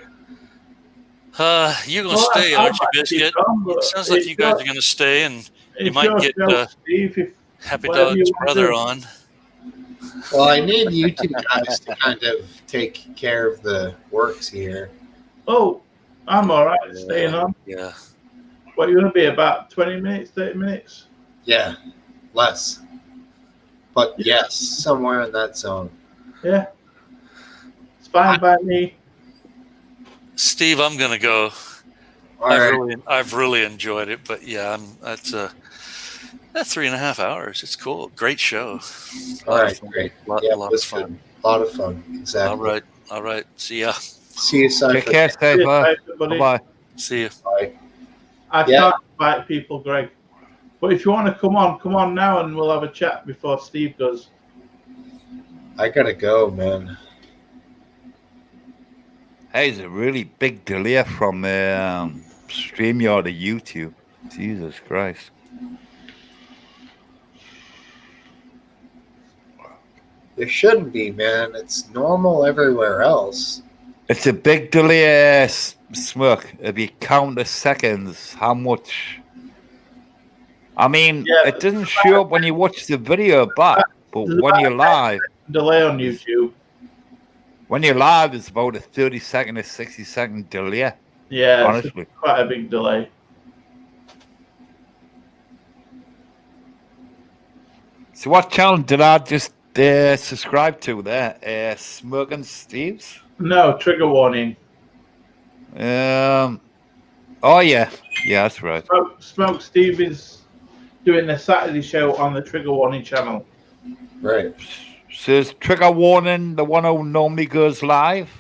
Speaker 7: You're going to stay, aren't you, Biscuit? It sounds like you guys are going to stay, and you might get Happy Dog's brother on.
Speaker 8: Well, I need you two guys to kind of take care of the works here.
Speaker 3: Oh, I'm all right staying on.
Speaker 7: Yeah.
Speaker 3: What, you're going to be about 20 minutes, 30 minutes?
Speaker 8: Yeah, less. But yes, somewhere in that zone.
Speaker 3: Yeah. It's fine by me.
Speaker 7: Steve, I'm going to go. I've really enjoyed it. But yeah, that's 3.5 hours. It's cool. Great show.
Speaker 8: All right, great.
Speaker 7: Lot
Speaker 8: Yeah,
Speaker 7: of
Speaker 8: that's
Speaker 7: fun.
Speaker 8: good. A lot of fun. Exactly.
Speaker 7: All right. See ya.
Speaker 8: See you, Cypher.
Speaker 10: Take care, Cypher. Bye-bye.
Speaker 7: See you.
Speaker 8: Bye.
Speaker 3: I
Speaker 8: Yeah.
Speaker 3: can't invite people, Greg. But if you want to come on now, and we'll have a chat before Steve goes.
Speaker 8: I gotta go, man.
Speaker 10: Hey, it's a really big delay from StreamYard to YouTube. Jesus Christ.
Speaker 8: There shouldn't be, man. It's normal everywhere else.
Speaker 10: It's a big delay, Smirk. If you count the seconds, how much? I mean, it doesn't show up when you watch the video back, but when you're live,
Speaker 3: delay on YouTube.
Speaker 10: When you're live, it's about a 30-second to 60-second delay.
Speaker 3: Yeah,
Speaker 10: honestly,
Speaker 3: it's quite a big delay.
Speaker 10: So, what channel did I just subscribe to there? Smokesteve's?
Speaker 3: No, trigger warning.
Speaker 10: Oh yeah, that's right.
Speaker 3: Smokesteve is doing the Saturday show on the Trigger Warning channel.
Speaker 8: Right.
Speaker 10: So is Trigger Warning the one who normally goes live?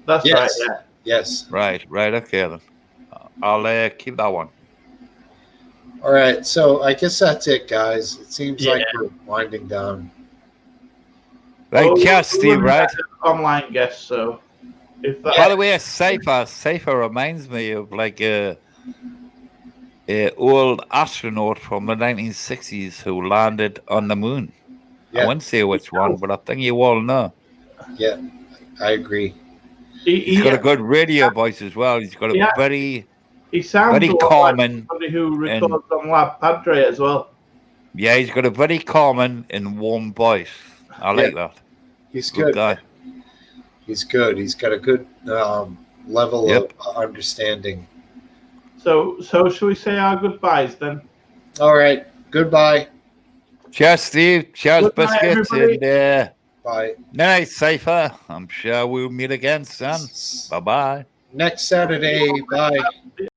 Speaker 3: That's right. Yeah.
Speaker 8: Yes.
Speaker 10: Right. Okay then. I'll keep that one.
Speaker 8: All right. So I guess that's it, guys. It seems like we're winding down.
Speaker 10: Right, cheers, Steve. Right.
Speaker 3: Online guest. So.
Speaker 10: By the way, Cypher reminds me of like a old astronaut from the 1960s who landed on the moon.
Speaker 8: Yeah.
Speaker 10: I wouldn't say which one, but I think you all know.
Speaker 8: Yeah, I agree.
Speaker 10: He's got a good radio voice as well. He's got a very calming.
Speaker 3: Somebody who records on Lab Padre as well.
Speaker 10: Yeah, he's got a very calming and warm voice. I like that.
Speaker 8: He's good
Speaker 10: guy.
Speaker 8: He's good. He's got a good level of understanding.
Speaker 3: So should we say our goodbyes then?
Speaker 8: All right. Goodbye.
Speaker 10: Cheers, Steve. Cheers,
Speaker 3: Good night,
Speaker 10: biscuits.
Speaker 8: everybody.
Speaker 10: And
Speaker 8: bye.
Speaker 10: Night, Cypher. I'm sure we'll meet again soon. Bye-bye.
Speaker 8: Next Saturday. Bye.